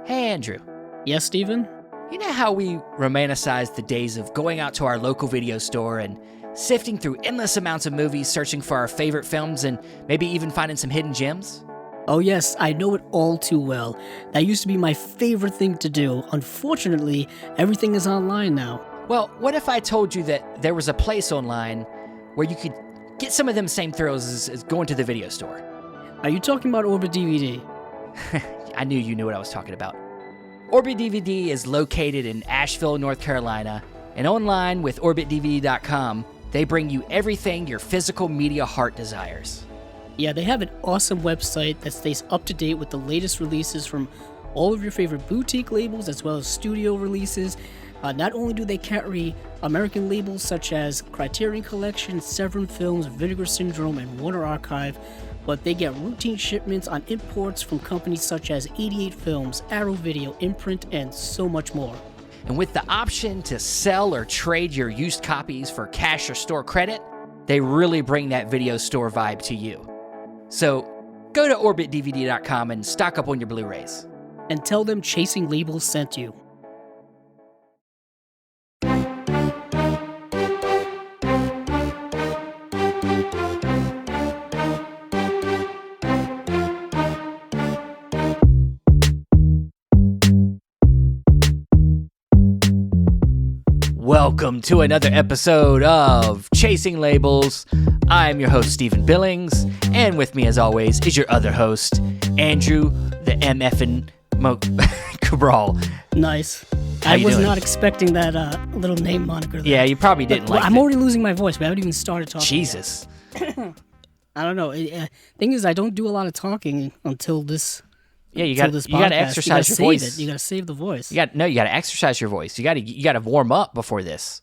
Hey, Andrew. Yes, Steven? You know how we romanticize the days of going out to our local video store and sifting through endless amounts of movies, searching for our favorite films, and maybe even finding some hidden gems? Oh yes, I know it all too well. That used to be my favorite thing to do. Unfortunately, everything is online now. Well, what if I told you that there was a place online where you could get some of them same thrills as going to the video store? Are you talking about Orbit DVD? I knew you knew what I was talking about. Orbit DVD is located in Asheville, North Carolina, and online with OrbitDVD.com, they bring you everything your physical media heart desires. Yeah, they have an awesome website that stays up to date with the latest releases from all of your favorite boutique labels as well as studio releases. Not only do they carry American labels such as Criterion Collection, Severin Films, Vinegar Syndrome, and Warner Archive, but they get routine shipments on imports from companies such as 88 Films, Arrow Video, Imprint, and so much more. And with the option to sell or trade your used copies for cash or store credit, they really bring that video store vibe to you. So go to OrbitDVD.com and stock up on your Blu-rays. And tell them Chasing Labels sent you. Welcome to another episode of Chasing Labels. I'm your host, Stephen Billings, and with me, as always, is your other host, Andrew, the MF'n Cabral. Nice. I was not expecting that little name moniker there. Yeah, you probably didn't like it. I'm already losing my voice. We haven't even started talking. Jesus. I don't know. Thing is, I don't do a lot of talking until this. Yeah, you got to exercise your voice. You got to save the voice. You got to exercise your voice. You got to warm up before this.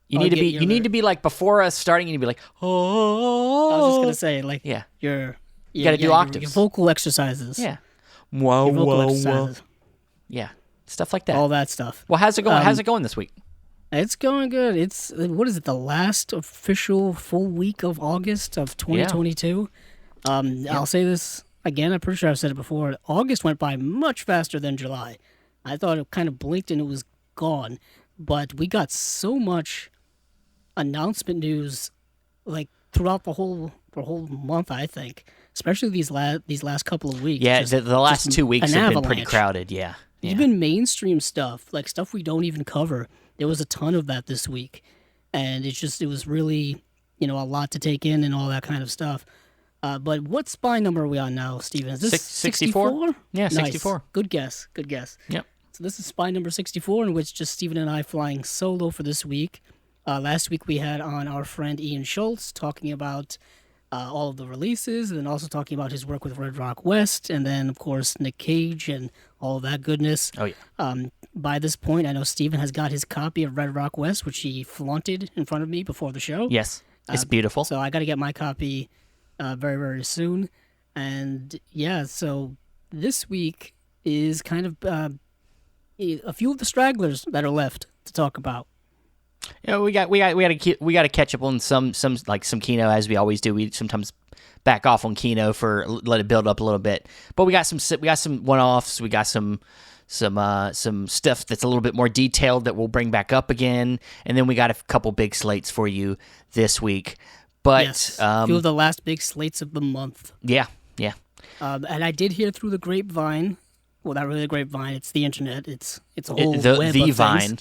You need to be like before us starting. You need to be like, oh. I was just gonna say, like, yeah. You got to do octaves. Your vocal exercises. Yeah. Whoa. Yeah, stuff like that. All that stuff. Well, how's it going? How's it going this week? It's going good. It's what is it? The last official full week of August of 2022. Yeah. I'll say this. Again, I'm pretty sure I've said it before. August went by much faster than July. I thought it kind of blinked and it was gone. But we got so much announcement news, like throughout the whole month. I think, especially these last couple of weeks. Yeah, the last 2 weeks have been pretty crowded. Yeah. Even mainstream stuff, like stuff we don't even cover. There was a ton of that this week, and it was really a lot to take in and all that kind of stuff. But what spy number are we on now, Steven? Is this 64? Yeah, nice. 64. Good guess. Yep. So this is spy number 64, in which just Steven and I flying solo for this week. Last week we had on our friend Ian Schultz talking about all of the releases, and then also talking about his work with Red Rock West, and then, of course, Nick Cage and all of that goodness. Oh, yeah. By this point, I know Steven has got his copy of Red Rock West, which he flaunted in front of me before the show. Yes, it's beautiful. So I got to get my copy very, very soon. And yeah, so this week is kind of a few of the stragglers that are left to talk about. Yeah, we got to catch up on some Kino, as we always do. We sometimes back off on Kino for let it build up a little bit. But we got some one-offs. We got some stuff that's a little bit more detailed that we'll bring back up again, and then we got a couple big slates for you this week. But yes, a few of the last big slates of the month. Yeah. And I did hear through the grapevine. Well, not really the grapevine. It's the internet. It's a whole web of vine.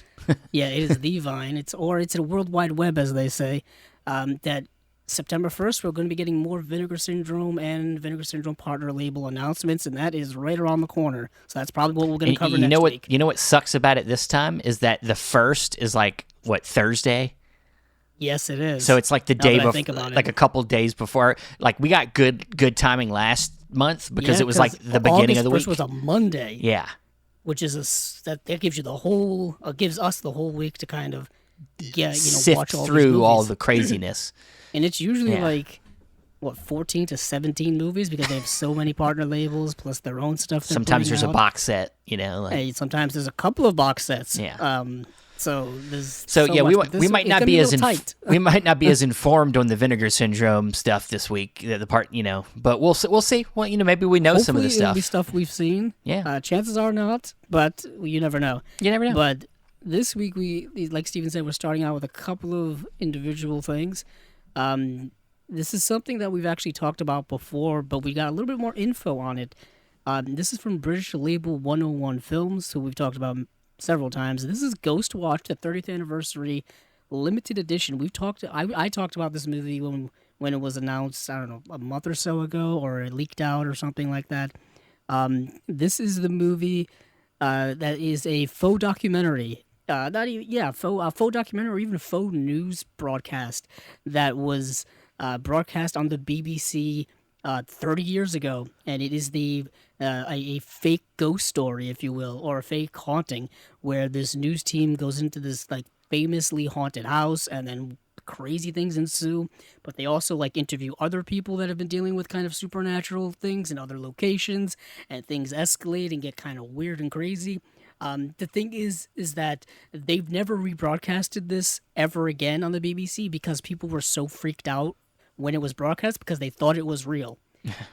Yeah, it is the vine. It's a World Wide Web, as they say. That September 1st, we're going to be getting more Vinegar Syndrome and Vinegar Syndrome partner label announcements, and that is right around the corner. So that's probably what we're going to cover next week. You know what sucks about it this time is that the 1st is like Thursday. Yes, it is. So it's like the day before, like a couple days before. Like we got good timing last month because it was like the beginning of the week. August 1st was a Monday. Yeah, which is that gives you gives us the whole week to kind of sift watch all through all the craziness. And it's usually like 14 to 17 movies because they have so many partner labels plus their own stuff. Sometimes there's a box set, Like, sometimes there's a couple of box sets. Yeah. So there's So yeah, much, we might not be as tight. we might not be as informed on the vinegar syndrome stuff this week. The part, but we'll see. Well, maybe we know some of the Hopefully it'll be stuff. stuff we've seen. Yeah. Chances are not, but you never know. You never know. But this week like Steven said, we're starting out with a couple of individual things. This is something that we've actually talked about before, but we got a little bit more info on it. This is from British label 101 Films, who we've talked about several times. This is Ghost Watch, the 30th anniversary limited edition. I talked about this movie when it was announced, I don't know, a month or so ago, or it leaked out or something like that. This is the movie that is a faux documentary. Faux documentary or even a faux news broadcast that was broadcast on the BBC 30 years ago, and it is a fake ghost story, if you will, or a fake haunting, where this news team goes into this like famously haunted house, and then crazy things ensue. But they also like interview other people that have been dealing with kind of supernatural things in other locations, and things escalate and get kind of weird and crazy. The thing is that they've never rebroadcasted this ever again on the BBC because people were so freaked out when it was broadcast because they thought it was real.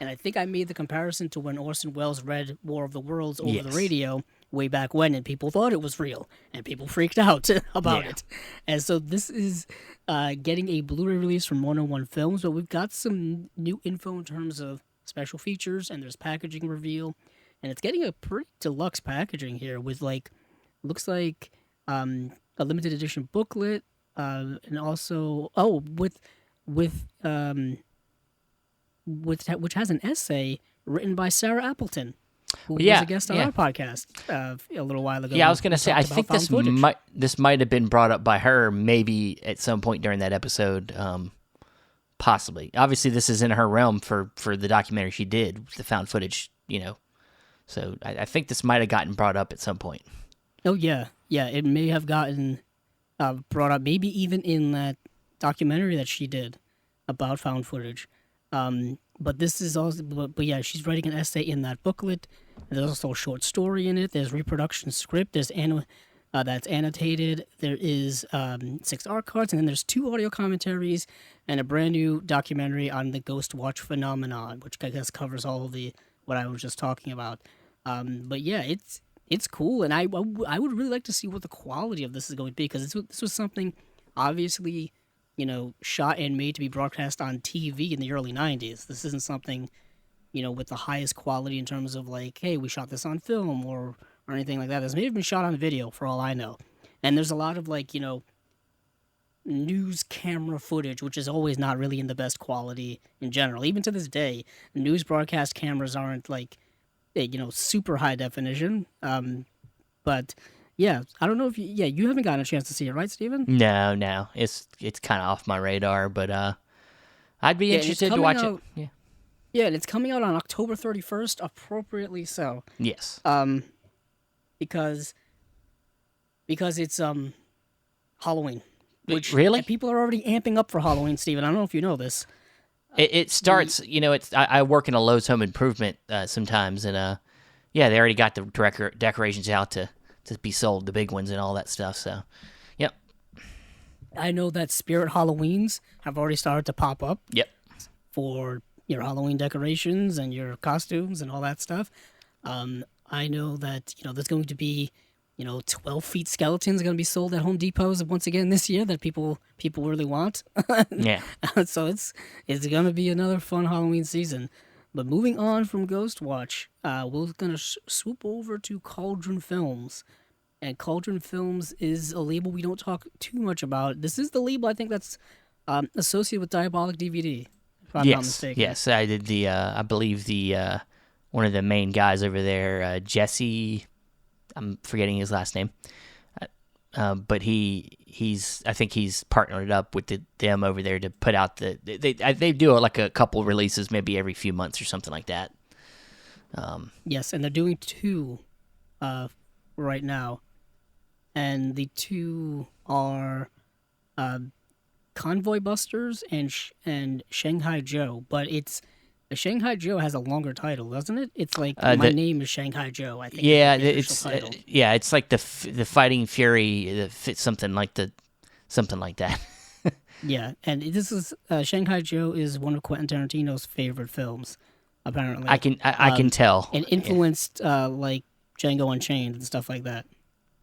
And I think I made the comparison to when Orson Welles read War of the Worlds over the radio way back when, and people thought it was real, and people freaked out about it. And so this is getting a Blu-ray release from 101 Films, but we've got some new info in terms of special features, and there's packaging reveal, and it's getting a pretty deluxe packaging here with looks like a limited edition booklet, and also which has an essay written by Sarah Appleton, who was a guest on our podcast a little while ago. Yeah, I was going to say, I think this might have been brought up by her maybe at some point during that episode, possibly. Obviously, this is in her realm for the documentary she did, the found footage, So I think this might have gotten brought up at some point. Oh, yeah. Yeah, it may have gotten brought up, maybe even in that documentary that she did about found footage. But this is also, but yeah, she's writing an essay in that booklet. There's also a short story in it. There's reproduction script. There's that's annotated. There is 6 art cards, and then there's 2 audio commentaries and a brand new documentary on the Ghost Watch phenomenon, which I guess covers all of what I was just talking about. But yeah, it's cool, and I would really like to see what the quality of this is going to be, because this was something obviously, shot and made to be broadcast on TV in the early 90s. This isn't something, with the highest quality in terms of hey, we shot this on film or anything like that. This may have been shot on video for all I know. And there's a lot of news camera footage, which is always not really in the best quality in general. Even to this day, news broadcast cameras aren't super high definition. But yeah, I don't know if you haven't gotten a chance to see it, right, Steven? No, it's kind of off my radar, but I'd be interested to watch it. Yeah, and it's coming out on October 31st, appropriately so. Yes. Because it's Halloween. Which really? People are already amping up for Halloween, Steven. I don't know if you know this. It starts, I work in a Lowe's Home Improvement sometimes, and they already got the decorations out to be sold, the big ones and all that stuff. So, yep. I know that Spirit Halloweens have already started to pop up. Yep. For your Halloween decorations and your costumes and all that stuff. I know that there's going to be 12 feet skeletons are going to be sold at Home Depots once again this year that people really want. Yeah. So it's going to be another fun Halloween season. But moving on from Ghost Watch, we're going to swoop over to Cauldron Films. And Cauldron Films is a label we don't talk too much about. This is the label I think that's associated with Diabolic DVD, if I'm not mistaken. Yes, I did I believe one of the main guys over there, Jesse, I'm forgetting his last name, but I think he's partnered up with them over there to put out they do a couple releases maybe every few months or something like that. Yes, and they're doing 2 right now, and the 2 are Convoy Busters and Shanghai Joe, but it's Shanghai Joe has a longer title, doesn't it? It's like My Name is Shanghai Joe. I think. Yeah, is the it's official title. it's like the Fighting Fury, something like that. Yeah, and this is Shanghai Joe is one of Quentin Tarantino's favorite films, apparently. I can tell. And influenced like Django Unchained and stuff like that.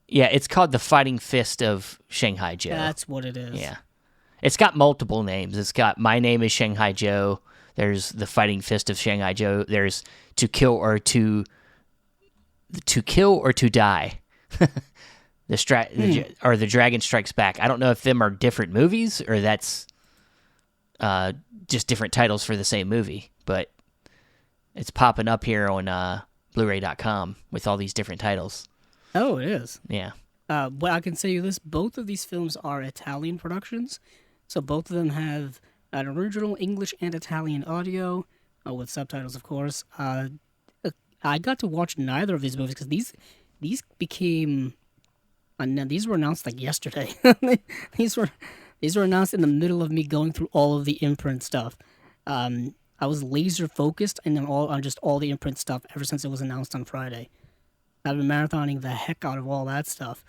Yeah, it's called the Fighting Fist of Shanghai Joe. That's what it is. Yeah, it's got multiple names. It's got My Name is Shanghai Joe. There's the Fighting Fist of Shanghai Joe. There's To Kill or To Die. Or The Dragon Strikes Back. I don't know if them are different movies or that's just different titles for the same movie, but it's popping up here on Blu-ray.com with all these different titles. Oh, it is. Yeah. But I can say you this: both of these films are Italian productions, so both of them have an original English and Italian audio with subtitles, of course. I got to watch neither of these movies because these became. These were announced like yesterday. these were announced in the middle of me going through all of the Imprint stuff. I was laser focused on just all the Imprint stuff ever since it was announced on Friday. I've been marathoning the heck out of all that stuff,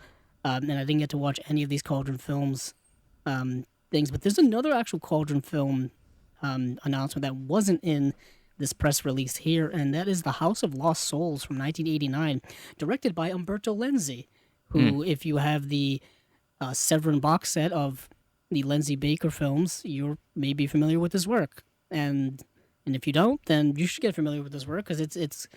and I didn't get to watch any of these Cauldron Films things. But there's another actual Cauldron film announcement that wasn't in this press release here, and that is The House of Lost Souls from 1989, directed by Umberto Lenzi. Who, if you have the Severin box set of the Lenzi Baker films, you may be familiar with his work. And if you don't, then you should get familiar with his work because it's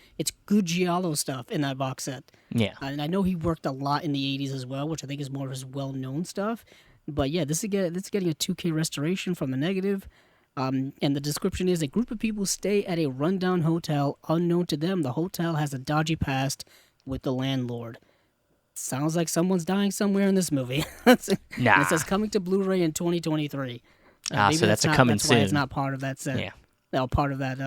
good giallo stuff in that box set. Yeah. And I know he worked a lot in the 80s as well, which I think is more of his well-known stuff. But yeah, this is getting a 2K restoration from the negative. And the description is: a group of people stay at a rundown hotel. Unknown to them, the hotel has a dodgy past with the landlord. Sounds like someone's dying somewhere in this movie. Nah. And it says coming to Blu-ray in 2023. So that's coming soon. Why it's not part of that set. Yeah. No, part of that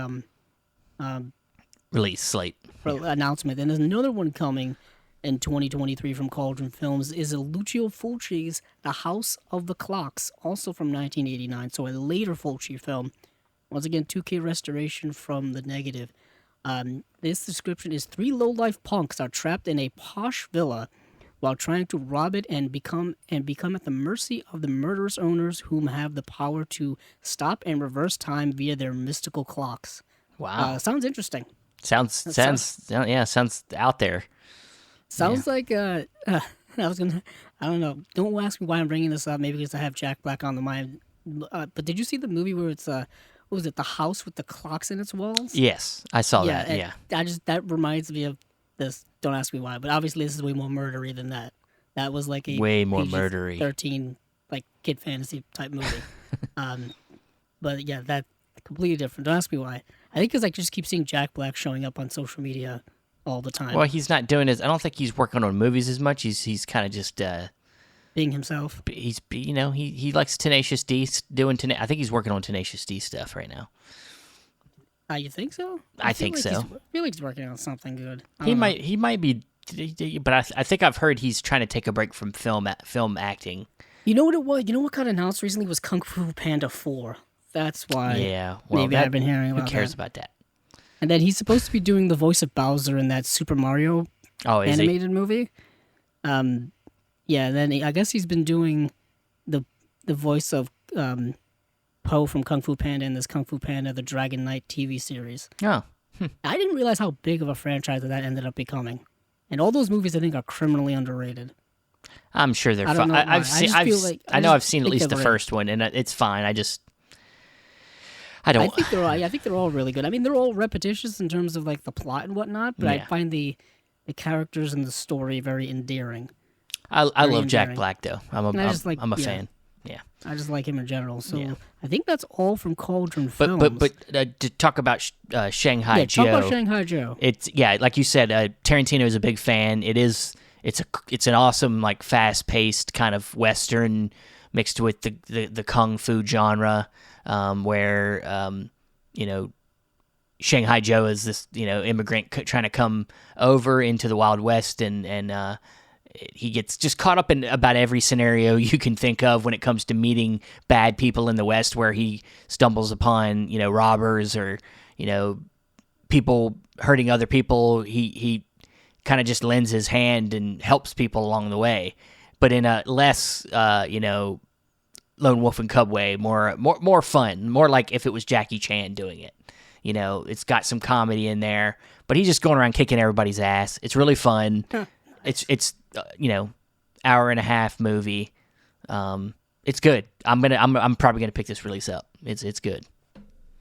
Release slate. announcement. And there's another one coming in 2023 from Cauldron Films is Lucio Fulci's The House of the Clocks, also from 1989. So a later Fulci film. Once again, 2K restoration from the negative. This description is: 3 low-life punks are trapped in a posh villa while trying to rob it and become at the mercy of the murderous owners whom have the power to stop and reverse time via their mystical clocks. Wow. Sounds interesting. Sounds out there. Sounds like I don't know. Don't ask me why I'm bringing this up. Maybe because I have Jack Black on the mind. But did you see the movie where it's what was it, The House with the Clocks in its walls? Yes, I saw that. Yeah. That reminds me of this. Don't ask me why, but obviously this is way more murdery than that. That was like a way more murdery 13 like kid fantasy type movie. But yeah, that completely different. Don't ask me why. I think because I just keep seeing Jack Black showing up on social media all the time. Well, he's not doing I don't think he's working on movies as much. He's kind of just being himself. He's he likes Tenacious D doing. I think he's working on Tenacious D stuff right now. You think so? I think so. I feel like he's working on something good. He might be, but I think I've heard he's trying to take a break from film acting. You know what it was? You know what got announced recently was Kung Fu Panda 4. That's why. Yeah, well, maybe I've been hearing about that. Who cares about that? And then he's supposed to be doing the voice of Bowser in that Super Mario animated movie. Yeah, then I guess he's been doing the voice of Po from Kung Fu Panda in this Kung Fu Panda: The Dragon Knight TV series. Oh. I didn't realize how big of a franchise that ended up becoming. And all those movies, I think, are criminally underrated. I'm sure they're fine. I've seen at least the first one, and it's fine. I don't. I think they're all really good. I mean, they're all repetitious in terms of like the plot and whatnot, but I find the characters and the story very endearing. I love Jack Black though. I'm a fan. Yeah, I just like him in general. So I think that's all from Cauldron Films. But to talk about Shanghai Joe. Talk about Shanghai Joe. It's like you said. Tarantino is a big fan. It's an awesome like fast paced kind of western mixed with the kung fu genre, where Shanghai Joe is this immigrant trying to come over into the Wild West and he gets just caught up in about every scenario you can think of when it comes to meeting bad people in the West, where he stumbles upon robbers or people hurting other people. He kind of just lends his hand and helps people along the way, but in a less, lone wolf and cub way, more fun, more like if it was Jackie Chan doing it. It's got some comedy in there, but he's just going around kicking everybody's ass. It's really fun. It's hour and a half movie. It's good. I'm probably gonna pick this release up. It's good.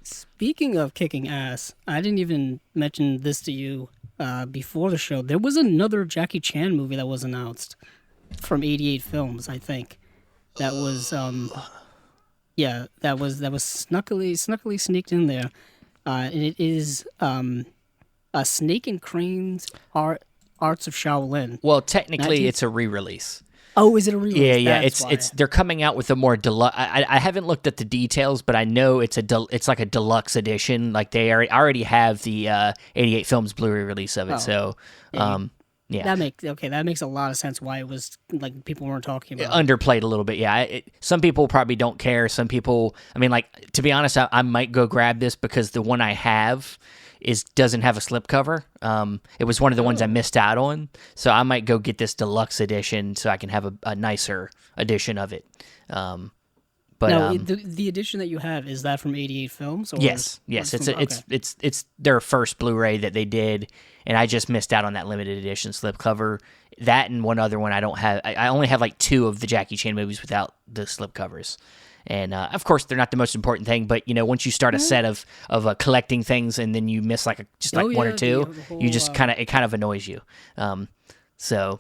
Speaking of kicking ass, I didn't even mention this to you before the show. There was another Jackie Chan movie that was announced from 88 Films, I think. That was that was snuckily sneaked in there. And it is a Snake and Crane's Arts of Shaolin. Well, technically, it's a re-release. Oh, is it a re-release? Yeah. It's they're coming out with a more deluxe. I haven't looked at the details, but I know it's like a deluxe edition. Like they already have the 88 Films Blu-ray release of it. So, yeah. That makes a lot of sense why it was like people weren't talking about it. Underplayed a little bit. Yeah. Some people probably don't care. Some people, to be honest, I might go grab this because the one I have doesn't have a slipcover. It was one of the ones I missed out on, so I might go get this deluxe edition so I can have a nicer edition of it. But now, the edition that you have, is that from 88 Films? Or yes. It's their first Blu-ray that they did, and I just missed out on that limited edition slipcover. That and one other one I don't have. I only have like 2 of the Jackie Chan movies without the slipcovers. And of course, they're not the most important thing, but once you start a set of collecting things and then you miss like one or two, you just it kind of annoys you. So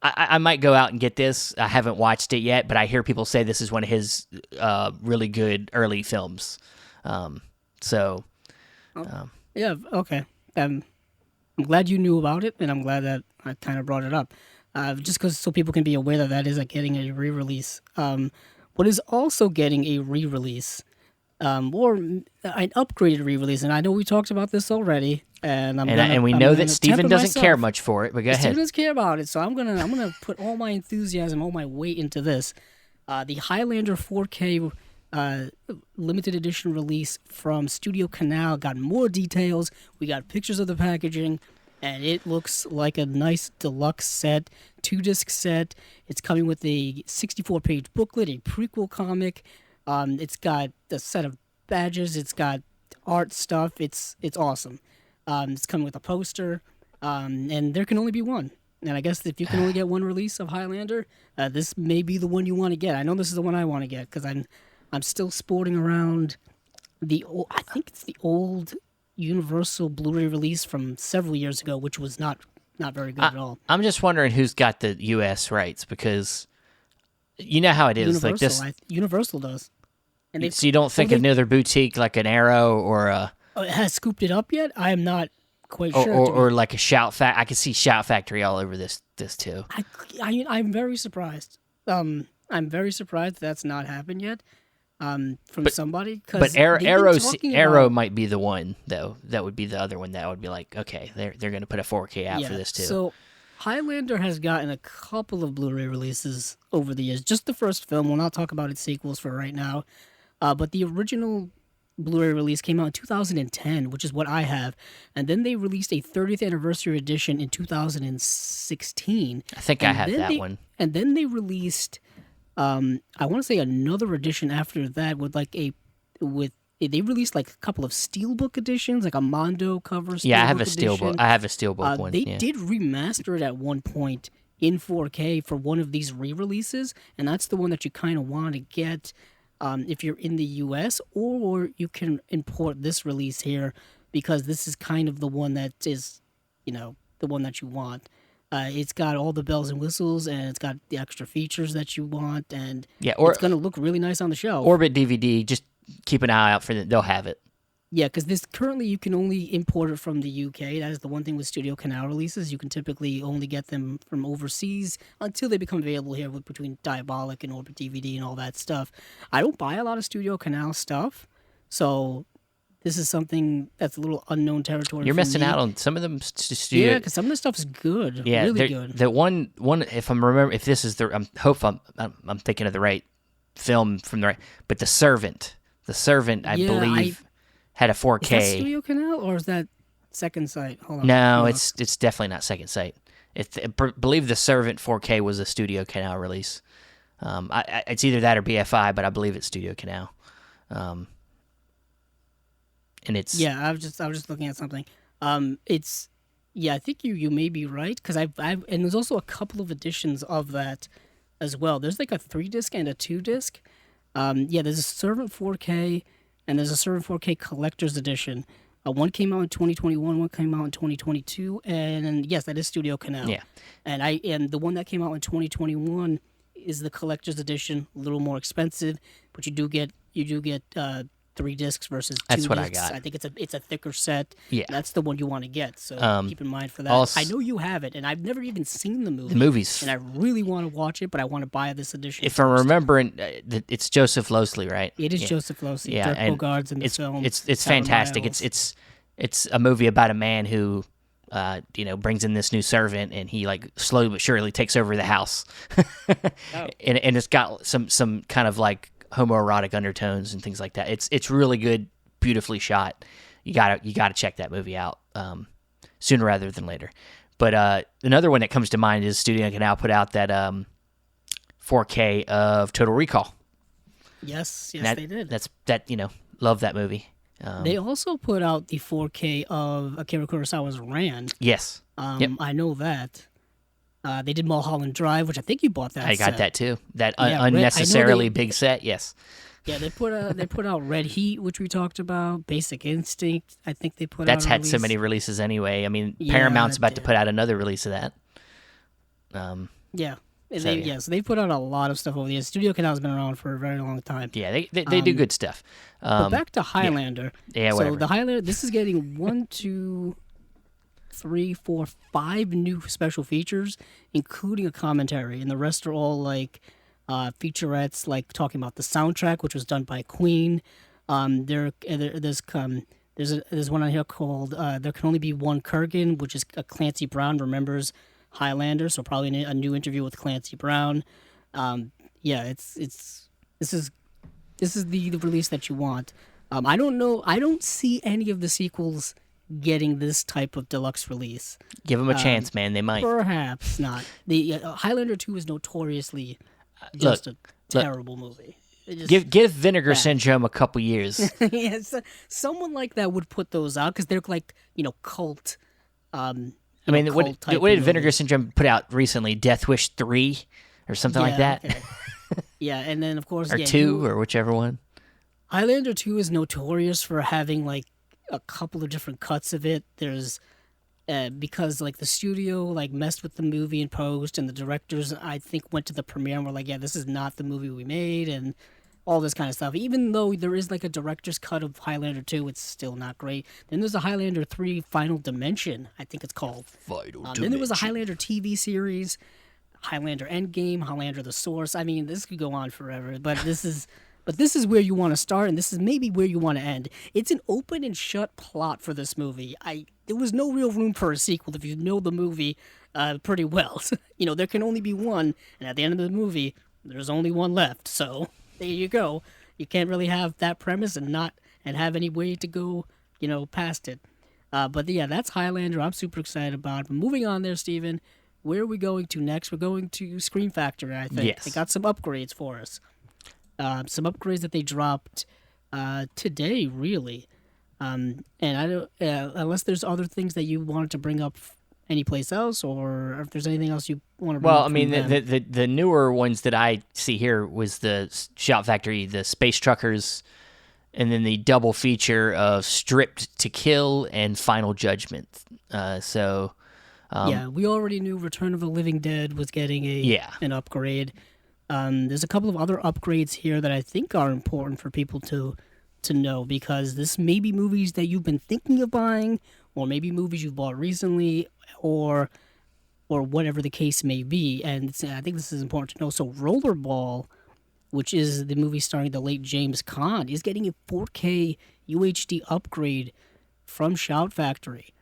I might go out and get this. I haven't watched it yet, but I hear people say this is one of his really good early films. Yeah, okay. I'm glad you knew about it, and I'm glad that I kind of brought it up, just because so people can be aware that is getting a re-release. What is also getting a re-release, or an upgraded re-release, and I know we talked about this already, and we know that Steven doesn't care much for it, but go ahead. Steven doesn't care about it, so I'm gonna put all my enthusiasm, all my weight into this. The Highlander 4K limited edition release from Studio Canal got more details. We got pictures of the packaging. And it looks like a nice deluxe set, 2-disc set. It's coming with a 64-page booklet, a prequel comic. It's got a set of badges. It's got art stuff. It's awesome. It's coming with a poster. And there can only be one. And I guess if you can only get one release of Highlander, this may be the one you want to get. I know this is the one I want to get because I'm still sporting around I think it's the old Universal Blu-ray release from several years ago, which was not very good at all. I'm just wondering who's got the U.S. rights, because you know how it is. Universal does. And so you don't think another boutique like an Arrow or a... it has scooped it up yet? I am not quite sure. Or like a Shout Factory. I can see Shout Factory all over this too. I'm very surprised. I'm very surprised that's not happened yet. From somebody, but Arrow might be the one though. That would be the other one that would be like, okay, they're going to put a 4K out for this too. So Highlander has gotten a couple of Blu-ray releases over the years. Just the first film. We'll not talk about its sequels for right now. But the original Blu-ray release came out in 2010, which is what I have, and then they released a 30th anniversary edition in 2016. I think I have that one. And then they released. I want to say another edition after that they released like a couple of steelbook editions, like a Mondo cover. Yeah, I have a steelbook. I have a steelbook one. They did remaster it at one point in 4K for one of these re-releases, and that's the one that you kind of want to get if you're in the U.S. or you can import this release here because this is kind of the one that is, the one that you want. It's got all the bells and whistles, and it's got the extra features that you want, and it's going to look really nice on the shelf. Orbit DVD, just keep an eye out for it. They'll have it. Yeah, because this currently you can only import it from the UK. That is the one thing with Studio Canal releases. You can typically only get them from overseas until they become available here between Diabolic and Orbit DVD and all that stuff. I don't buy a lot of Studio Canal stuff, so... This is something that's a little unknown territory. You're missing out on some of them. Yeah, because some of the stuff's good. Yeah, really good. The one. If this is I'm thinking of the right film from the right. But The Servant, I believe, had a Is that 4K. Studio Canal or is that Second Sight? Hold on. No, it's definitely not Second Sight. Believe the Servant 4K was a Studio Canal release. It's either that or BFI, but I believe it's Studio Canal. And it's I was just looking at something. It's I think you may be right because I've and there's also a couple of editions of that as well. There's like a 3-disc and a 2-disc. There's a Servant 4K and there's a Servant 4K Collector's Edition. One came out in 2021, one came out in 2022, and yes, that is Studio Canal. Yeah. And the one that came out in 2021 is the Collector's Edition, a little more expensive, but you do get 3 discs versus 2 That's what I discs. got. I think it's a thicker set. Yeah. That's the one you want to get. So keep in mind for that. Also, I know you have it, and I've never even seen the movie. the movies. And I really want to watch it, but I want to buy this edition. If I'm remembering, it's Joseph Losley, right? It is Joseph Losey. Yeah, Dirk and Bogart's in the film. It's fantastic. It's a movie about a man who brings in this new servant, and he like slowly but surely takes over the house. and it's got some kind of like homoerotic undertones and things like that. It's really good, beautifully shot. You gotta check that movie out sooner rather than later. But another one that comes to mind is Studio Canal put out that 4K of Total Recall. Yes, they did. Love that movie. They also put out the 4K of Akira Kurosawa's Ran. Yes. Yep. I know that. They did Mulholland Drive, which I think you bought that. I got set. that too. That Yeah, unnecessarily big set. Yes. Yeah, they put out Red Heat, which we talked about. Basic Instinct, I think they put That's out. had so many releases anyway. I mean, Yeah, Paramount's about to yeah. put out another release of that. Yeah. So, yeah. So they put out a lot of stuff over the years. Studio Canal's been around for a very long time. Yeah, they do good stuff. But back to Highlander. Yeah, so whatever. the Highlander, this is getting 1, 2, 3, 4, 5 new special features, including a commentary, and the rest are all like featurettes, like talking about the soundtrack, which was done by Queen. There's one on here called "There Can Only Be One Kurgan," which is Clancy Brown remembers Highlander, so probably a new interview with Clancy Brown. This is the release that you want. I don't see any of the sequels getting this type of deluxe release. Give them a chance, man. They might. Perhaps not. The Highlander 2 is notoriously just a terrible movie. Give Vinegar Syndrome a couple years. Yes, someone like that would put those out because they're like cult. I mean, what did Vinegar Syndrome put out recently? Death Wish 3 or something like that? Okay. Yeah, and then of course or 2 or whichever one. Highlander 2 is notorious for having like a couple of different cuts of it. There's because like the studio like messed with the movie in post, and the directors I think went to the premiere and were like, yeah, this is not the movie we made, and all this kind of stuff. Even though there is like a director's cut of Highlander 2, it's still not great. Then there's a Highlander 3 Final Dimension, I think it's called. Then there was a Highlander TV series, Highlander Endgame, Highlander The Source. I mean, this could go on forever, but this is where you want to start, and this is maybe where you want to end. It's an open and shut plot for this movie. There was no real room for a sequel if you know the movie pretty well. There can only be one, and at the end of the movie, there's only one left. So there you go. You can't really have that premise and have any way to go, past it. But yeah, that's Highlander. I'm super excited about it. But moving on there, Steven, where are we going to next? We're going to Screen Factory, I think. Yes. They got some upgrades for us. Some upgrades that they dropped today, really. And I don't, unless there's other things that you wanted to bring up anyplace else, or if there's anything else you want to bring up. Well, I mean, the newer ones that I see here was the Shout Factory, the Space Truckers, and then the double feature of Stripped to Kill and Final Judgment. We already knew Return of the Living Dead was getting an upgrade. There's a couple of other upgrades here that I think are important for people to know, because this may be movies that you've been thinking of buying, or maybe movies you've bought recently, or whatever the case may be. And I think this is important to know. So Rollerball, which is the movie starring the late James Caan, is getting a 4K UHD upgrade from Shout Factory.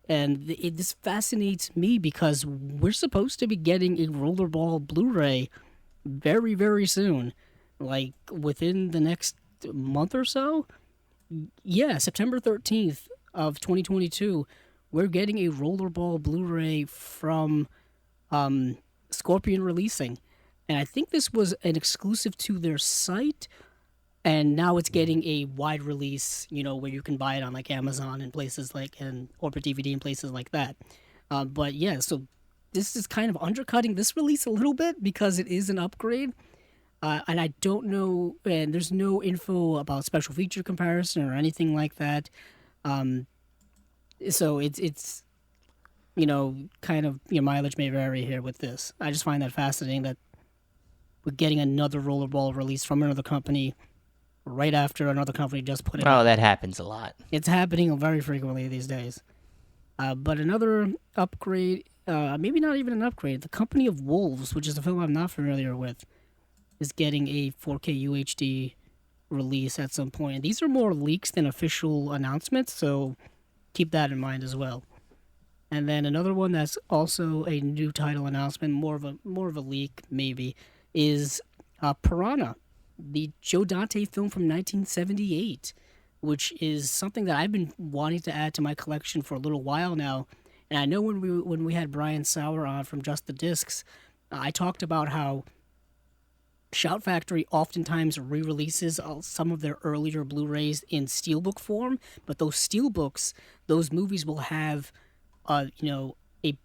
This fascinates me because we're supposed to be getting a Rollerball Blu-ray very, very soon. Like within the next month or so. Yeah, September 13th of 2022, we're getting a Rollerball Blu-ray from Scorpion Releasing. And I think this was an exclusive to their site, and now it's getting a wide release, where you can buy it on like Amazon and places like, and Orbit DVD and places like that. But yeah, so this is kind of undercutting this release a little bit because it is an upgrade. And I don't know, and there's no info about special feature comparison or anything like that. So it's kind of your mileage may vary here with this. I just find that fascinating that we're getting another Rollerball release from another company right after another company just put it out. Oh, that happens a lot. It's happening very frequently these days. But another upgrade, maybe not even an upgrade, The Company of Wolves, which is a film I'm not familiar with, is getting a 4K UHD release at some point. And these are more leaks than official announcements, so keep that in mind as well. And then another one that's also a new title announcement, more of a leak maybe, is Piranha, the Joe Dante film from 1978, which is something that I've been wanting to add to my collection for a little while now. And I know when we had Brian Sauer on from Just the Discs, I talked about how Shout Factory oftentimes re-releases some of their earlier Blu-rays in steelbook form, but those steelbooks, those movies will have, a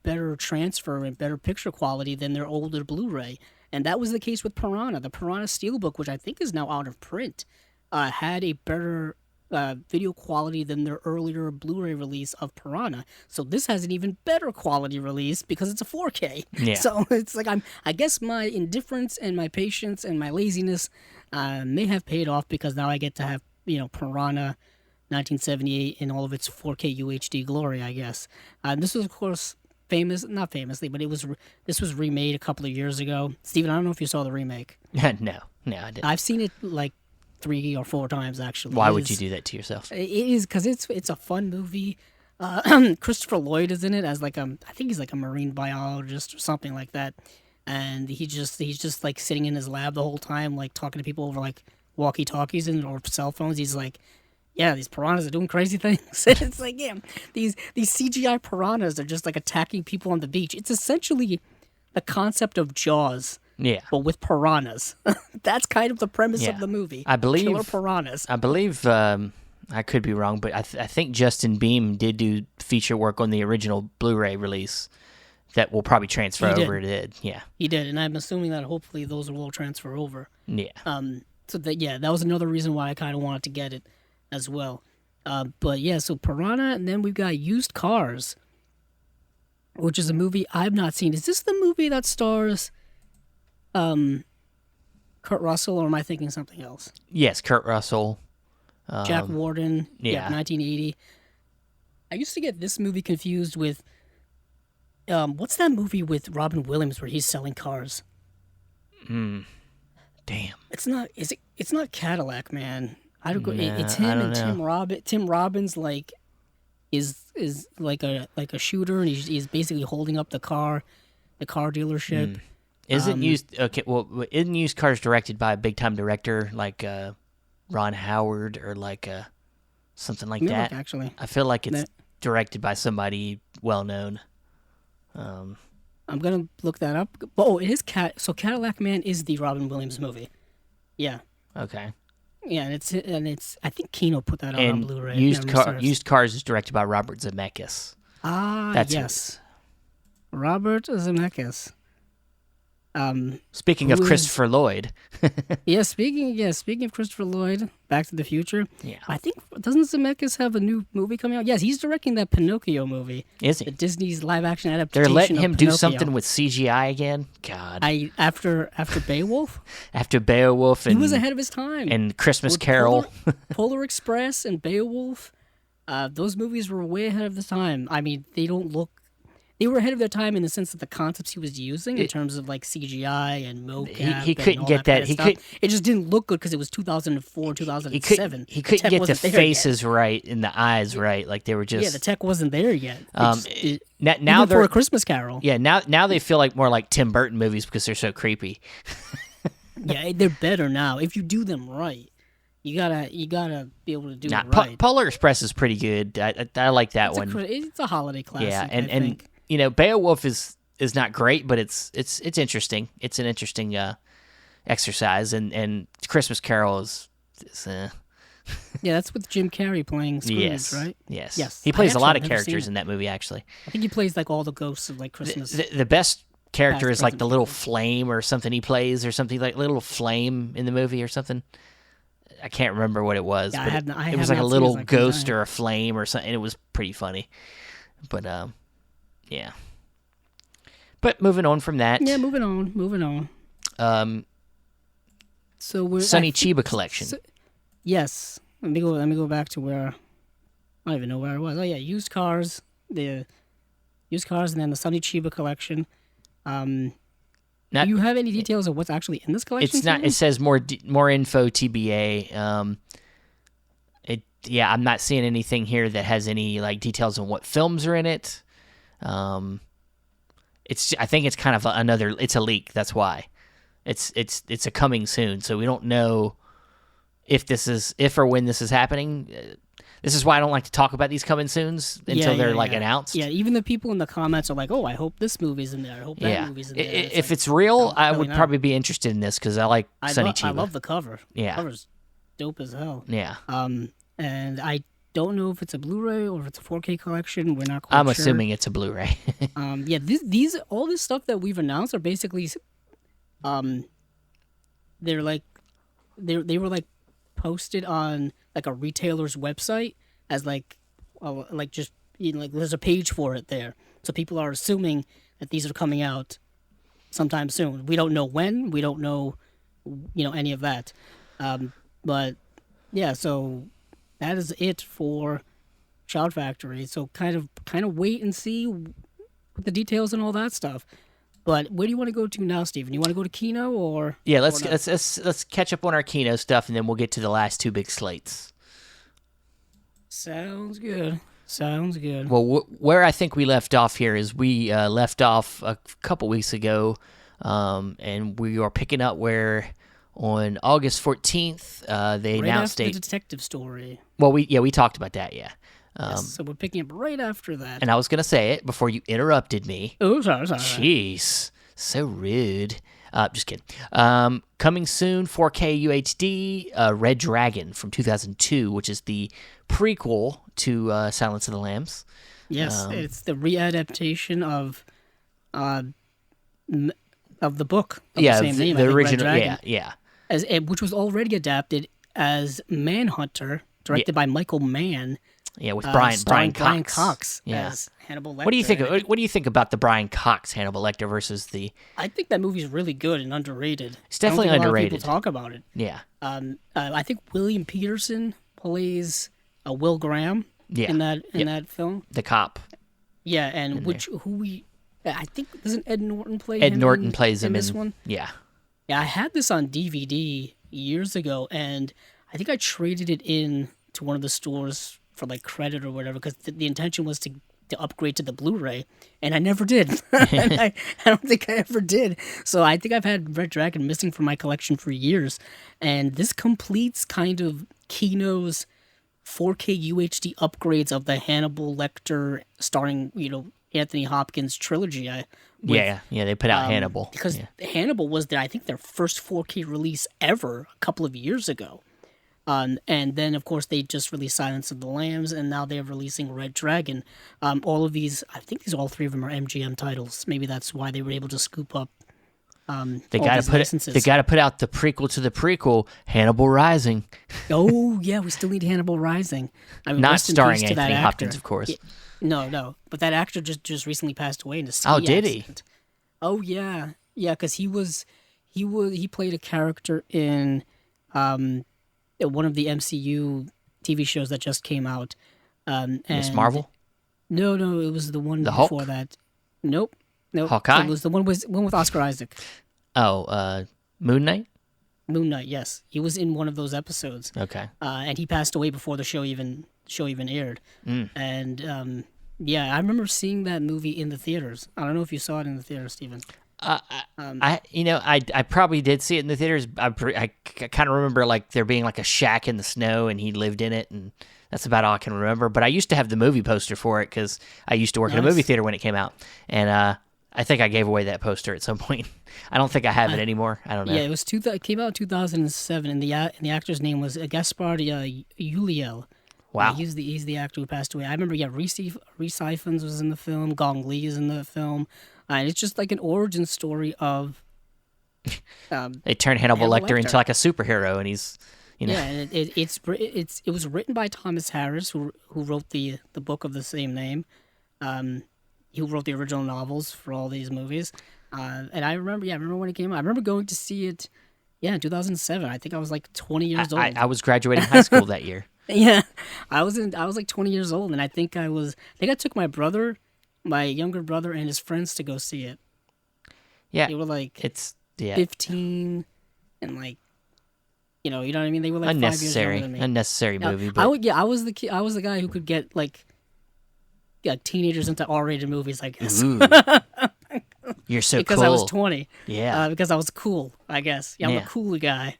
better transfer and better picture quality than their older Blu-ray. And that was the case with Piranha. The Piranha steelbook, which I think is now out of print, had a better video quality than their earlier Blu-ray release of Piranha. So this has an even better quality release because it's a 4K. Yeah. So it's like I guess my indifference and my patience and my laziness may have paid off because now I get to have Piranha 1978 in all of its 4K UHD glory, I guess. This was of course not famously, but this was remade a couple of years ago. Steven, I don't know if you saw the remake. No, I didn't. I've seen it like 3 or 4 times actually. Why would you do that to yourself? It is because it's a fun movie. Christopher Lloyd is in it as I think he's like a marine biologist or something like that, and he's just like sitting in his lab the whole time, like talking to people over like walkie-talkies or cell phones. He's like, yeah, these piranhas are doing crazy things. It's like, yeah, these CGI piranhas are just like attacking people on the beach. It's essentially the concept of Jaws. Yeah. But with piranhas. That's kind of the premise of the movie. I believe killer piranhas. I believe I could be wrong, but I think Justin Beam did do feature work on the original Blu-ray release that will probably transfer over to it. Yeah. He did, and I'm assuming that hopefully those will transfer over. Yeah. So that was another reason why I kind of wanted to get it as well. But yeah, so Piranha, and then we've got Used Cars, which is a movie I've not seen. Is this the movie that stars Kurt Russell, or am I thinking something else? Yes, Kurt Russell. Jack Warden. Yeah. 1980. I used to get this movie confused with what's that movie with Robin Williams where he's selling cars? Damn. It's not Cadillac, man. It's him I don't and know. Tim Robbins is like a shooter, and he's basically holding up the car dealership. Isn't Used Cars directed by a big time director like Ron Howard or like something like that? Actually, I feel like it's directed by somebody well known. I'm gonna look that up. Oh, it is So Cadillac Man is the Robin Williams movie. Yeah. Okay. Yeah, and it's. I think Kino put that out on Blu-ray. Used Cars is directed by Robert Zemeckis. Yes. Robert Zemeckis. Speaking of Christopher Lloyd. Speaking of Christopher Lloyd, Back to the Future. Yeah. I think, doesn't Zemeckis have a new movie coming out? Yes, he's directing that Pinocchio movie. Is he? The Disney's live action adaptation. They're letting him do Pinocchio. something with CGI again? God. After Beowulf? After Beowulf and he was ahead of his time. And Christmas Carol. Polar Express and Beowulf. Those movies were way ahead of the time. I mean, they were ahead of their time in the sense that the concepts he was using in terms of like CGI and mocap. He couldn't get that. It just didn't look good because it was 2004, 2007. He couldn't get the faces right and the eyes right. Like they were just. Yeah, the tech wasn't there yet. Now they're for A Christmas Carol. Yeah, now they feel like more like Tim Burton movies because they're so creepy. Yeah, they're better now if you do them right. You gotta be able to do Nah, it right. Polar Express is pretty good. I like that one. It's a holiday classic. Yeah, I think. Beowulf is not great, but it's interesting. It's an interesting exercise, and Christmas Carol is Yeah, that's with Jim Carrey playing Scrooge, yes, right? yes. He plays a lot of characters in that movie. Actually, I think he plays like all the ghosts of like Christmas. The best character Past, is like the little present. flame or something he plays, or something like little flame in the movie or something. I can't remember what it was, Yeah, but I it was have like a not seen little it, like, ghost time. or a flame or something. And it was pretty funny, but yeah. But moving on from that, Yeah, moving on. um, So we're Sonny Chiba collection. Yes. Let me go back to where I don't even know where I was. Oh yeah, used cars, and then the Sonny Chiba collection. Not- Do you have any details of what's actually in this collection? It's not. Steven? It says more info TBA. I'm not seeing anything here that has any like details on what films are in it. I think it's kind of another. It's a leak. That's why. It's a coming soon. So we don't know if or when this is happening. This is why I don't like to talk about these coming soons until they're announced. Yeah, even the people in the comments are like, "Oh, I hope this movie's in there. I hope that movie's in there." If it's real, I would probably be interested in this because I like Sonny Chiba. I love the cover. Yeah, the cover's dope as hell. Yeah. And I don't know if it's a Blu-ray or if it's a 4K collection. We're not quite I'm sure. assuming it's a Blu-ray. Yeah, all this stuff that we've announced are basically, they're like, they were like posted on like a retailer's website as like just like there's a page for it there, so people are assuming that these are coming out sometime soon. We don't know when. We don't know, any of that. But yeah, so that is it for Shout Factory. So kind of wait and see with the details and all that stuff. But where do you want to go to now, Steven? You want to go to Kino or? Yeah, let's catch up on our Kino stuff, and then we'll get to the last two big slates. Sounds good. Well, where I think we left off here is we left off a couple weeks ago, and we are picking up where on August 14th they announced the detective story. Well, we talked about that, yeah. Yes, so we're picking up right after that. And I was gonna say it before you interrupted me. Oh, sorry. Jeez, so rude. Just kidding. Coming soon, 4K UHD, Red Dragon from 2002, which is the prequel to Silence of the Lambs. Yes, it's the readaptation of the book of the same name. The original. Red Dragon, yeah. Which was already adapted as Manhunter, directed by Michael Mann. Yeah, with Brian Cox yeah. as Hannibal Lecter. What do you think about the Brian Cox Hannibal Lecter versus the? I think that movie's really good and underrated. It's definitely I don't think underrated. A lot of people talk about it. Yeah. I think William Peterson plays Will Graham. Yeah. In that film. The cop. Yeah, and I think doesn't Ed Norton play Ed him Norton plays him in this one? Yeah. Yeah, I had this on DVD years ago, and I think I traded it in to one of the stores for like credit or whatever, because the intention was to upgrade to the Blu-ray, and I never did. And I don't think I ever did. So I think I've had Red Dragon missing from my collection for years, and this completes kind of Kino's 4K UHD upgrades of the Hannibal Lecter starring, Anthony Hopkins trilogy. They put out Hannibal. Because Hannibal was I think their first 4K release ever a couple of years ago. And then, of course, they just released Silence of the Lambs, and now they're releasing Red Dragon. All of these, I think all three of them are MGM titles. Maybe that's why they were able to scoop up They got to put out the prequel to the prequel, Hannibal Rising. Oh yeah, we still need Hannibal Rising. Not starring Anthony Hopkins, of course. No, but that actor just recently passed away in a ski did accident. Oh yeah, because he played a character in one of the MCU TV shows that just came out. Miss Marvel? No, it was the one Hulk? before that. Nope. Hawkeye? It was the one with Oscar Isaac. Oh, Moon Knight? Moon Knight, yes. He was in one of those episodes. Okay. And he passed away before the show even aired. Mm. And I remember seeing that movie in the theaters. I don't know if you saw it in the theater, Steven. I probably did see it in the theaters. I kind of remember like there being like a shack in the snow and he lived in it, and that's about all I can remember. But I used to have the movie poster for it because I used to work in a movie theater when it came out, and I think I gave away that poster at some point. I don't think I have it anymore. I don't know. Yeah, it came out in 2007, and the actor's name was Gaspard Ulliel. Wow. He's the actor who passed away. I remember, Reese Ifans was in the film. Gong Li is in the film. And it's just like an origin story of... they turned Hannibal Lecter into like a superhero, and he's, Yeah, and it was written by Thomas Harris, who wrote the book of the same name. He wrote the original novels for all these movies. And I remember when it came out. I remember going to see it, in 2007. I think I was like 20 years old. I was graduating high school that year. Yeah, I was like 20 years old, and I think I took my younger brother, and his friends to go see it. Yeah, they were like 15, and like, you know what I mean. They were like unnecessary, 5 years older than me. Unnecessary movie. But I was the guy who could get like, teenagers into R-rated movies, I guess. Ooh. You're so because cool. I was 20. Yeah, because I was cool, I guess. Yeah, I'm a cool guy.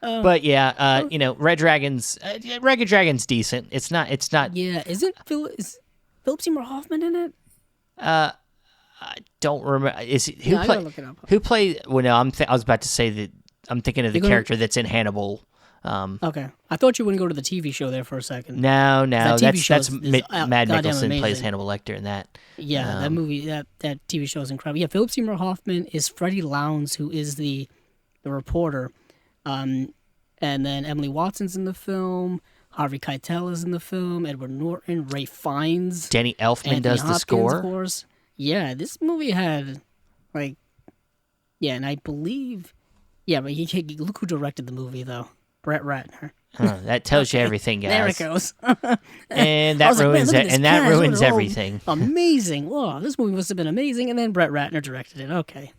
But Red Dragon's decent. It's not. Yeah, is Philip Seymour Hoffman in it? I don't remember. Look it up. Who played? Well, no, I was about to say that I'm thinking of the character that's in Hannibal. Okay, I thought you wouldn't go to the TV show there for a second. No, that's is Matt Nicholson amazing. plays Hannibal Lecter in that. Yeah, that movie, that TV show is incredible. Yeah, Philip Seymour Hoffman is Freddie Lowndes, who is the reporter. And then Emily Watson's in the film. Harvey Keitel is in the film. Edward Norton, Ray Fiennes. Danny Elfman Anthony does Hopkins, the score. Of course. Yeah, this movie had, and I believe, but look who directed the movie, though. Brett Ratner. That tells you everything, guys. There it goes. And that ruins it. And that ruins everything. Amazing. Whoa, this movie must have been amazing. And then Brett Ratner directed it. Okay.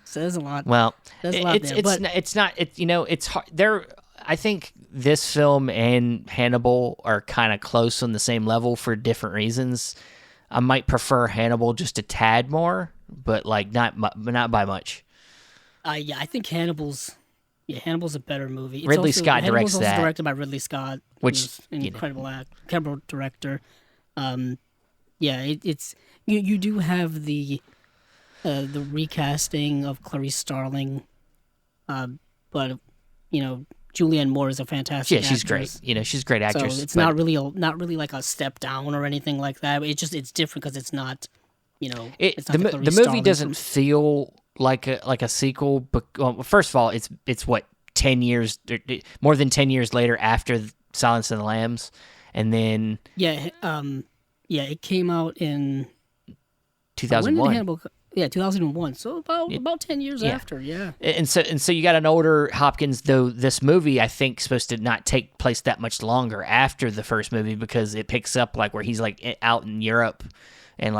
Says a lot. Well, it's hard. I think this film and Hannibal are kind of close on the same level for different reasons. I might prefer Hannibal just a tad more, but not by much. I think Hannibal's a better movie. Ridley Scott directs Hannibal's that. Also directed by Ridley Scott, which an incredible director. It's you do have the recasting of Clarice Starling, but Julianne Moore is a fantastic. Yeah, she's actress. great. She's a great actress. So it's not really like a step down or anything like that. It's different because it's not. It's not the movie doesn't feel like a sequel. But first of all, it's what 10 years, more than 10 years later after Silence of the Lambs, and then it came out in 2001. 2001. So about 10 years after. Yeah. And so you got an older Hopkins, though. This movie, I think, supposed to not take place that much longer after the first movie because it picks up where he's out in Europe, and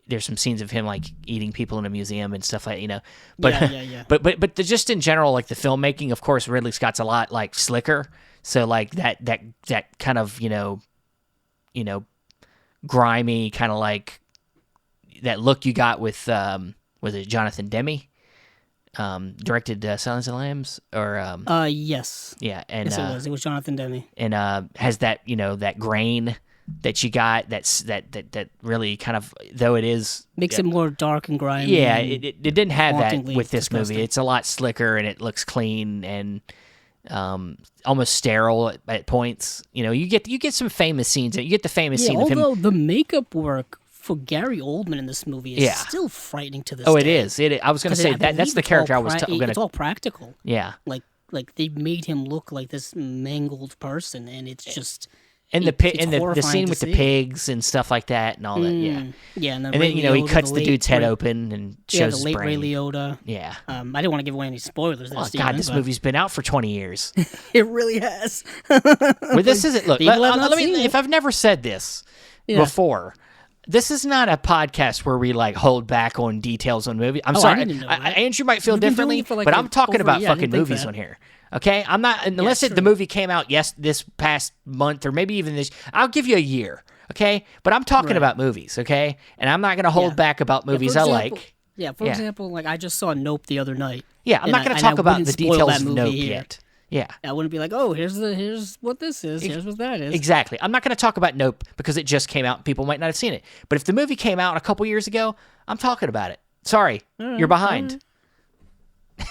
there's some scenes of him eating people in a museum and stuff but but just in general, the filmmaking, of course, Ridley Scott's a lot slicker, so that kind of grimy kind of that look you got with was it Jonathan Demme directed Silence of the Lambs or yes, and yes, it was Jonathan Demme, and has that that grain that you got that really kind of, though it is makes it more dark and grimy. Yeah, it didn't have that with this disgusting. movie. It's a lot slicker and it looks clean and almost sterile at points. You get some famous scenes. You get the famous scene of him. Although the makeup work for Gary Oldman in this movie is still frightening to this day. Oh, it is. I was going to say that's the character I was going to. It's all practical. Yeah, like they made him look like this mangled person, and it's just. And the scene with the pigs and stuff like that and all that, yeah, and then he cuts the dude's head open and shows his the late brain. Ray Liotta. Yeah, I didn't want to give away any spoilers. Oh God, this movie's been out for 20 years. It really has. Well, this isn't. Look, let me. If I've never said this before, this is not a podcast where we hold back on details on movie. I'm sorry, Andrew might feel differently, but I'm talking about fucking movies on here. Okay, I'm not unless the movie came out this past month or maybe even this. I'll give you a year. okay? But I'm talking about movies, okay? And I'm not going to hold back about movies I like. Yeah, for example, like I just saw Nope the other night. Yeah, I'm not going to talk about the details of Nope here. yet. Yeah. I wouldn't be like, oh, here's what this is, here's what that is. Exactly. I'm not going to talk about Nope because it just came out and people might not have seen it. But if the movie came out a couple years ago, I'm talking about it. Sorry, you're behind.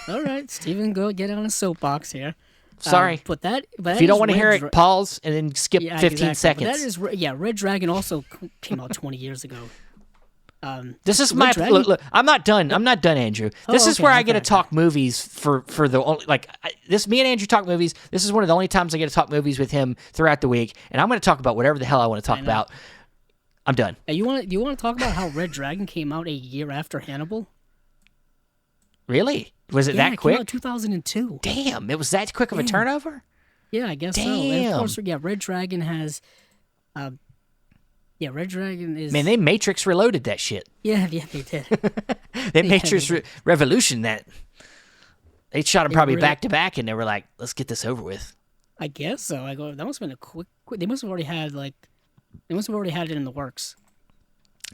All right, Steven, go get on a soapbox here. Sorry. But if you don't want to hear it, pause and then skip 15 seconds. But that is, Red Dragon also came out 20 years ago. This is my look. I'm not done. I'm not done, Andrew. This is where I get to talk movies for the only me and Andrew talk movies. This is one of the only times I get to talk movies with him throughout the week, and I'm going to talk about whatever the hell I want to talk about. I'm done. Hey, you want to talk about how Red Dragon came out a year after Hannibal? Really? Was it that quick? Came out 2002. Damn, it was that quick of a turnover? Yeah, I guess so. And of course, Red Dragon has. Red Dragon is. Man, they Matrix Reloaded that shit. Yeah, they did. They Matrix Revolution that. They shot them probably back to back, and they were like, "Let's get this over with." I guess so. That must have been a quick. They must have already had it in the works.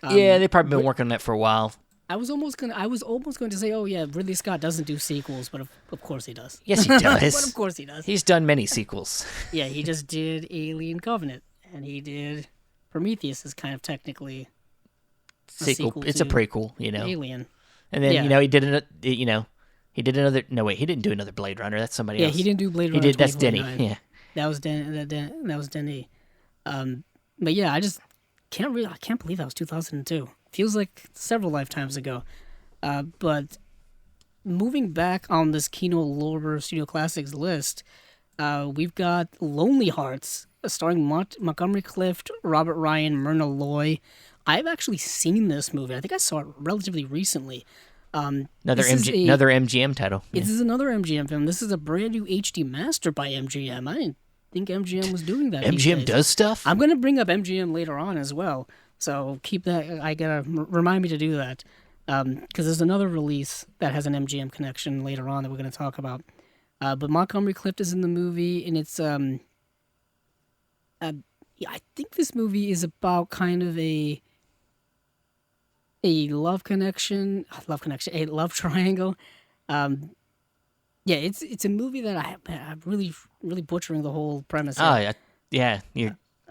Yeah, they've probably been working on that for a while. I was almost going to say, oh yeah, Ridley Scott doesn't do sequels, but of course he does. Yes, he does. But of course he does. He's done many sequels. Yeah, he just did Alien Covenant, and he did Prometheus is kind of technically a sequel. It's a prequel, Alien. And then he did he did another. No wait, he didn't do another Blade Runner. That's somebody else. Yeah, he didn't do Blade Runner. He did. That's Denny. Yeah, that was Denny. But yeah, I can't believe that was 2002. Feels like several lifetimes ago. But moving back on this Kino Lorber Studio Classics list, we've got Lonely Hearts, starring Montgomery Clift, Robert Ryan, Myrna Loy. I've actually seen this movie. I think I saw it relatively recently. Another MGM title. This is another MGM film. This is a brand new HD master by MGM. I didn't think MGM was doing that. MGM does stuff? I'm going to bring up MGM later on as well. So keep that. I gotta remind me to do that because there's another release that has an MGM connection later on that we're going to talk about. But Montgomery Clift is in the movie, and it's I think this movie is about kind of a love triangle. It's a movie that I'm really butchering the whole premise. Oh yeah.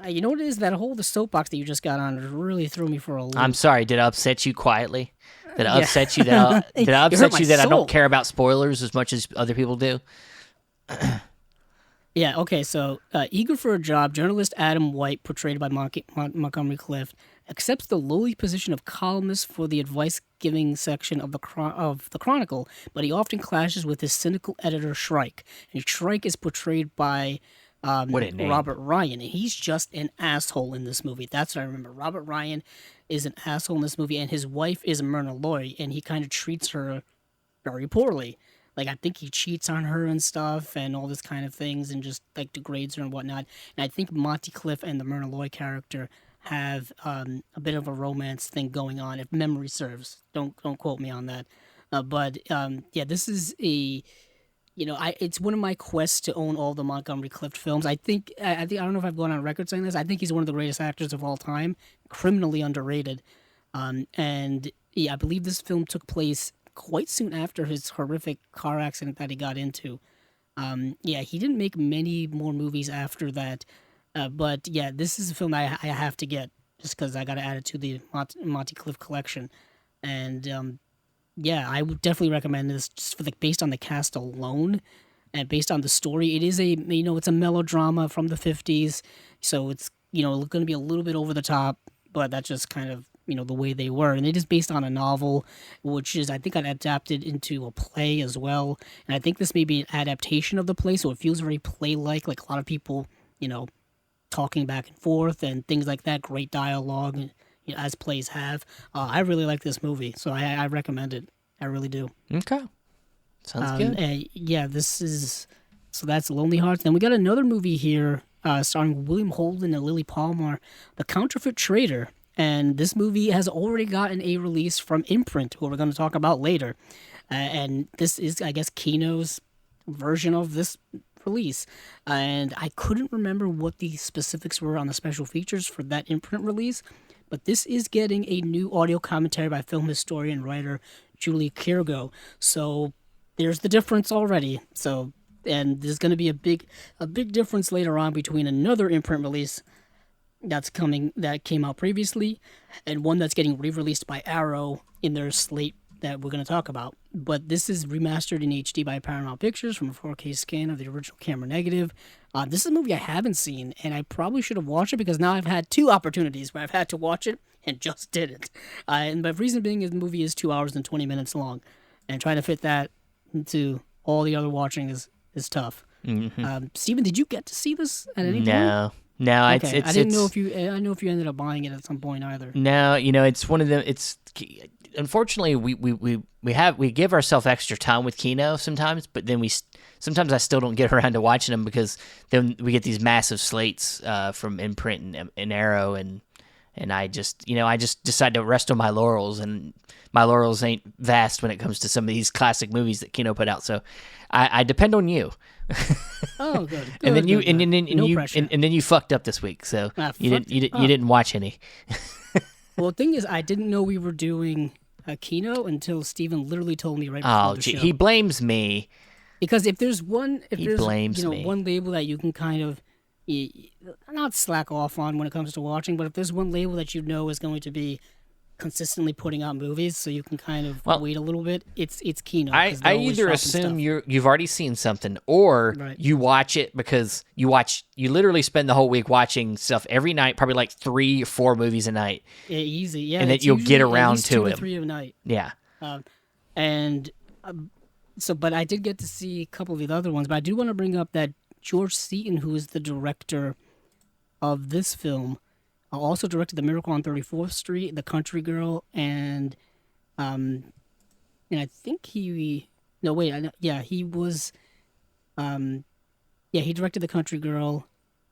You know what it is? The soapbox that you just got on really threw me for a loop. I'm sorry. Did I upset you quietly? Did I upset you that I don't care about spoilers as much as other people do? Yeah. Okay. So, eager for a job, journalist Adam White, portrayed by Montgomery Clift, accepts the lowly position of columnist for the advice-giving section of the Chronicle, but he often clashes with his cynical editor Shrike. And Shrike is portrayed by Robert Ryan, and he's just an asshole in this movie. That's what I remember. Robert Ryan is an asshole in this movie, and his wife is Myrna Loy, and he kind of treats her very poorly. Like, I think he cheats on her and stuff, and all this kind of things, and just like degrades her and whatnot. And I think Monty Cliff and the Myrna Loy character have a bit of a romance thing going on, if memory serves. Don't quote me on that. But this is it's one of my quests to own all the Montgomery Clift films. I don't know if I've gone on record saying this. I think he's one of the greatest actors of all time, criminally underrated. I believe this film took place quite soon after his horrific car accident that he got into. He didn't make many more movies after that. But this is a film I have to get just because I got to add it to the Monty Clift collection. And I would definitely recommend this just based on the cast alone and based on the story. It is it's a melodrama from the 50s, so it's going to be a little bit over the top, but that's just kind of the way they were. And it is based on a novel, which is I think adapted into a play as well. And I think this may be an adaptation of the play, so it feels very play-like a lot of people talking back and forth and things like that. Great dialogue. As plays have. I really like this movie, so I recommend it. I really do. Okay. Sounds good. So that's Lonely Hearts. Then we got another movie here starring William Holden and Lily Palmer, The Counterfeit Trader. And this movie has already gotten a release from Imprint, who we're going to talk about later. And this is, I guess, Kino's version of this release. And I couldn't remember what the specifics were on the special features for that imprint release, but this is getting a new audio commentary by film historian and writer Julie Kirgo. So there's the difference already. And there's going to be a big difference later on between another imprint release that came out previously and one that's getting re-released by Arrow in their slate that we're going to talk about. But this is remastered in HD by Paramount Pictures from a 4K scan of the original camera negative. This is a movie I haven't seen, and I probably should have watched it because now I've had two opportunities where I've had to watch it and just didn't. And the reason being is the movie is 2 hours and 20 minutes long, and trying to fit that into all the other watching is tough. Mm-hmm. Steven, did you get to see this at any point? No. Okay. I didn't know if you ended up buying it at some point either. No, it's one of them. It's unfortunately we give ourselves extra time with Kino sometimes, but then sometimes I still don't get around to watching them because then we get these massive slates from Imprint and Arrow, and I just decide to rest on my laurels, and my laurels ain't vast when it comes to some of these classic movies that Kino put out. So I depend on you. Oh, good. And then No you fucked up this week, so you didn't watch any. Well, the thing is, I didn't know we were doing a Kino until Steven literally told me right before the show. He blames me. Because if there's one me. one label that you can kind of not slack off on when it comes to watching, but if there's one label that you know is going to be consistently putting out movies, so you can kind of wait a little bit, it's Kino. I either assume you've already seen something, or you watch it because you literally spend the whole week watching stuff every night, probably like 3 or 4 movies a night. Yeah, easy, yeah. And then you'll get around to 2 it. to 3 a night. Yeah. But I did get to see a couple of the other ones, but I do want to bring up that George Seaton, who is the director of this film, also directed The Miracle on 34th Street, The Country Girl, and I think he directed The Country Girl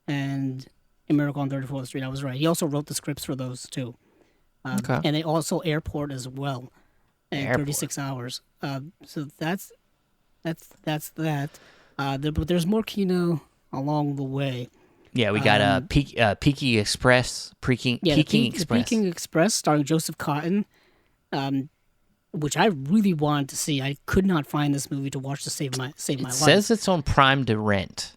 and A Miracle on 34th Street. I was right. He also wrote the scripts for those too. Okay. And they also Airport as well, and 36 Hours. So that's that. But there's more Kino along the way. Yeah, we got Peking Express. Peking Express, starring Joseph Cotton, which I really wanted to see. I could not find this movie to watch to save my life. It says it's on Prime to rent.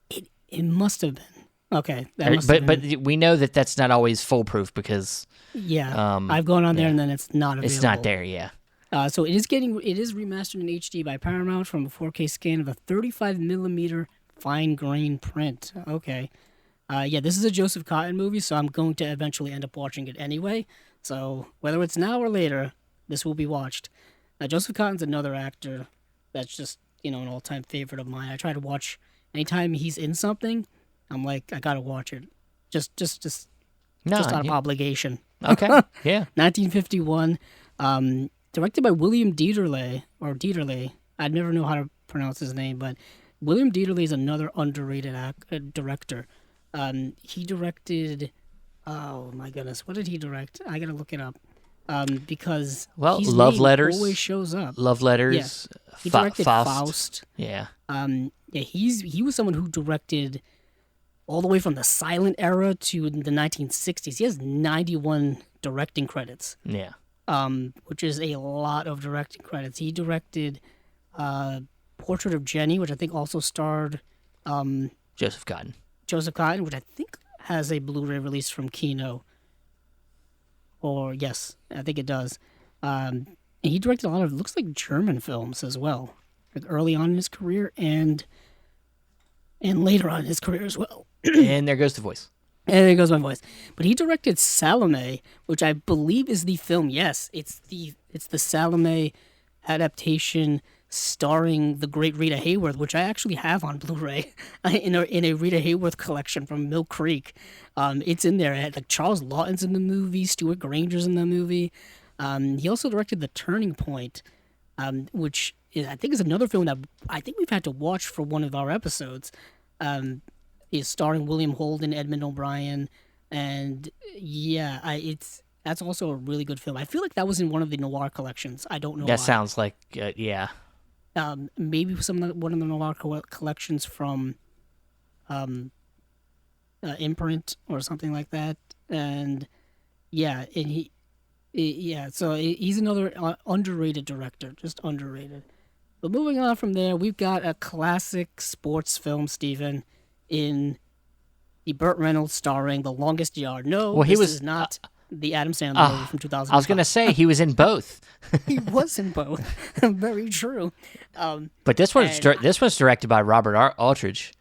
It must have been. Okay, but we know that that's not always foolproof because I've gone on there and then it's not available. It's not there, yeah. So it is remastered in HD by Paramount from a 4K scan of a 35 millimeter fine grain print. Okay. This is a Joseph Cotton movie, so I'm going to eventually end up watching it anyway. So whether it's now or later, this will be watched. Joseph Cotton's another actor that's just, an all-time favorite of mine. I try to watch anytime he's in something. I'm like, I gotta watch it. Just out of obligation. Okay. Yeah. 1951. Directed by William Dieterle. I'd never know how to pronounce his name, but William Dieterle is another underrated director. He directed, oh my goodness, what did he direct? I gotta look it up. Because his Love name Letters always shows up. Love Letters. Yeah. He directed Faust. Yeah. He was someone who directed all the way from the silent era to the 1960s. He has 91 directing credits. Yeah. Which is a lot of directing credits. He directed Portrait of Jenny, which I think also starred Joseph Cotton, which I think has a Blu-ray release from Kino. Or yes, I think it does. And he directed a lot of, looks like, German films as well, like early on in his career and later on in his career as well. And there goes the voice. And there goes my voice. But he directed Salome, which I believe is the film. Yes, it's the Salome adaptation starring the great Rita Hayworth, which I actually have on Blu-ray in a Rita Hayworth collection from Mill Creek. It's in there. Like Charles Lawton's in the movie, Stuart Granger's in the movie. He also directed The Turning Point, which I think is another film that I think we've had to watch for one of our episodes. Is starring William Holden, Edmund O'Brien, and that's also a really good film. I feel like that was in one of the Noir collections. I don't know. That why. sounds like yeah. maybe one of the Noir collections from Imprint or something like that. And yeah, and he's another underrated director, just underrated. But moving on from there, we've got a classic sports film, Steven, in the Burt Reynolds starring The Longest Yard. No, Well, this is not the Adam Sandler movie from 2005. I was going to say he was in both. He was in both. Very true. But this was directed by Robert Aldrich.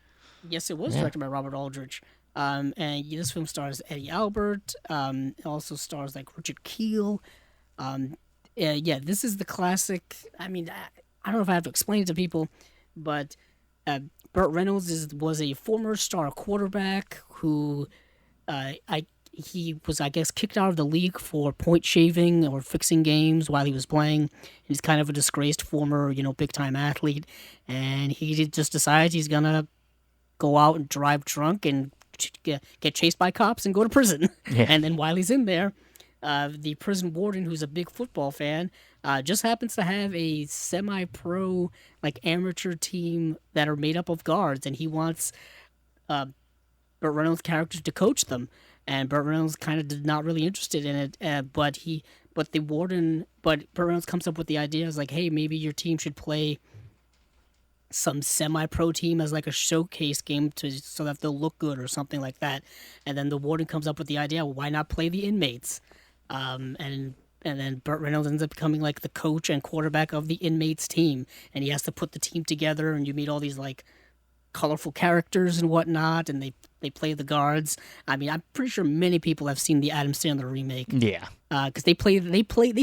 Yes, it was directed by Robert Aldrich. And this film stars Eddie Albert. It also stars like Richard Kiel. This is the classic. I mean, I don't know if I have to explain it to people, but Burt Reynolds was a former star quarterback who he was, I guess, kicked out of the league for point shaving or fixing games while he was playing. He's kind of a disgraced former, big-time athlete, and he just decides he's gonna go out and drive drunk and get chased by cops and go to prison. Yeah. And then while he's in there, the prison warden, who's a big football fan, just happens to have a semi-pro, like, amateur team that are made up of guards, and he wants Burt Reynolds' character to coach them. And Burt Reynolds kind of did not really interested in it, but Burt Reynolds comes up with the idea, is like, hey, maybe your team should play some semi-pro team as like a showcase game so that they'll look good or something like that. And then the warden comes up with the idea, well, why not play the inmates? And then Burt Reynolds ends up becoming like the coach and quarterback of the inmates team, and he has to put the team together, and you meet all these like colorful characters and whatnot, and they play the guards. I mean, I'm pretty sure many people have seen the Adam Sandler remake. Yeah, because they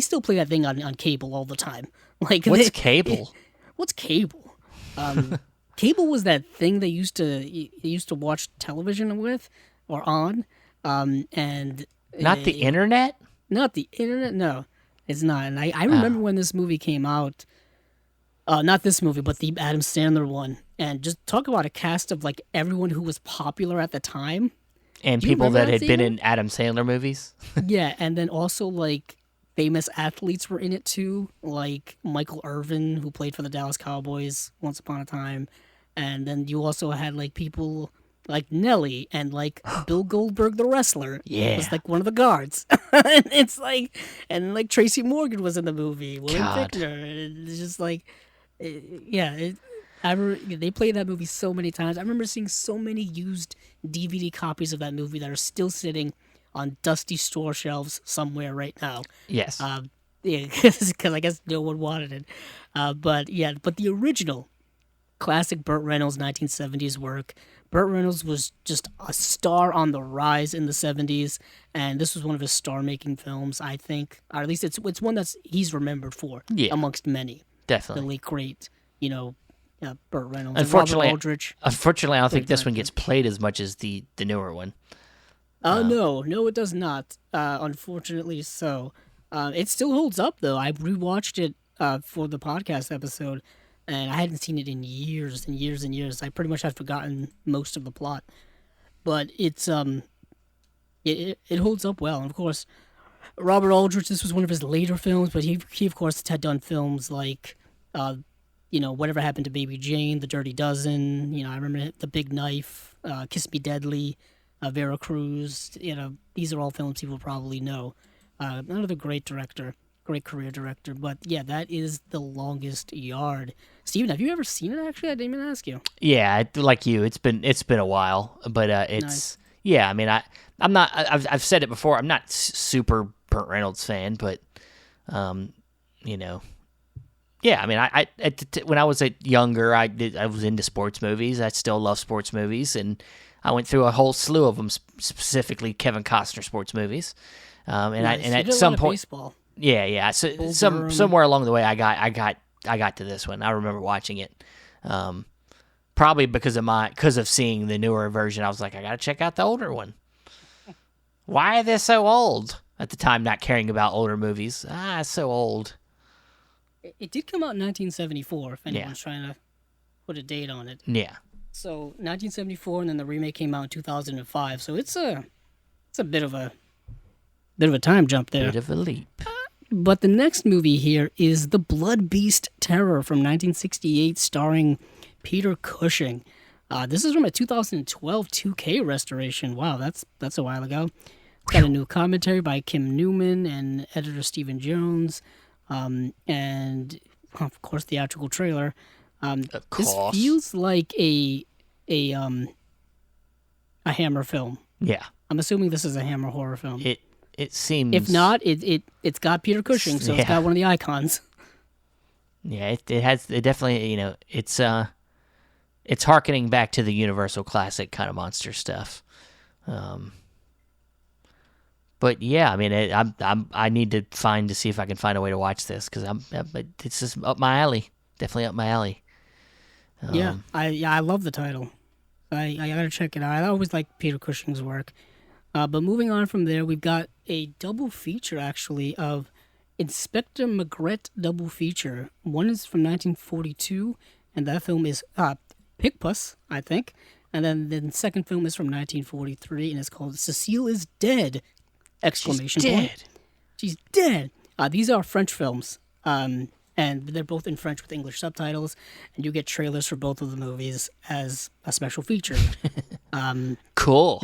still play that thing on cable all the time. Like, what's cable? What's cable? Cable was that thing they used to watch television with or on, and not the internet. Not the internet. No, it's not. And I remember when this movie came out. Not this movie, but the Adam Sandler one. And just talk about a cast of like everyone who was popular at the time. And people that had been in Adam Sandler movies. Yeah, and then also like famous athletes were in it too, like Michael Irvin, who played for the Dallas Cowboys once upon a time. And then you also had like people like Nelly and like Bill Goldberg, the wrestler. Yeah. Was like one of the guards. And it's like, and like Tracy Morgan was in the movie. William Fichtner. It's just like, they played that movie so many times. I remember seeing so many used DVD copies of that movie that are still sitting on dusty store shelves somewhere right now. Yes. Because I guess no one wanted it. But the original classic Burt Reynolds 1970s work. Burt Reynolds was just a star on the rise in the 70s, and this was one of his star-making films, I think. Or at least it's one he's remembered for amongst many. Definitely. Really great, Burt Reynolds. Unfortunately, Aldrich, I don't think this one gets played as much as the newer one. No, it does not. Unfortunately so. It still holds up, though. I rewatched it for the podcast episode, and I hadn't seen it in years and years and years. I pretty much had forgotten most of the plot. But it's it holds up well. And of course, Robert Aldrich, this was one of his later films, but he of course had done films like Whatever Happened to Baby Jane, The Dirty Dozen, I remember The Big Knife, Kiss Me Deadly, Vera Cruz. These are all films people probably know. Another great director, great career director. But yeah, that is The Longest Yard. Steven, have you ever seen it? Actually, I didn't even ask you. Yeah, like you, it's been a while, but it's nice. Yeah. I mean, I'm not. I've said it before. I'm not super Burt Reynolds fan, but Yeah, I mean, when I was younger, I was into sports movies. I still love sports movies, and I went through a whole slew of them, specifically Kevin Costner sports movies. And at some point, baseball. Yeah. So somewhere along the way, I got to this one. I remember watching it, probably because of seeing the newer version. I was like, I got to check out the older one. Why are they so old? At the time, not caring about older movies. It's so old. It did come out in 1974, if anyone's trying to put a date on it. Yeah. So 1974, and then the remake came out in 2005. So it's a bit of a time jump there. Bit of a leap. But the next movie here is The Blood Beast Terror from 1968, starring Peter Cushing. This is from a 2012 2K restoration. Wow, that's a while ago. It's got a new commentary by Kim Newman and editor Stephen Jones, and of course theatrical trailer. Of course. This feels like a Hammer film. Yeah. I'm assuming this is a Hammer horror film. It seems. If not, it's got Peter Cushing, so it's got one of the icons. Yeah, it definitely, it's harkening back to the Universal classic kind of monster stuff. But yeah, I mean, I need to see if I can find a way to watch this because it's just up my alley. Definitely up my alley. I love the title. I gotta check it out. I always like Peter Cushing's work. But moving on from there, we've got a double feature actually of Inspector Maigret double feature. One is from 1942, and that film is Picpus, I think. And then the second film is from 1943, and it's called Cecile is Dead! Exclamation point. She's dead. These are French films, and they're both in French with English subtitles, and you get trailers for both of the movies as a special feature. Cool.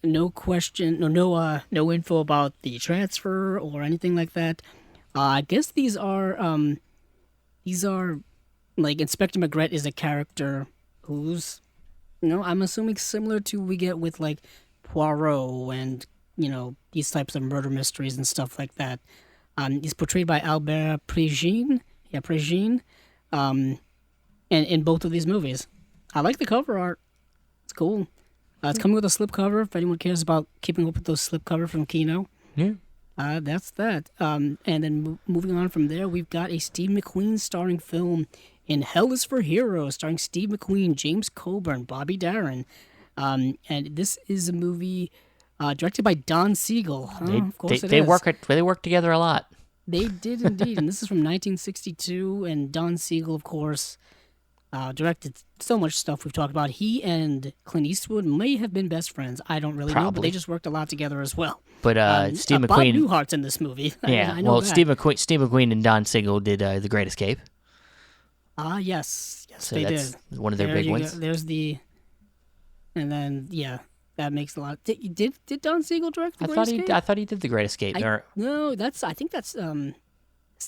No question, no info about the transfer or anything like that. I guess these are like Inspector Maigret is a character who's, I'm assuming similar to we get with like Poirot and these types of murder mysteries and stuff like that. He's portrayed by Albert Prégine. Yeah, Prégine. And in both of these movies, I like the cover art. It's cool. It's coming with a slipcover. If anyone cares about keeping up with those slipcover from Kino, yeah. That's that. And then moving on from there, we've got a Steve McQueen starring film in Hell is for Heroes, starring Steve McQueen, James Coburn, Bobby Darin. And this is a movie directed by Don Siegel. Of course it is. They work together a lot. They did indeed, and this is from 1962, and Don Siegel, of course, directed so much stuff we've talked about. He and Clint Eastwood may have been best friends. I don't really know, but they just worked a lot together as well. But Steve McQueen... Bob Newhart's in this movie. Yeah, I know that. Steve McQueen and Don Siegel did The Great Escape. Yes, so they that's did. One of their big ones. There's the... And then, yeah... That makes a lot. Did Don Siegel direct The Great Escape? I thought he did The Great Escape. No, I think that's is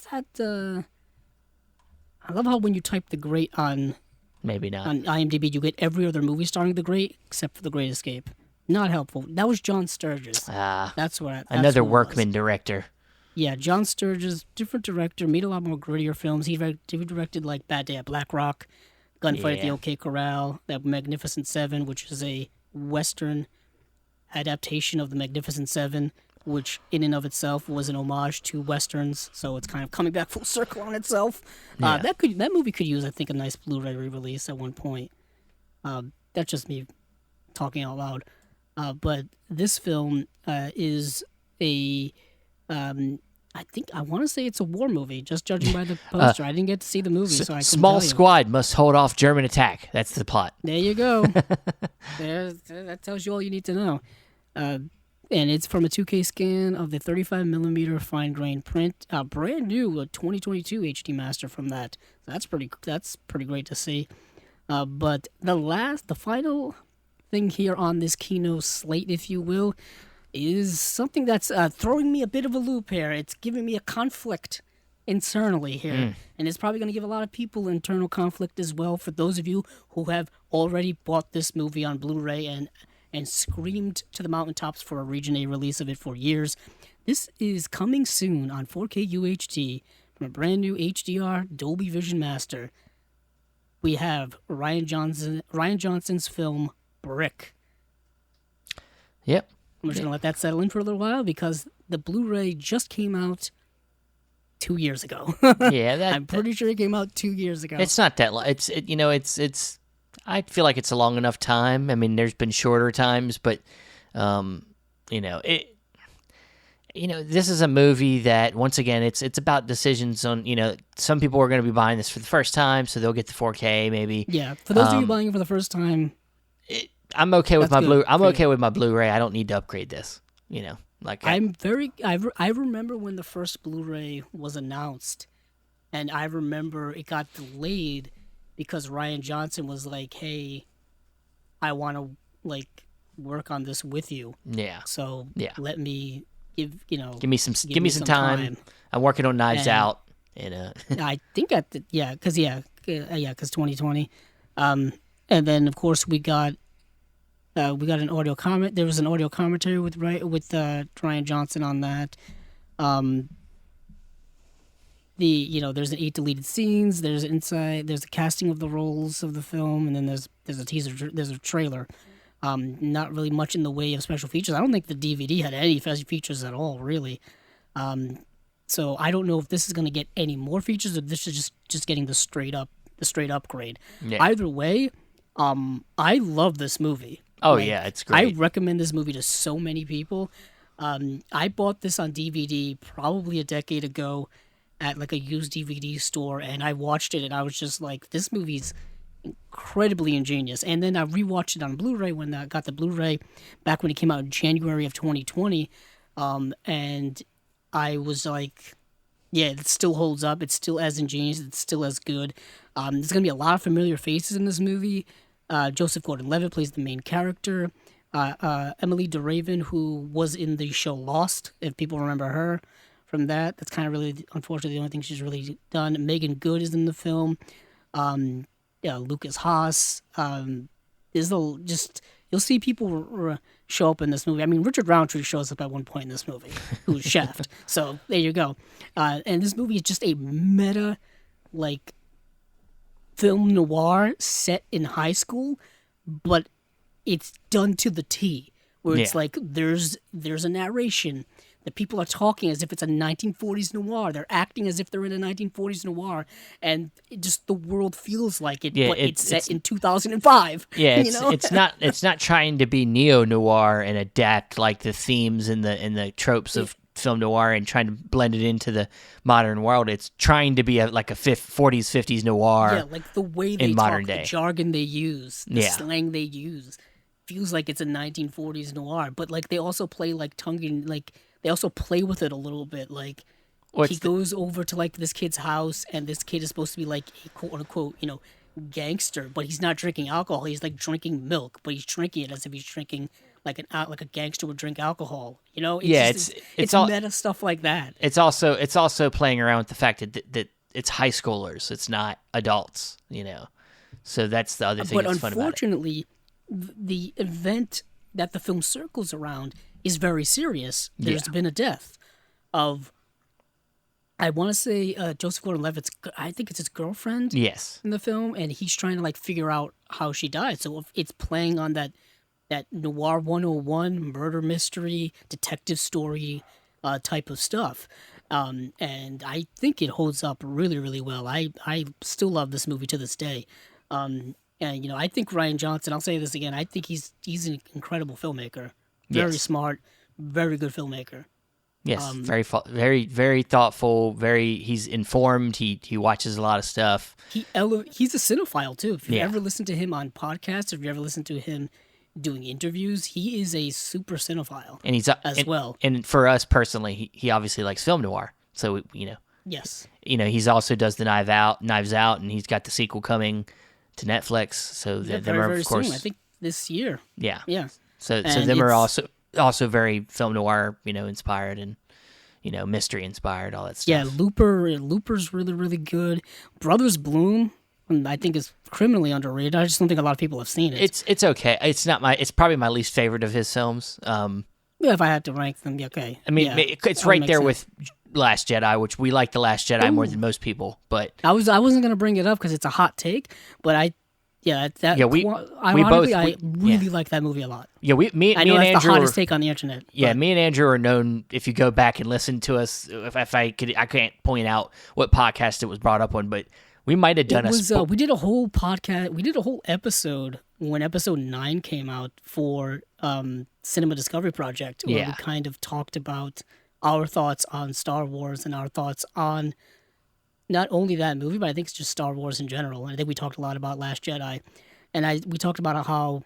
that I love how when you type The Great on maybe not on IMDb, you get every other movie starring The Great except for The Great Escape. Not helpful. That was John Sturges. That's another Workman director. Yeah, John Sturges, different director, made a lot more grittier films. He directed like Bad Day at Black Rock, Gunfight at the OK Corral, that Magnificent Seven, which is a Western adaptation of the Magnificent Seven, which in and of itself was an homage to Westerns, so it's kind of coming back full circle on itself. Yeah. That movie could use, I think, a nice Blu-ray re-release at one point. That's just me talking out loud. But this film is a... I want to say it's a war movie, just judging by the poster. I didn't get to see the movie, so I couldn't Small tell you. squad must hold off German attack. That's the plot. There you go. That tells you all you need to know. And it's from a 2K scan of the 35mm fine grain print. Brand new, a 2022 HD master from that. That's pretty great to see. But the final thing here on this Kino slate, if you will, is something that's throwing me a bit of a loop here. It's giving me a conflict internally here. And it's probably going to give a lot of people internal conflict as well for those of you who have already bought this movie on Blu-ray and screamed to the mountaintops for a Region A release of it for years. This is coming soon on 4K UHD from a brand new HDR Dolby Vision Master. We have Ryan Johnson's film Brick. Yep. I'm just going to let that settle in for a little while because the Blu-ray just came out 2 years ago. Yeah, I'm pretty sure it came out 2 years ago. It's not that long. It's I feel like it's a long enough time. I mean, there's been shorter times, but this is a movie that once again it's about decisions on, some people are going to be buying this for the first time, so they'll get the 4K maybe. Yeah, for those of you buying it for the first time, I'm okay with my Blu-ray. Okay with my Blu-ray. I don't need to upgrade this. Like I remember when the first Blu-ray was announced, and I remember it got delayed because Ryan Johnson was like, "Hey, I want to like work on this with you. yeah, So yeah. let me give Give me some time. I'm working on Knives And Out, and I think because 2020, and then of course we got an audio comment. There was an audio commentary with Ryan Johnson on that. There's an 8 deleted scenes. There's There's the casting of the roles of the film, and then there's a teaser. There's a trailer. Not really much in the way of special features. I don't think the DVD had any special features at all, really. So I don't know if this is going to get any more features, or this is just getting the straight upgrade. yeah. Either way, I love this movie. Oh yeah, it's great. I recommend this movie to so many people. I bought this on DVD probably a decade ago at like a used DVD store, and I watched it, and I was just like, this movie's incredibly ingenious. And then I rewatched it on Blu-ray when I got the Blu-ray back when it came out in January of 2020, and I was like, yeah, it still holds up. It's still as ingenious. It's still as good. There's gonna be a lot of familiar faces in this movie. Joseph Gordon-Levitt plays the main character. Emily DeRaven, who was in the show Lost, if people remember her from that. That's kind of really, unfortunately, the only thing she's really done. Megan Good is in the film. Lucas Haas. You'll see people show up in this movie. I mean, Richard Roundtree shows up at one point in this movie, who's Shaft. So there you go. And this movie is just a meta, like, film noir set in high school, but it's done to the T, where it's like there's a narration. The people are talking as if it's a 1940s noir. They're acting as if they're in a 1940s noir, and the world feels like it. But it's set in 2005. Yeah, it's not trying to be neo noir and adapt like the themes and the tropes of film noir and trying to blend it into the modern world. It's trying to be like a 40s 50s noir. Yeah, like the way they in talk, modern day. The jargon they use, the slang they use, feels like it's a 1940s noir. But like they also play like they also play with it a little bit. Like he goes over to like this kid's house, and this kid is supposed to be like a quote unquote, gangster, but he's not drinking alcohol. He's like drinking milk, but he's drinking it as if he's drinking like a gangster would drink alcohol. It's all meta stuff like that. It's also playing around with the fact that it's high schoolers. It's not adults. So that's the other thing that's fun about it. But unfortunately, the event that the film circles around is very serious. There's been a death of, I want to say, Joseph Gordon-Levitt's, I think it's his girlfriend. Yes. In the film, and he's trying to like figure out how she died. So if it's playing on that Noir 101 murder mystery detective story type of stuff. And I think it holds up really, really well. I still love this movie to this day. And I think Ryan Johnson, I'll say this again, I think he's an incredible filmmaker. Very smart, very good filmmaker. Yes, very very thoughtful. He's informed. He watches a lot of stuff. He's a cinephile too. If you ever listen to him on podcasts, if you ever listen to him doing interviews, he is a super cinephile, and he's well. And for us personally, he obviously likes film noir. So yes, he's also does the Knives Out, and he's got the sequel coming to Netflix. So very of course, soon. I think this year. Yeah. So and them are also very film noir, inspired, and mystery inspired, all that stuff. Yeah, Looper's really, really good. Brothers Bloom, I think, is criminally underrated. I just don't think a lot of people have seen it. It's okay. It's probably my least favorite of his films. If I had to rank them, okay. I mean, it's right there with Last Jedi, which we like The Last Jedi more than most people. But I wasn't gonna bring it up because it's a hot take, but we really like that movie a lot. Yeah, me I and know that's Andrew the hottest take on the internet. Yeah, me and Andrew are known. If you go back and listen to us, if I can't point out what podcast it was brought up on, but we might have done we did a whole podcast. We did a whole episode when episode 9 came out for Cinema Discovery Project, where we kind of talked about our thoughts on Star Wars and our thoughts on not only that movie, but I think it's just Star Wars in general. And I think we talked a lot about Last Jedi, and we talked about how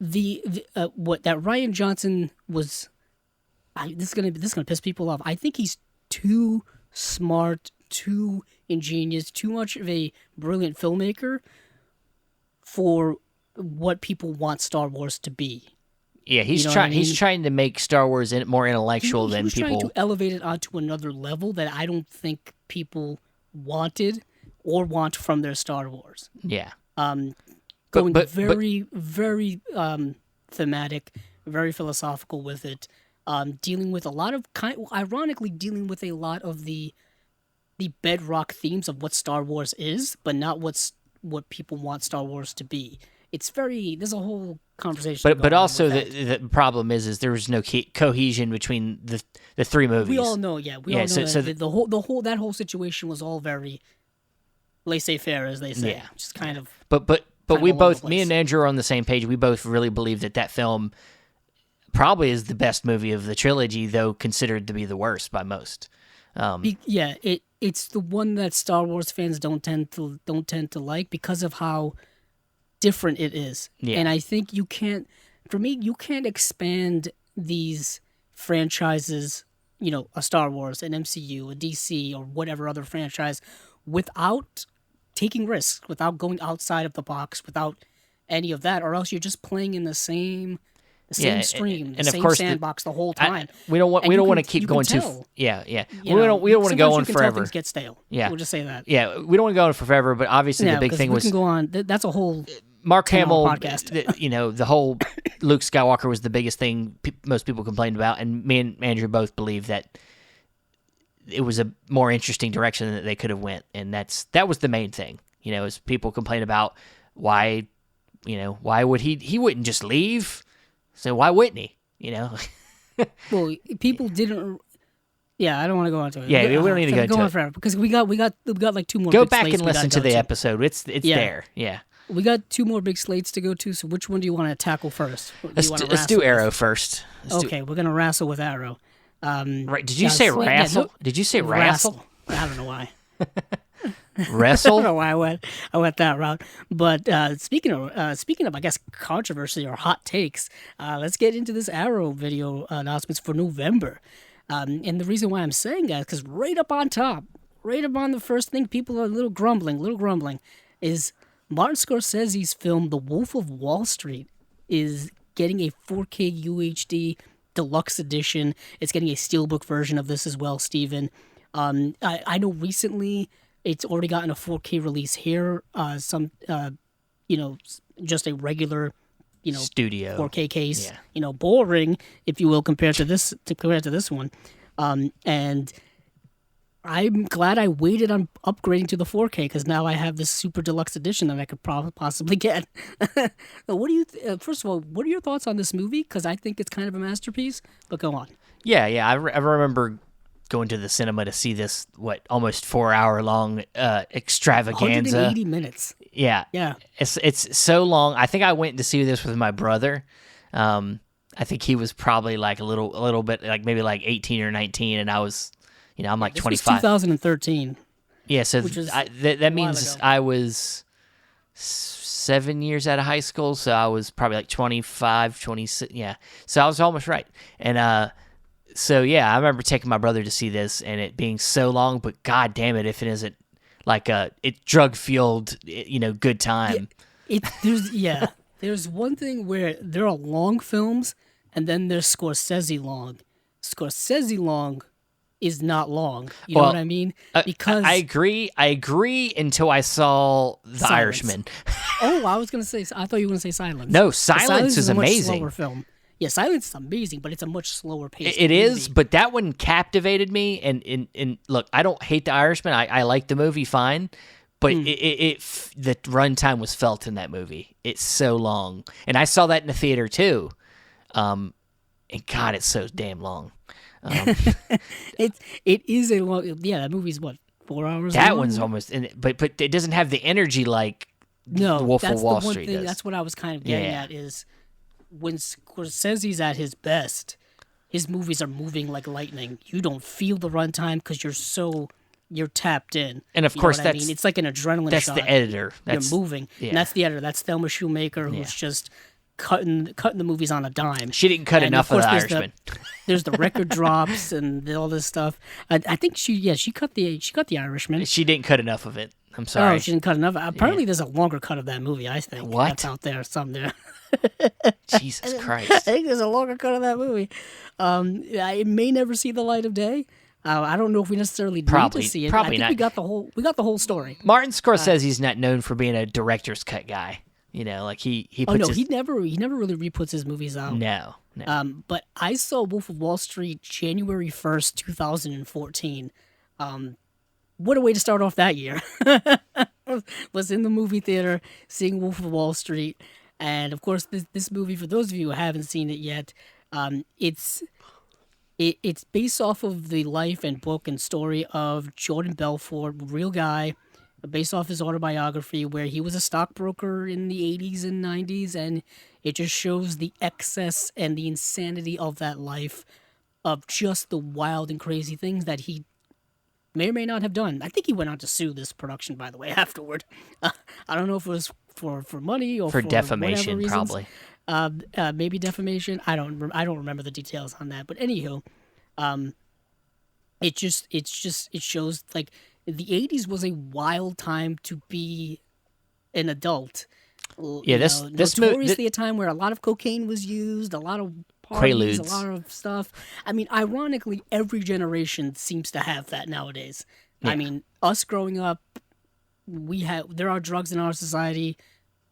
that Ryan Johnson was this is gonna piss people off. I think he's too smart, too ingenious, too much of a brilliant filmmaker for what people want Star Wars to be. Yeah, he's trying. He's trying to make Star Wars more intellectual than people. He's trying to elevate it onto another level that I don't think people wanted or want from their Star Wars. Yeah. Going very thematic, very philosophical with it. Dealing with a lot of ironically dealing with a lot of the bedrock themes of what Star Wars is, but not what people want Star Wars to be. It's there's a whole conversation. But also the problem is there was no cohesion between the three movies. We all know, yeah. We all know that whole situation was all very laissez-faire, as they say. Yeah. Just kind of. But we both, me and Andrew, are on the same page. We both really believe that film probably is the best movie of the trilogy, though considered to be the worst by most. It's the one that Star Wars fans don't tend to like because of how different it is. Yeah. And I think you can't expand these franchises, a Star Wars, an MCU, a DC, or whatever other franchise, without taking risks, without going outside of the box, without any of that, or else you're just playing in the same stream, the same sandbox the whole time. We don't want to keep going too. Yeah. We don't want to go on forever. Things get stale. Yeah, we'll just say that. Yeah, we don't want to go on forever. But obviously, the big thing was we can go on. That's a whole Mark Hamill podcast. The whole Luke Skywalker was the biggest thing most people complained about, and me and Andrew both believe that it was a more interesting direction that they could have went, and that was the main thing. As people complain about why would he wouldn't just leave. So why wouldn't he? Well, people didn't. Yeah, I don't want to go into it. Yeah, we don't need to go into it forever because we got like two more. Go back and listen to the episode. It's there. Yeah. We got two more big slates to go to. So which one do you want to tackle first? Let's do Arrow first. We're gonna wrestle with Arrow. Right? Did you say wrestle? Did you say wrestle? I don't know why. Wrestle? I don't know why I went that route. But speaking of, I guess, controversy or hot takes, let's get into this Arrow video announcements for November. And the reason why I'm saying that is because right up on top, right up on the first thing, people are a little grumbling, is Martin Scorsese's film The Wolf of Wall Street is getting a 4K UHD deluxe edition. It's getting a steelbook version of this as well, Steven. I know recently it's already gotten a 4K release here. Just a regular, studio 4K case. Yeah. Boring, if you will, compared to this one. And I'm glad I waited on upgrading to the 4K because now I have this super deluxe edition that I could possibly get. First of all, what are your thoughts on this movie? Because I think it's kind of a masterpiece. But go on. Yeah. I remember going to the cinema to see this almost 4-hour long extravaganza. 180 minutes. Yeah. It's so long. I think I went to see this with my brother. I think he was probably like a little bit like maybe like 18 or 19, and I was, I'm like 25. Was 2013. Yeah, so that means I was 7 years out of high school, so I was probably like 25, 26. Yeah, so I was almost right. And so yeah, I remember taking my brother to see this, and it being so long. But god damn it, if it isn't like it's drug fueled, good time. There's one thing where there are long films, and then there's Scorsese long. Scorsese long is not long. You know what I mean? Because I agree until I saw The Irishman. I was gonna say. I thought you were gonna say Silence. No, Silence is a amazing. Much slower film. Yeah, Silence is amazing, but it's a much slower pace. It is, but that one captivated me. And look, I don't hate The Irishman. I like the movie fine, but the runtime was felt in that movie. It's so long, and I saw that in the theater too. And God, it's so damn long. It is a long. Yeah, that movie's 4 hours. That long? One's almost, but it doesn't have the energy like Wolf of Wall Street does. That's what I was kind of getting at is when Scorsese's at his best, his movies are moving like lightning. You don't feel the runtime because you're tapped in. And of course, that's it's like an adrenaline that's shot. That's the editor. You're moving. Yeah. And that's the editor. That's Thelma Shoemaker, who's just cutting the movies on a dime. She didn't cut enough of The Irishman. There's the record drops and all this stuff. I think she cut the Irishman. She didn't cut enough of it. I'm sorry. Oh, she didn't cut enough. Apparently, there's a longer cut of that movie. I think that's out there somewhere. Jesus Christ! I think there's a longer cut of that movie. It may never see the light of day. I don't know if we necessarily need to see it. Probably I think not. We got the whole story. Martin Scorsese's not known for being a director's cut guy. You know, like he puts he never really re-puts his movies out. No. But I saw Wolf of Wall Street January 1st, 2014. What a way to start off that year. Was in the movie theater seeing Wolf of Wall Street. And of course, this movie, for those of you who haven't seen it yet, it's based off of the life and book and story of Jordan Belfort, real guy, based off his autobiography, where he was a stockbroker in the 80s and 90s, and it just shows the excess and the insanity of that life, of just the wild and crazy things that he may or may not have done. I think he went on to sue this production, by the way, afterward. I don't know if it was for money or for defamation, probably. Maybe defamation. I don't remember the details on that. But anywho, it shows like the 80s was a wild time to be an adult. Yeah, this notoriously a time where a lot of cocaine was used, a lot of parties, Quaaludes. a lot of stuff. I mean, ironically, every generation seems to have that nowadays. Yeah. I mean, us growing up, there are drugs in our society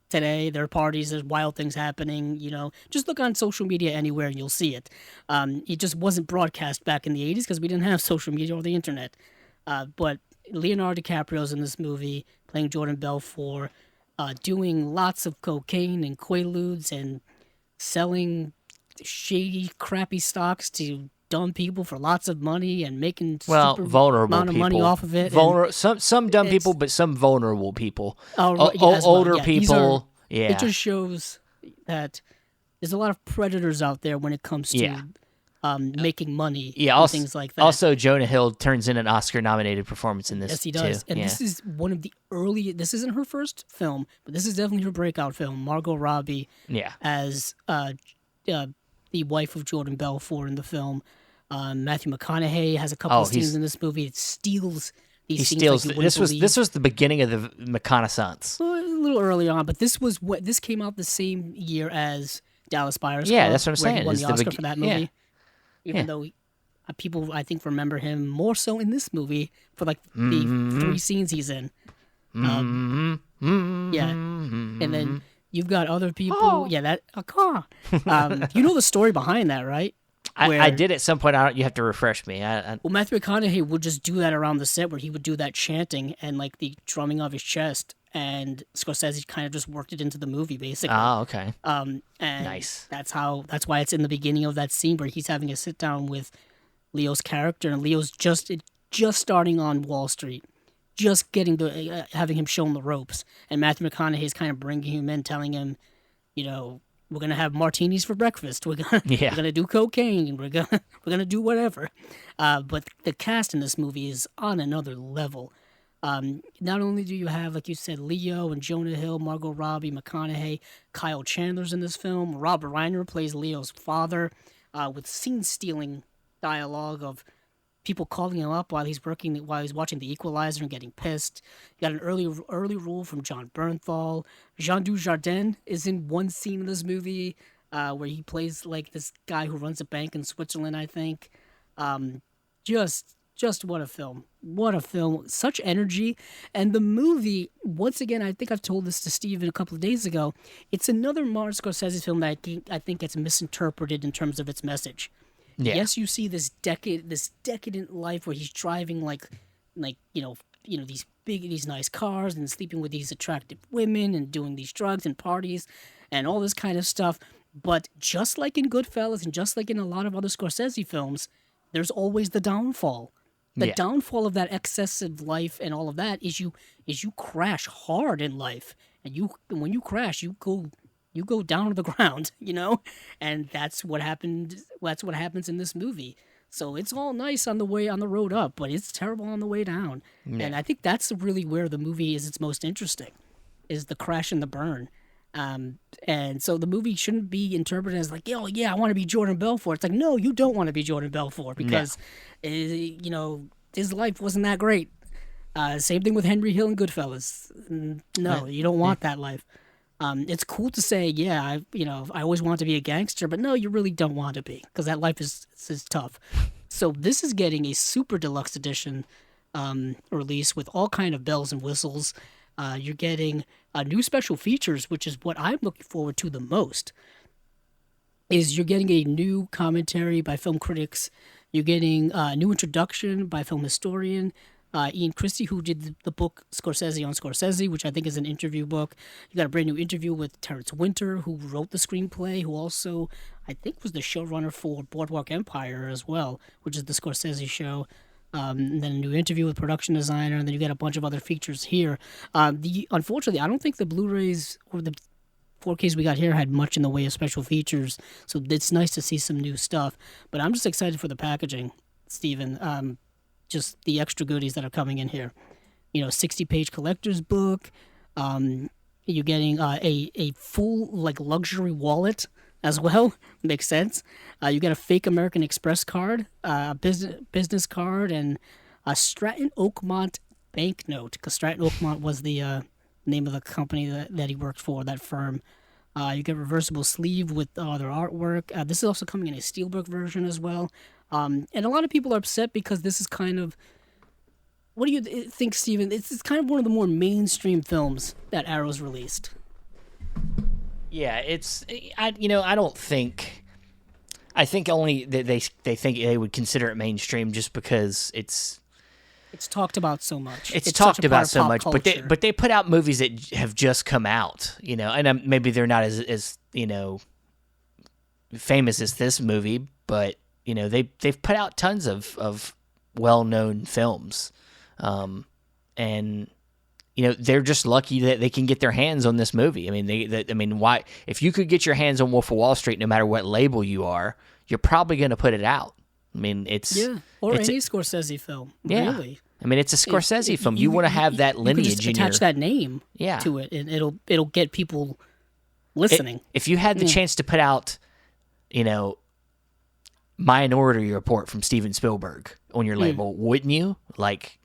today. There are parties, there's wild things happening. You know, just look on social media anywhere and you'll see it. It just wasn't broadcast back in the 80s because we didn't have social media or the internet. But Leonardo DiCaprio's in this movie playing Jordan Belfort, doing lots of cocaine and Quaaludes and selling shady, crappy stocks to dumb people for lots of money and making vulnerable amount of people. money off of it. Some dumb people, but some vulnerable people. Older people. It just shows that there's a lot of predators out there when it comes to making money and things like that. Also, Jonah Hill turns in an Oscar-nominated performance in this. Yes, he does. Too. And this is one of the early. This isn't her first film, but this is definitely her breakout film. Margot Robbie as the wife of Jordan Belfort in the film. Matthew McConaughey has a couple of scenes in this movie. It steals these scenes. Like this was the beginning of the reconnaissance. A little early on, but this came out the same year as Dallas Buyers Club. Yeah, that's what I'm saying. He won the Oscar for that movie. Yeah. Even though people, I think, remember him more so in this movie for like the 3 scenes he's in. And then you've got other people. Yeah, a car. You know the story behind that, right? I did at some point. You have to refresh me. Well, Matthew McConaughey would just do that around the set, where he would do that chanting and like the drumming of his chest, and Scorsese kind of just worked it into the movie, basically. Oh, okay. And nice. That's why it's in the beginning of that scene where he's having a sit down with Leo's character, and Leo's just starting on Wall Street, just getting having him shown the ropes, and Matthew McConaughey is kind of bringing him in, telling him, you know, we're gonna have martinis for breakfast. We're gonna do cocaine. We're gonna do whatever. But the cast in this movie is on another level. Not only do you have, like you said, Leo and Jonah Hill, Margot Robbie, McConaughey, Kyle Chandler's in this film. Rob Reiner plays Leo's father, with scene-stealing dialogue of people calling him up while he's watching The Equalizer and getting pissed. You got an early role from John Bernthal. Jean Dujardin is in one scene in this movie where he plays like this guy who runs a bank in Switzerland, I think. Just what a film. What a film. Such energy. And the movie, once again, I think I've told this to Steven a couple of days ago, it's another Martin Scorsese film that I think gets misinterpreted in terms of its message. Yeah. Yes, you see this decadent life where he's driving like these nice cars and sleeping with these attractive women and doing these drugs and parties and all this kind of stuff. But just like in Goodfellas and just like in a lot of other Scorsese films, there's always the downfall. The downfall of that excessive life and all of that is you crash hard in life, and when you crash, you go down to the ground, you know, and that's what happened. That's what happens in this movie. So it's all nice on the road up, but it's terrible on the way down. Yeah. And I think that's really where the movie is its most interesting, is the crash and the burn. And so the movie shouldn't be interpreted as like, oh yeah, I want to be Jordan Belfort. It's like, no, you don't want to be Jordan Belfort because, his life wasn't that great. Same thing with Henry Hill and Goodfellas. No, you don't want that life. It's cool to say, yeah, I always wanted to be a gangster, but no, you really don't want to be because that life is tough. So this is getting a super deluxe edition release with all kind of bells and whistles. You're getting new special features, which is what I'm looking forward to the most. Is you're getting a new commentary by film critics. You're getting a new introduction by film historian Ian Christie, who did the book Scorsese on Scorsese, which I think is an interview book. You got a brand new interview with Terrence Winter, who wrote the screenplay, who also, I think, was the showrunner for Boardwalk Empire as well, which is the Scorsese show. And then a new interview with production designer, and then you get a bunch of other features here. Unfortunately, I don't think the Blu-rays or the 4Ks we got here had much in the way of special features, so it's nice to see some new stuff. But I'm just excited for the packaging, Steven. Just the extra goodies that are coming in here. 60-page collector's book. You're getting a full luxury wallet as well. Makes sense. You get a fake American Express card, a business card, and a Stratton Oakmont banknote, because Stratton Oakmont was the name of the company that he worked for, that firm. You get a reversible sleeve with other artwork. This is also coming in a steelbook version as well. And a lot of people are upset because this is kind of... What do you think, Steven? It's kind of one of the more mainstream films that Arrow's released. Yeah, I don't think... I think only that they think they would consider it mainstream just because it's talked about so much. It's talked about so much, but they put out movies that have just come out, and maybe they're not as famous as this movie, but they've put out tons of well-known films, and they're just lucky that they can get their hands on this movie. I mean, why? If you could get your hands on Wolf of Wall Street, no matter what label you are, you're probably going to put it out. I mean, any Scorsese film. Yeah. Really. I mean, it's a Scorsese film. You want to have that lineage. You can just attach that name to it, and it'll get people listening. If you had the chance to put out, Minority Report from Steven Spielberg on your label, wouldn't you?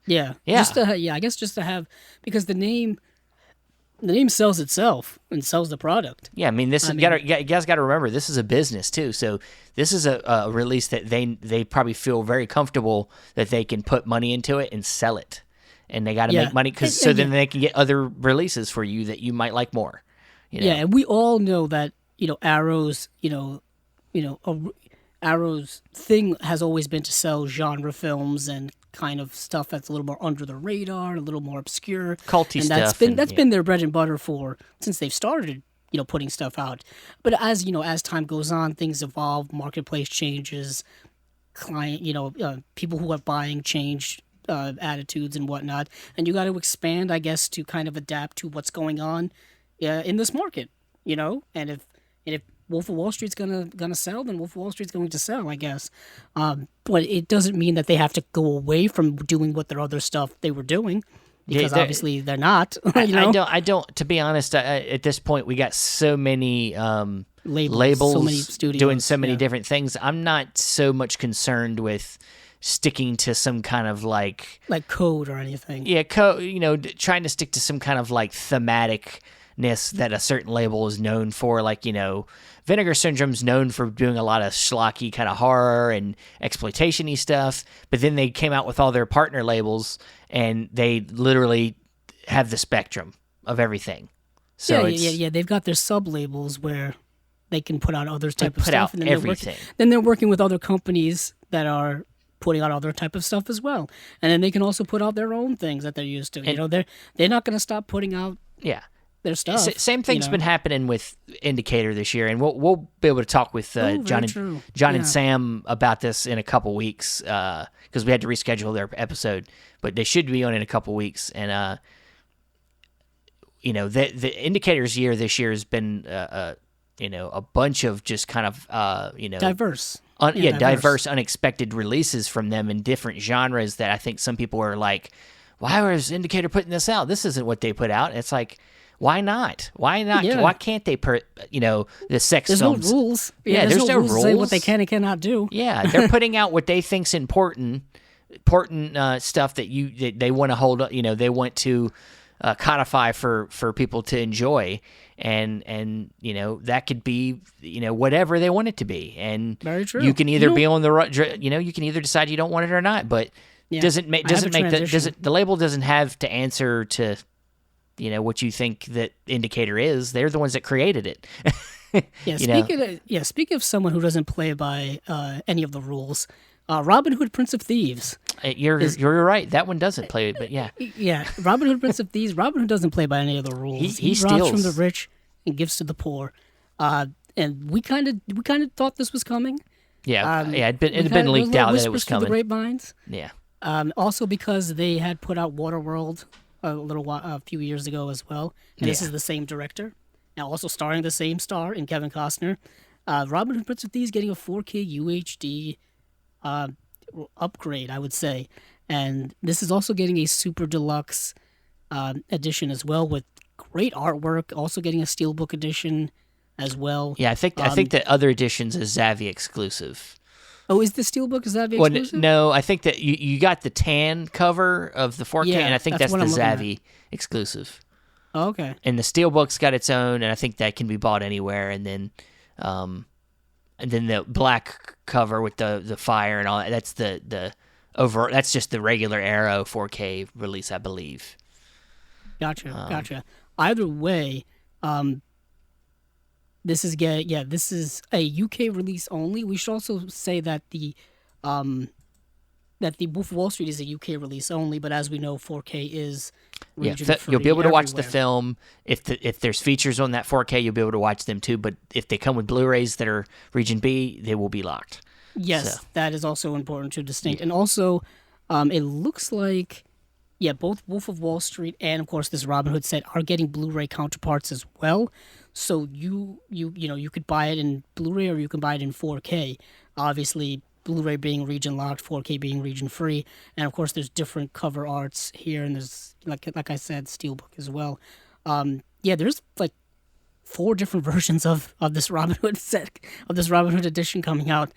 Yeah. I guess just to have, because the name sells itself and sells the product. Yeah, I mean, you guys got to remember, this is a business too. So this is a release that they probably feel very comfortable that they can put money into it and sell it, and they got to make money then they can get other releases for you that you might like more. Yeah, and we all know that Arrow's Arrow's thing has always been to sell genre films and kind of stuff that's a little more under the radar, a little more obscure, culty stuff. That's been their bread and butter since they've started, putting stuff out. But as time goes on, things evolve, marketplace changes, people who are buying change attitudes and whatnot, and you got to expand, I guess, to kind of adapt to what's going on in this market, and if Wolf of Wall Street's gonna sell, then Wolf of Wall Street's going to sell, I guess. But it doesn't mean that they have to go away from doing what their other stuff they were doing, because obviously they're not. I don't. To be honest, at this point, we got so many labels, so many studios doing so many different things. I'm not so much concerned with sticking to some kind of like code or anything. Yeah, trying to stick to some kind of thematicness that a certain label is known for, Vinegar Syndrome's known for doing a lot of schlocky kind of horror and exploitation-y stuff, but then they came out with all their partner labels, and they literally have the spectrum of everything. So they've got their sub-labels where they can put out other type of stuff. And then everything. They're working with other companies that are putting out other type of stuff as well. And then they can also put out their own things that they're used to. They're not going to stop putting out their stuff. Same thing's been happening with Indicator this year, and we'll be able to talk with John and Sam about this in a couple weeks, because we had to reschedule their episode, but they should be on in a couple weeks. And the Indicator's year this year has been a bunch of just kind of diverse. Diverse, unexpected releases from them in different genres that I think some people are like, why was Indicator putting this out? This isn't what they put out. It's like, Why not? Why not? Yeah. Why can't they put, the sex There's films? no rules. Yeah, there's no rules to say rules. what they can and cannot do. Yeah, they're putting out what they think's important stuff that they want to hold. They want to codify for people to enjoy, and that could be whatever they want it to be. And Very true. you can either be on the right. You can either decide you don't want it or not. But doesn't make the label doesn't have to answer to what you think that indicator is. They're the ones that created it. Speaking of someone who doesn't play by any of the rules, Robin Hood, Prince of Thieves. You're right. That one doesn't play, but yeah. Yeah, Robin Hood, Prince of Thieves. Robin Hood doesn't play by any of the rules. He robs steals from the rich and gives to the poor. And we kind of thought this was coming. Yeah, it had been leaked out that it was coming. Through the grapevines. Yeah. Also because they had put out Waterworld a few years ago as well, and this is the same director. Now also starring the same star in Kevin Costner. Robin Hood, Prince of Thieves getting a 4K UHD upgrade, I would say, and this is also getting a super deluxe edition as well with great artwork. Also getting a steelbook edition as well. Yeah, I think that other editions is Zavvi exclusive. Oh, is the steelbook Zavvi exclusive? No, I think that you got the tan cover of the 4K, and I think that's the Zavvi exclusive. Oh, okay. And the steelbook's got its own, and I think that can be bought anywhere. And then the black cover with the fire and all that. That's that's just the regular Arrow 4K release, I believe. Gotcha. Either way, this is a UK release only. We should also say that the Wolf of Wall Street is a UK release only, but as we know, 4K is region free. You'll be able to watch the everywhere. film. If there's features on that 4K, you'll be able to watch them too. But if they come with Blu-rays that are region B, they will be locked. Yes, that is also important to distinct. And also, it looks like, both Wolf of Wall Street and, of course, this Robin Hood set are getting Blu-ray counterparts as well. So you could buy it in Blu-ray or you can buy it in 4K. Obviously, Blu-ray being region locked, 4K being region free, and of course, there's different cover arts here, and there's like I said, steelbook as well. There's like 4 different versions of this Robin Hood set, of this Robin Hood edition coming out.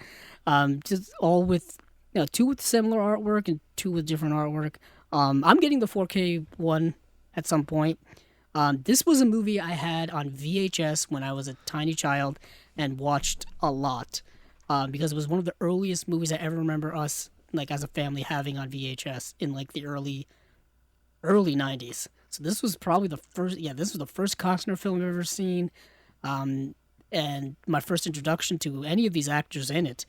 Just all with 2 with similar artwork and 2 with different artwork. I'm getting the 4K one at some point. This was a movie I had on VHS when I was a tiny child and watched a lot because it was one of the earliest movies I ever remember us, as a family, having on VHS in the early 90s. So this was probably the first. Yeah, this was the first Costner film I've ever seen, and my first introduction to any of these actors in it.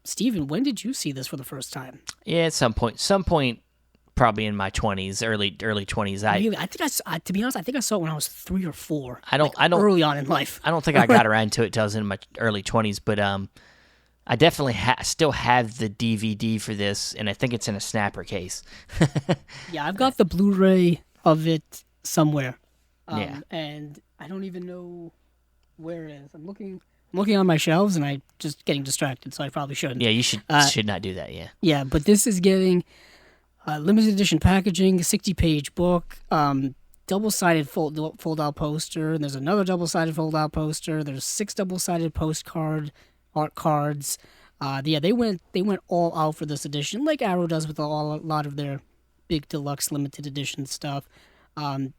Steven, when did you see this for the first time? Yeah, at some point, probably in my 20s, early 20s. To be honest, I think I saw it when I was 3 or 4. I don't early on in life. I don't think I got around to it till I was in my early 20s, but I definitely still have the DVD for this, and I think it's in a snapper case. Yeah, I've got the Blu-ray of it somewhere. And I don't even know where it is. I'm looking on my shelves, and I'm just getting distracted, so I probably shouldn't. Yeah, you should not do that, yeah. Yeah, but this is getting limited edition packaging, 60-page book, double-sided fold-out poster, and there's another double-sided fold-out poster. There's 6 double-sided art cards. They went all out for this edition, like Arrow does with a lot of their big deluxe limited edition stuff. To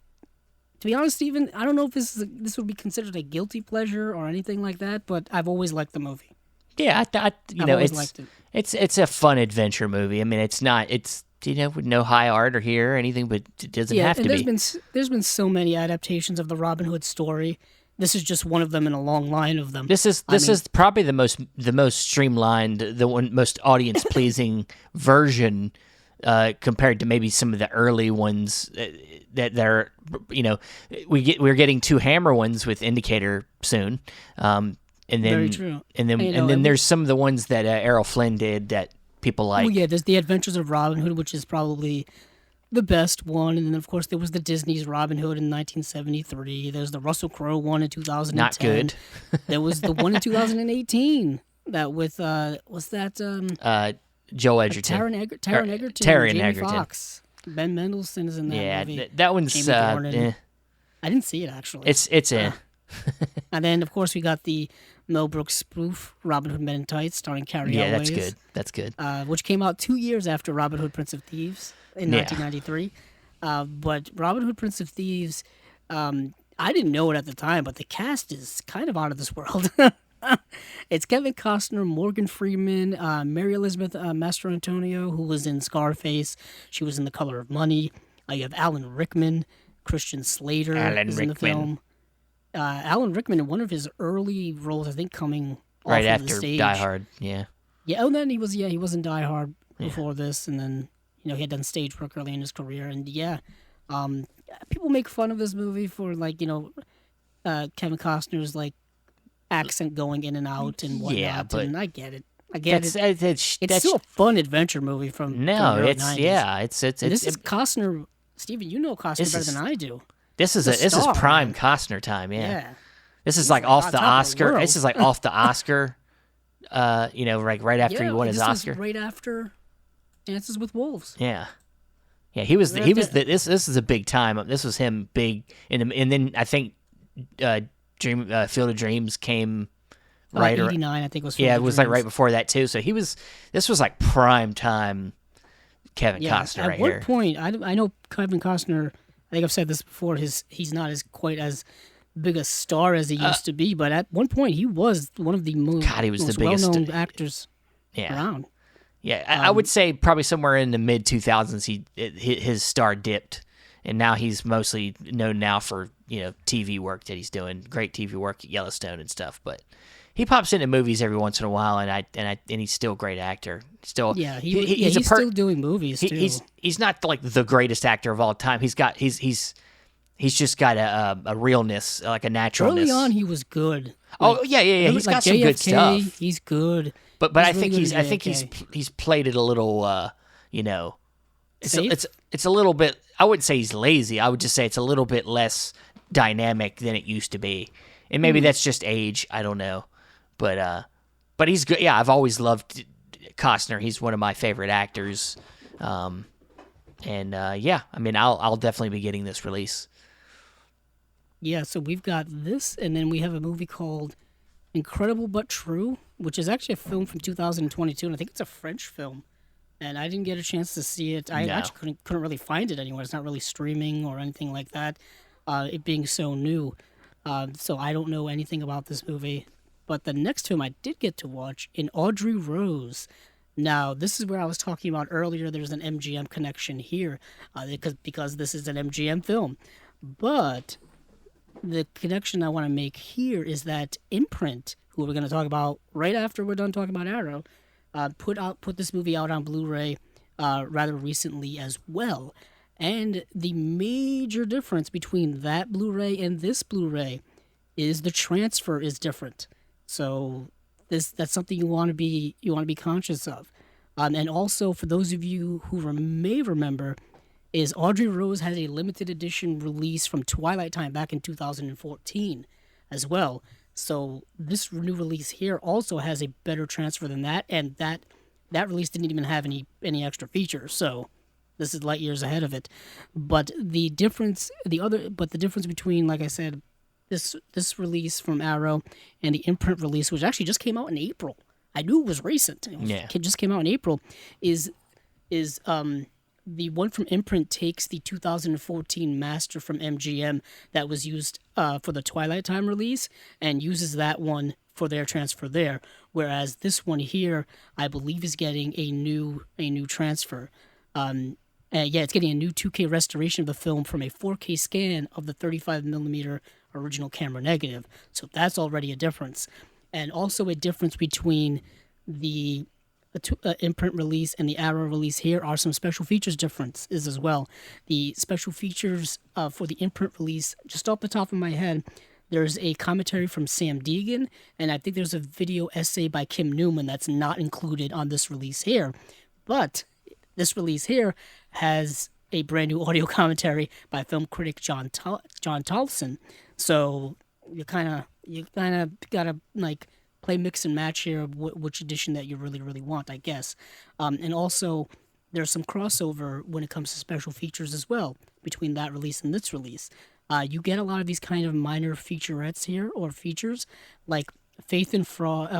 be honest, Steven, I don't know if this would be considered a guilty pleasure or anything like that, but I've always liked the movie. Yeah, I've always liked it. It's a fun adventure movie. I mean, it's with no high art or here or anything, but it doesn't have to be. There's been so many adaptations of the Robin Hood story. This is just one of them in a long line of them. This is probably the most streamlined, the most audience pleasing version compared to maybe some of the early ones that are we're getting 2 Hammer ones with Indicator soon, and then very true. And then there's some of the ones that Errol Flynn did that people like. Oh yeah, there's The Adventures of Robin Hood, which is probably the best one, and then of course there was the Disney's Robin Hood in 1973. There's the Russell Crowe one in 2010. Not good. There was the one in 2018 that with Joe Edgerton, Taron Egerton, Taron Jamie Egerton. Foxx, Ben Mendelsohn is in that movie. Yeah, that one's I didn't see it actually. It's in. And then of course we got the Mel Brooks spoof Robin Hood Men in Tights starring Carrie Yeah, Elways. That's good. Which came out 2 years after Robin Hood Prince of Thieves in 1993. But Robin Hood Prince of Thieves, I didn't know it at the time, but the cast is kind of out of this world. It's Kevin Costner, Morgan Freeman, Mary Elizabeth Mastrantonio, who was in Scarface. She was in The Color of Money. You have Alan Rickman, Christian Slater is in the film. Alan Rickman in one of his early roles, I think, coming Right off of the after stage. Die Hard, yeah. Yeah, and then he was in Die Hard before this, and then he had done stage work early in his career, and people make fun of this movie for Kevin Costner's accent going in and out and whatnot. Yeah, but and I get it. It's that's still a fun adventure movie from the early 90s. This is Costner. Steven, you know Costner better than I do. This is prime Costner time. Yeah. This is off the Oscar. This is off the Oscar. Right after he won his Oscar. Right after Dances with Wolves. Yeah. Yeah, this is a big time. This was him big and then I think Field of Dreams came right 89 I think was Field of Dreams. Right before that too. So this was prime time Kevin Costner right here. At one point I know Kevin Costner, I think I've said this before, he's not quite as big a star as he used to be, but at one point he was one of the most well-known actors around. Yeah, I would say probably somewhere in the mid 2000s his star dipped, and now he's mostly known now for TV work that he's doing, great TV work at Yellowstone and stuff. But he pops into movies every once in a while, and he's still a great actor. He's still doing movies too. He's not the greatest actor of all time. He's just got a realness, a naturalness. Early on, he was good. He's got some good stuff. He's good. But I think he's played it a little. It's a little bit. I wouldn't say he's lazy. I would just say it's a little bit less dynamic than it used to be, and maybe that's just age. I don't know, but he's good. Yeah, I've always loved Costner. He's one of my favorite actors. I'll definitely be getting this release. Yeah, so we've got this, and then we have a movie called Incredible But True, which is actually a film from 2022, and I think it's a French film. And I didn't get a chance to see it. I actually couldn't really find it anywhere. It's not really streaming or anything like that, it being so new. So I don't know anything about this movie. But the next film I did get to watch, In Audrey Rose. Now, this is where I was talking about earlier. There's an MGM connection here because this is an MGM film. But the connection I want to make here is that Imprint, who we're going to talk about right after we're done talking about Arrow, put this movie out on Blu-ray rather recently as well. And the major difference between that Blu-ray and this Blu-ray is the transfer is different. So that's something you want to be conscious of. And also, for those of you who may remember, is Audrey Rose had a limited edition release from Twilight Time back in 2014 as well. So this new release here also has a better transfer than that, and that release didn't even have any extra features. So this is light years ahead of it. But the difference between, like I said, this release from Arrow and the Imprint release, which actually just came out in April. I knew it was recent. It just came out in April. Is the one from Imprint takes the 2014 master from MGM that was used for the Twilight Time release and uses that one for their transfer there, whereas this one here, I believe, is getting a new transfer. It's getting a new 2K restoration of the film from a 4K scan of the 35mm original camera negative. So that's already a difference. And also a difference between the Imprint release and the Arrow release here are some special features differences as well. The special features for the Imprint release, just off the top of my head, there's a commentary from Sam Deegan, and I think there's a video essay by Kim Newman that's not included on this release here. But this release here has a brand new audio commentary by film critic John Tolson. So you kind of gotta play mix and match here of which edition that you really, really want, I guess. And also, there's some crossover when it comes to special features as well between that release and this release. You get a lot of these kind of minor featurettes here, or features, like Faith and Fraud,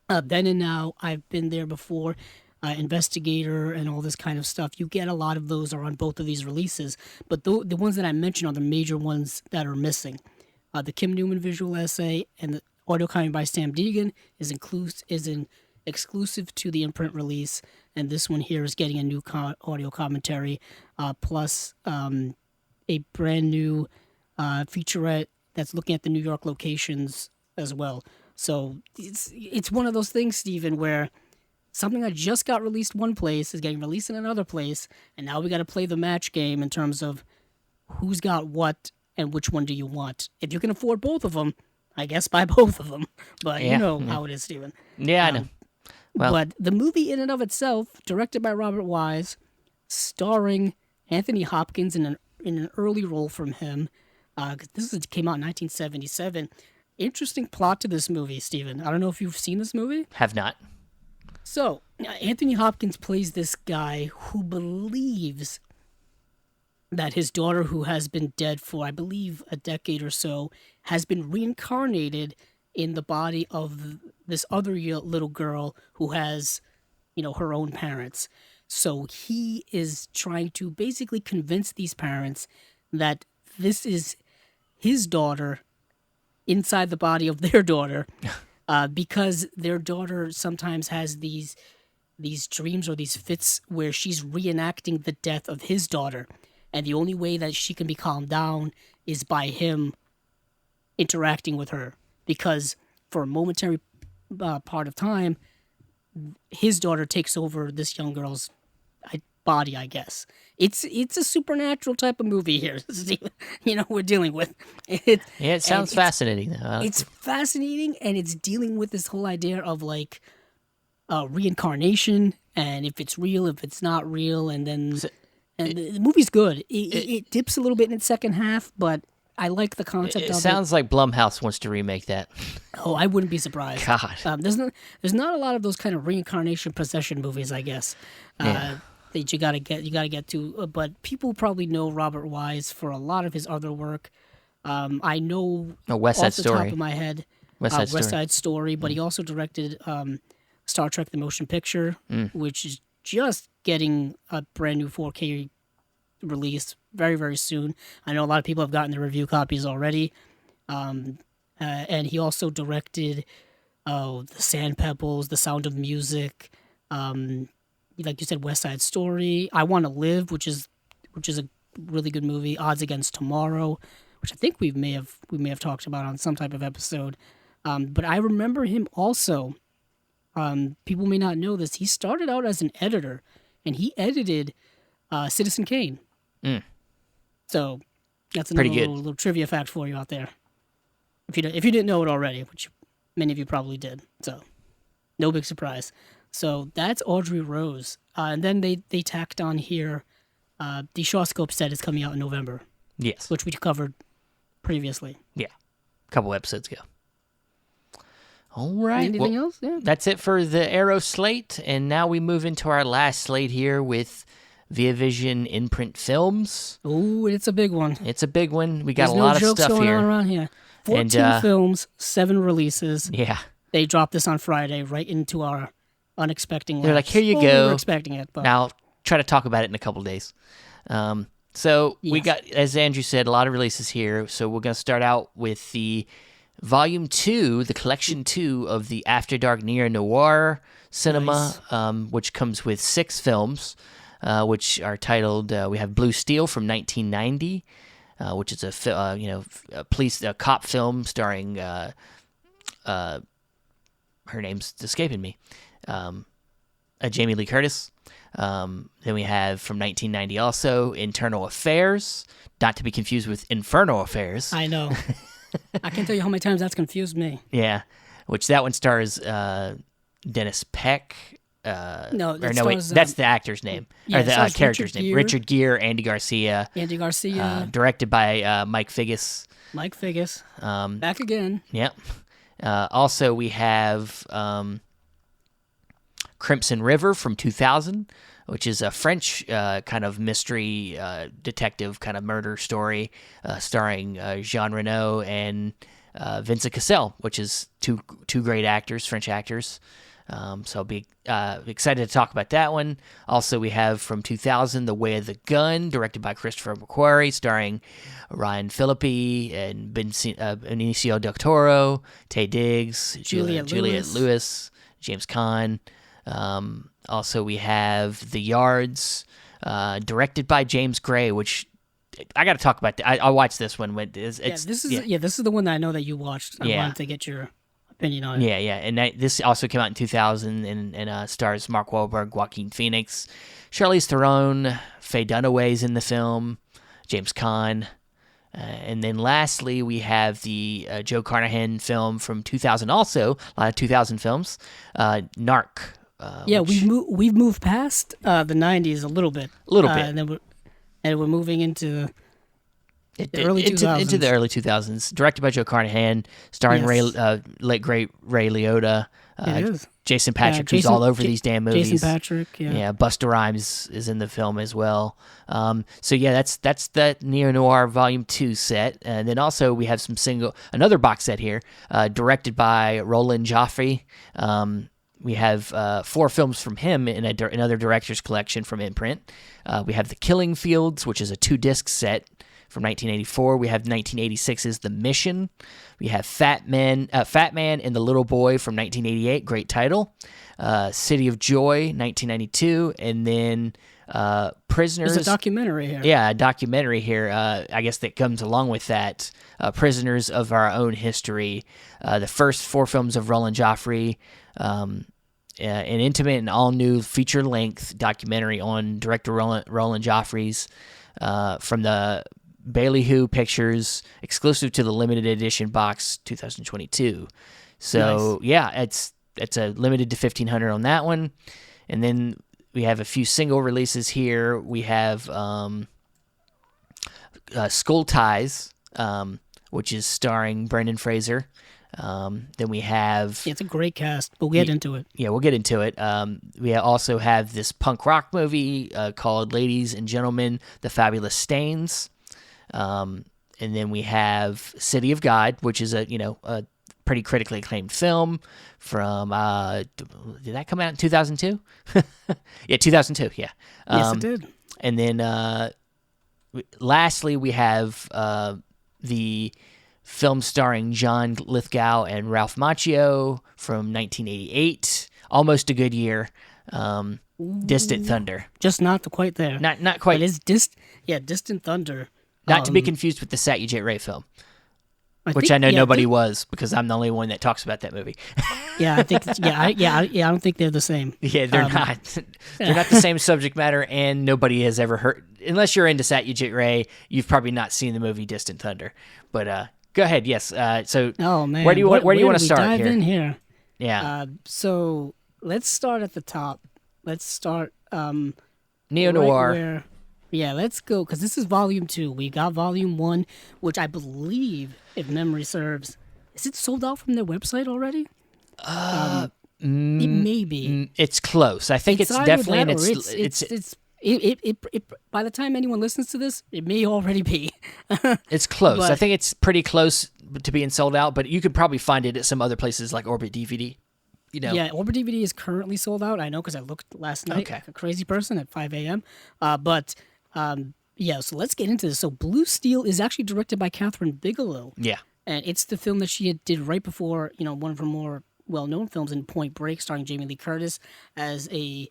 Then and Now, I've Been There Before, Investigator, and all this kind of stuff. You get a lot of those are on both of these releases, but the ones that I mentioned are the major ones that are missing. The Kim Newman visual essay and the audio commentary by Sam Deegan is exclusive to the Imprint release, and this one here is getting a new audio commentary, plus a brand new featurette that's looking at the New York locations as well. So it's one of those things, Stephen, where something that just got released one place is getting released in another place, and now we got to play the match game in terms of who's got what and which one do you want. If you can afford both of them, I guess buy both of them. But you know how it is, Stephen. Yeah, I know. Well, but the movie in and of itself, directed by Robert Wise, starring Anthony Hopkins in an early role from him. This came out in 1977. Interesting plot to this movie, Stephen. I don't know if you've seen this movie. have not. So, Anthony Hopkins plays this guy who believes that his daughter, who has been dead for, I believe, a decade or so, has been reincarnated in the body of this other little girl who has, her own parents. So he is trying to basically convince these parents that this is his daughter inside the body of their daughter, because their daughter sometimes has these dreams or these fits where she's reenacting the death of his daughter, and the only way that she can be calmed down is by him interacting with her, because for a momentary part of time, his daughter takes over this young girl's body, I guess. It's a supernatural type of movie here, we're dealing with. It sounds fascinating. It's fascinating, and it's dealing with this whole idea of reincarnation, and if it's real, if it's not real, and then the movie's good. It dips a little bit in its second half, but I like the concept of it. It sounds like Blumhouse wants to remake that. Oh, I wouldn't be surprised. God. There's not a lot of those kind of reincarnation possession movies, I guess. That you gotta get to, but people probably know Robert Wise for a lot of his other work. I know West Side off the Story. top of my head, West Side Story, but he also directed Star Trek: The Motion Picture, which is just getting a brand new 4K release very, very soon. I know a lot of people have gotten the review copies already, and he also directed The Sand Pebbles, The Sound of Music. Like you said, West Side Story, I Want to Live, which is a really good movie. Odds Against Tomorrow, which I think we may have talked about on some type of episode. But I remember him also. People may not know this. He started out as an editor, and he edited Citizen Kane. So that's another little trivia fact for you out there. If you didn't know it already, which many of you probably did. So no big surprise. So that's Audrey Rose. And then they tacked on here, the Shawscope set is coming out in November. Yes. Which we covered previously. Yeah. A couple episodes ago. All right. Anything else? Yeah. That's it for the Arrow slate. And now we move into our last slate here with Via Vision Imprint Films. Ooh, it's a big one. It's a big one. We got There's a lot no of stuff jokes going here. on around here. 14 films, 7 releases. Yeah. They dropped this on Friday right into our unexpected. They're like, here you go. We were expecting it, but now try to talk about it in a couple days. So we got, as Andrew said, a lot of releases here. So we're going to start out with the Volume 2, the Collection 2 of the After Dark Noir cinema, which comes with 6 films, which are titled, we have Blue Steel from 1990, which is a cop film starring, her name's escaping me, Jamie Lee Curtis. Then we have from 1990 also Internal Affairs, not to be confused with Inferno Affairs. I know. I can't tell you how many times that's confused me. Yeah, which that one stars Dennis Peck. That's the actor's name, or the character's name. Richard Gere, Andy Garcia. Directed by Mike Figgis. Back again. Yep. Also, we have Crimson River from 2000, which is a French kind of mystery detective kind of murder story, starring Jean Reno and Vincent Cassel, which is two great actors, French actors. So I'll be excited to talk about that one. Also, we have from 2000, The Way of the Gun, directed by Christopher McQuarrie, starring Ryan Phillippe and Benicio del Toro, Taye Diggs, Juliette Lewis, James Caan. Also, we have The Yards, directed by James Gray, which I got to talk about. I watched this one. This is the one that I know that you watched. I wanted to get your opinion on it. Yeah. And this also came out in 2000 and stars Mark Wahlberg, Joaquin Phoenix, Charlize Theron, Faye Dunaway's in the film, James Caan. And then lastly, we have the Joe Carnahan film from 2000 also, a lot of 2000 films, Narc. We've moved past the 90s a little bit. And then we're moving into the early 2000s. Into the early 2000s. Directed by Joe Carnahan, starring late great Ray Liotta. It is. Jason Patrick, who's all over these damn movies. Jason Patrick, yeah. Busta Rhymes is in the film as well. So that's the Neo Noir Volume 2 set. And then also we have another box set here, directed by Roland Joffé. We have 4 films from him in another director's collection from Imprint. We have The Killing Fields, which is a 2-disc set from 1984. We have 1986's The Mission. We have Fat Man and the Little Boy from 1988. Great title. City of Joy, 1992. And then Prisoners. There's a documentary here. Yeah, a documentary here. I guess that comes along with that. Prisoners of Our Own History. The first 4 films of Roland Joffé. An intimate and all-new feature-length documentary on director Roland Joffré's from the Ballyhoo Pictures, exclusive to the limited edition box 2022. So, nice. It's a limited to 1,500 on that one. And then we have a few single releases here. We have Skull Ties, which is starring Brendan Fraser. Then we have... Yeah, it's a great cast, but we'll get into it. Yeah, we'll get into it. We also have this punk rock movie called Ladies and Gentlemen, The Fabulous Stains. And then we have City of God, which is a pretty critically acclaimed film from... did that come out in 2002? Yeah, 2002, yeah. Yes, it did. And then lastly, we have the... film starring John Lithgow and Ralph Macchio from 1988. Almost a good year. Distant Thunder. Just not quite there. Not quite. It is Distant Thunder. Not to be confused with the Satyajit Ray film. Which I know nobody was, because I'm the only one that talks about that movie. Yeah, I think. I don't think they're the same. Yeah, they're not. They're not the same subject matter, and nobody has ever heard. Unless you're into Satyajit Ray, you've probably not seen the movie Distant Thunder. But go ahead. Yes. So. Oh man. Where do you want to start dive here? In here? Yeah. So let's start at the top. Let's start. Neo Noir. Yeah, let's go, because this is Volume 2. We got Volume 1, which I believe, if memory serves, is it sold out from their website already? It may be. It's close. I think it's definitely in its... By the time anyone listens to this, it may already be. It's close. I think it's pretty close to being sold out, but you could probably find it at some other places like Orbit DVD. Yeah, Orbit DVD is currently sold out. I know because I looked last night like a crazy person at 5 a.m. So let's get into this. So Blue Steel is actually directed by Catherine Bigelow. Yeah. And it's the film that she did right before, one of her more well-known films in Point Break, starring Jamie Lee Curtis as a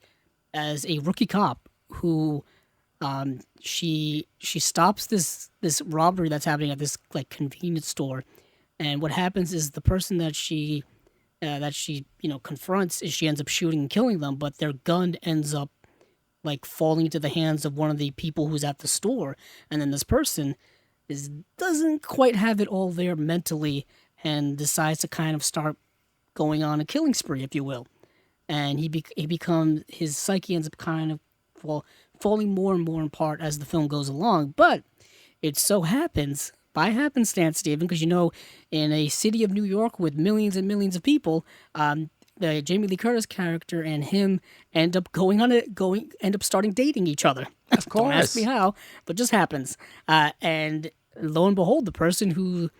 rookie cop who she stops this robbery that's happening at this convenience store. And what happens is the person that she confronts is she ends up shooting and killing them, but their gun ends up falling into the hands of one of the people who's at the store, and then this person doesn't quite have it all there mentally and decides to kind of start going on a killing spree, if you will. And his psyche ends up kind of falling more and more apart as the film goes along. But it so happens, by happenstance, Stephen, because in a city of New York with millions and millions of people, the Jamie Lee Curtis character and him end up starting dating each other. Of course. Don't ask me how, but just happens. And lo and behold, the person who,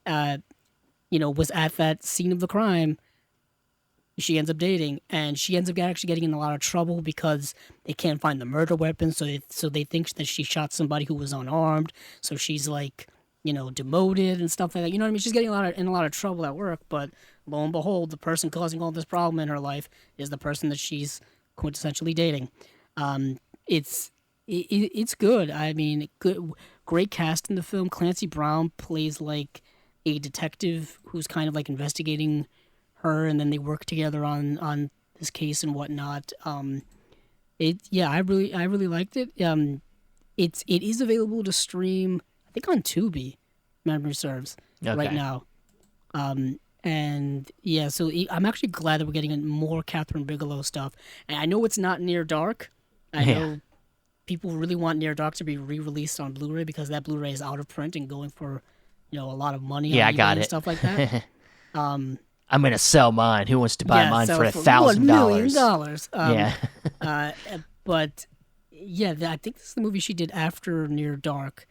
was at that scene of the crime, she ends up dating, and she ends up actually getting in a lot of trouble because they can't find the murder weapon, so they think that she shot somebody who was unarmed. So she's like, demoted and stuff like that. You know what I mean? She's getting in a lot of trouble at work, but lo and behold, the person causing all this problem in her life is the person that she's quintessentially dating. It's good. I mean, great cast in the film. Clancy Brown plays like a detective who's kind of like investigating her, and then they work together on this case and whatnot. I really liked it. It is available to stream, I think, on Tubi, memory serves, right now. And yeah, so I'm actually glad that we're getting more Catherine Bigelow stuff. And I know it's not Near Dark. I know people really want Near Dark to be re-released on Blu-ray because that Blu-ray is out of print and going for, a lot of money. Yeah, on I got eBay and it. stuff like that. I'm gonna sell mine. Who wants to buy mine for $1,000? $1 million. But yeah, I think this is the movie she did after Near Dark.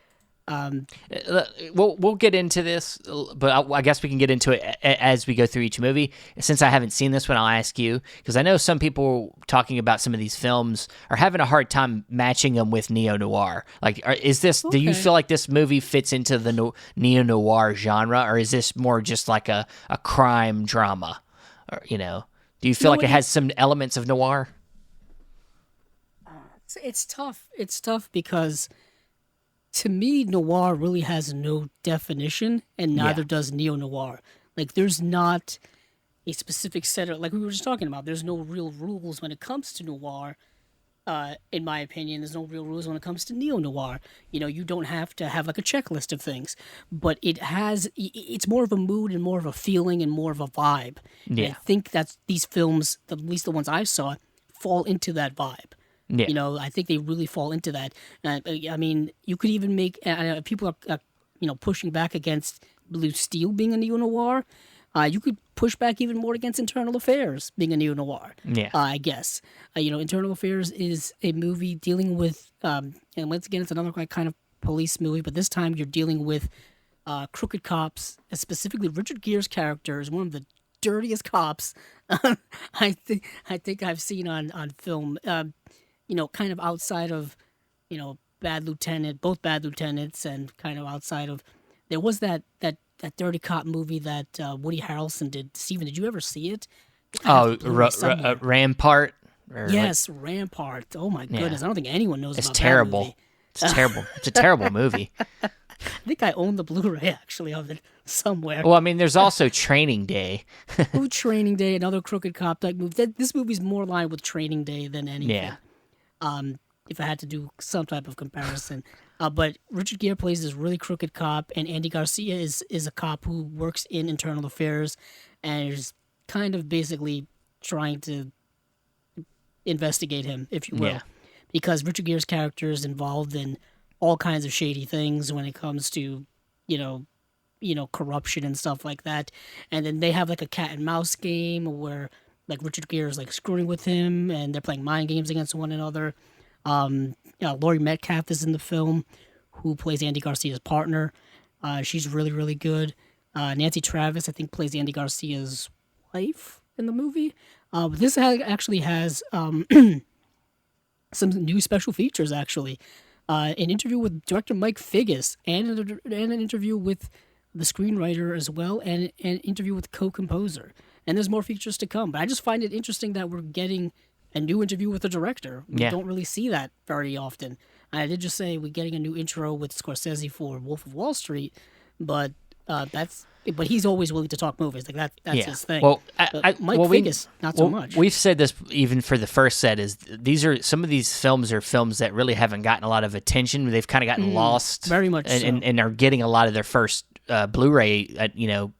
We'll get into this, but I guess we can get into it as we go through each movie. Since I haven't seen this one, I'll ask you, because I know some people talking about some of these films are having a hard time matching them with neo-noir. Like, is this? Okay. Do you feel like this movie fits into the neo-noir genre, or is this more just like a crime drama? Or, do you feel like it has some elements of noir? It's tough. It's tough because, to me, noir really has no definition, and neither does neo-noir. Like, there's not a specific set of, like we were just talking about, there's no real rules when it comes to noir. In my opinion, there's no real rules when it comes to neo-noir. You don't have to have like a checklist of things, but it's more of a mood and more of a feeling and more of a vibe. Yeah. And I think that's these films, at least the ones I saw, fall into that vibe. Yeah. I think they really fall into that. I mean, you could even make people are pushing back against Blue Steel being a neo-noir. You could push back even more against Internal Affairs being a neo-noir. Yeah. I guess. Internal Affairs is a movie dealing with, and once again, it's another kind of police movie, but this time you're dealing with crooked cops, specifically Richard Gere's character is one of the dirtiest cops I think I've seen on film. Kind of outside of, Bad Lieutenant, both Bad Lieutenants, and kind of outside of, there was that dirty cop movie that Woody Harrelson did. Steven, did you ever see it? Rampart? Yes, Rampart. Oh my goodness, I don't think anyone knows about terrible. that movie. It's terrible. It's a terrible movie. I think I own the Blu-ray, actually, of it somewhere. Well, I mean, there's also Training Day. Training Day, another crooked cop type movie. This movie's more in line with Training Day than anything. Yeah. If I had to do some type of comparison. But Richard Gere plays this really crooked cop, and Andy Garcia is a cop who works in Internal Affairs and is kind of basically trying to investigate him, if you will. Yeah. Because Richard Gere's character is involved in all kinds of shady things when it comes to, corruption and stuff like that. And then they have like a cat and mouse game where like Richard Gere is like screwing with him and they're playing mind games against one another. Laurie Metcalf is in the film, who plays Andy Garcia's partner. She's really, really good. Nancy Travis, I think, plays Andy Garcia's wife in the movie. But this actually has some new special features, actually. An interview with director Mike Figgis and an interview with the screenwriter as well, and an interview with co-composer. And there's more features to come. But I just find it interesting that we're getting a new interview with the director. We don't really see that very often. And I did just say we're getting a new intro with Scorsese for Wolf of Wall Street, but but he's always willing to talk movies. Like that's his thing. Well, Mike Figgis, not so much. We've said this even for the first set, is some of these films are films that really haven't gotten a lot of attention. They've kind of gotten lost, very much, and are getting a lot of their first Blu-ray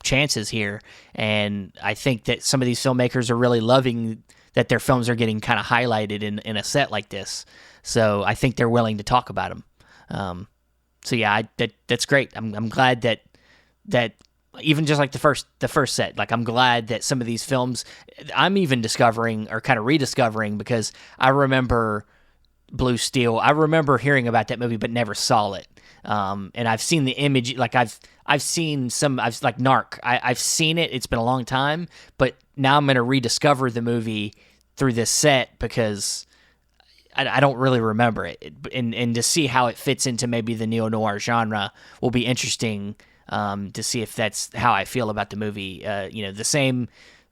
chances here. And I think that some of these filmmakers are really loving that their films are getting kind of highlighted in a set like this. So I think they're willing to talk about them. So yeah, that's great. I'm glad that even just like the first set. Like, I'm glad that some of these films I'm even discovering or kind of rediscovering, because I remember Blue Steel. I remember hearing about that movie but never saw it. And I've seen the image, like I've seen some, like Narc. I've seen it. It's been a long time, but now I'm going to rediscover the movie through this set because I don't really remember it. And to see how it fits into maybe the neo-noir genre will be interesting, to see if that's how I feel about the movie. The same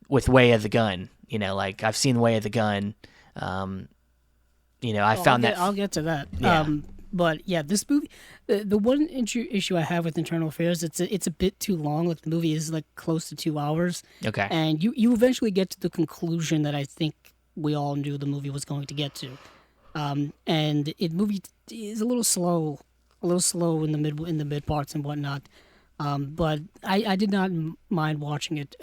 with Way of the Gun. Like, I've seen Way of the Gun. I'll get to that. Yeah. But yeah, this movie, the one issue I have with Internal Affairs, it's a bit too long. Like, the movie is like close to 2 hours. Okay. And you eventually get to the conclusion that I think we all knew the movie was going to get to. And movie is a little slow in the mid parts and whatnot. But I did not mind watching it.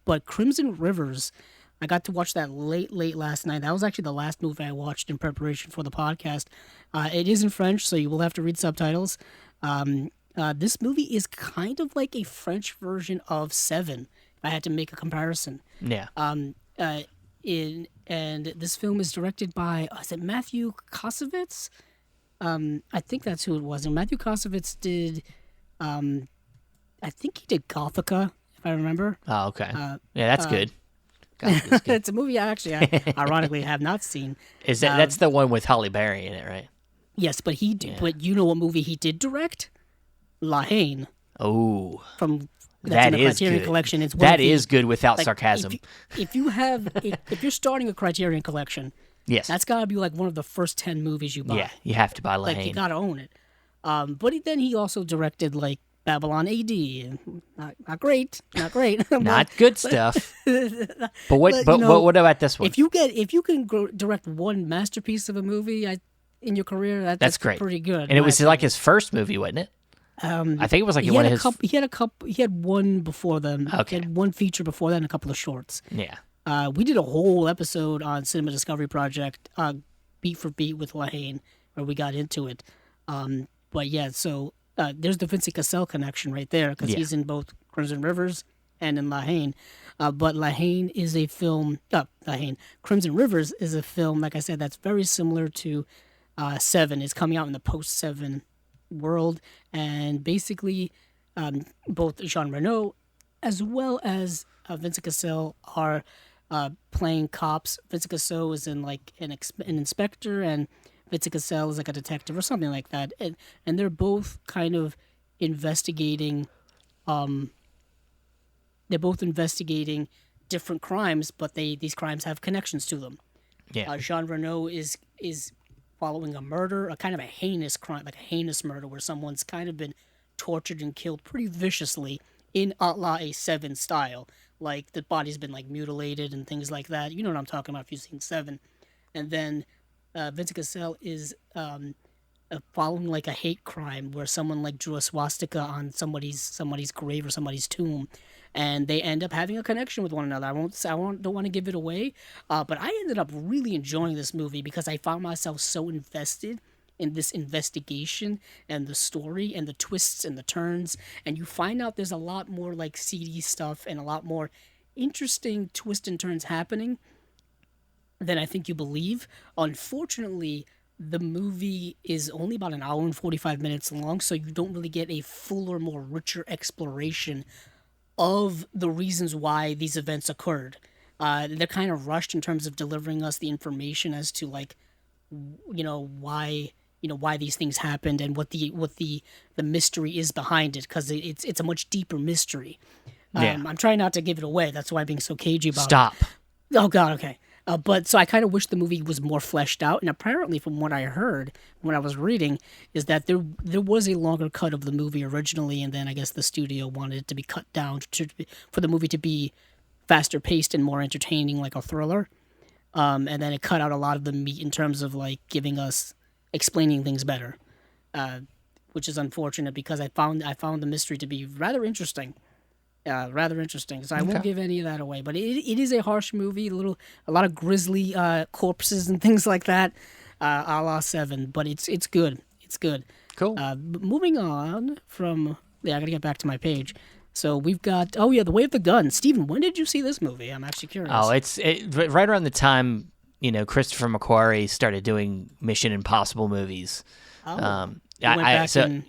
But Crimson Rivers, I got to watch that late last night. That was actually the last movie I watched in preparation for the podcast. It is in French, so you will have to read subtitles. This movie is kind of like a French version of Seven, if I had to make a comparison. Yeah. And this film is directed by, is it Matthew Kassovitz? I think that's who it was. And Matthew Kassovitz did, I think he did Gothica, if I remember. Oh, okay. Yeah, that's good. Good. It's a movie I ironically have not seen. That's the one with Halle Berry in it, right? Yes, but he did. Yeah. But you know what movie he did direct? La Haine. Oh, that's in the Criterion Collection. It's that is good without sarcasm. If you're starting a Criterion Collection, yes, that's got to be like one of the first 10 movies you buy. Yeah, you have to buy La Haine. Like, you got to own it. But then he also directed like Babylon AD. Not great. Not good stuff. But what about this one? If you can direct one masterpiece of a movie in your career, that's great. Pretty good. And it was like his first movie, wasn't it? I think it was like one of his. He had one before them. Okay. He had one feature before that and a couple of shorts. Yeah. We did a whole episode on Cinema Discovery Project, beat for beat with La Haine, where we got into it. But yeah, so there's the Vincent Cassel connection right there, because he's in both Crimson Rivers and in La Haine. But La Haine is a film. Crimson Rivers is a film, like I said, that's very similar to Seven. It's coming out in the post-Seven world, and basically both Jean Reno as well as Vincent Cassel are playing cops. Vincent Cassel is in like an inspector, and Vincent Cassel is like a detective or something like that, and they're both kind of investigating. They're both investigating different crimes, but these crimes have connections to them. Yeah. Jean Reno is following a murder, a kind of a heinous crime, like a heinous murder where someone's kind of been tortured and killed pretty viciously in a la a Seven style. Like, the body's been like mutilated and things like that. You know what I'm talking about if you've seen Seven. And then Vincent Cassel is following like a hate crime where someone like drew a swastika on somebody's grave or somebody's tomb, and they end up having a connection with one another. Don't want to give it away, but I ended up really enjoying this movie because I found myself so invested in this investigation and the story and the twists and the turns, and you find out there's a lot more like seedy stuff and a lot more interesting twists and turns happening than I think you believe. Unfortunately, the movie is only about an hour and 45 minutes long, so you don't really get a fuller, more richer exploration of the reasons why these events occurred. They're kind of rushed in terms of delivering us the information as to, like, why these things happened and what the mystery is behind it, because it's a much deeper mystery. I'm trying not to give it away. That's why I'm being so cagey about it. Stop. Oh, God, okay. But so I kind of wish the movie was more fleshed out. And apparently, from what I heard when I was reading, is that there was a longer cut of the movie originally, and then I guess the studio wanted it to be cut down for the movie to be faster paced and more entertaining, like a thriller. And then it cut out a lot of the meat in terms of like explaining things better, which is unfortunate because I found the mystery to be rather interesting. So I won't give any of that away, but it is a harsh movie, a lot of grisly corpses and things like that, a la Seven, but it's good. Cool. Moving on from, I gotta get back to my page. So we've got The Way of the Gun. Steven, when did you see this movie? I'm actually curious. Oh, it's right around the time Christopher McQuarrie started doing Mission Impossible movies. You went back and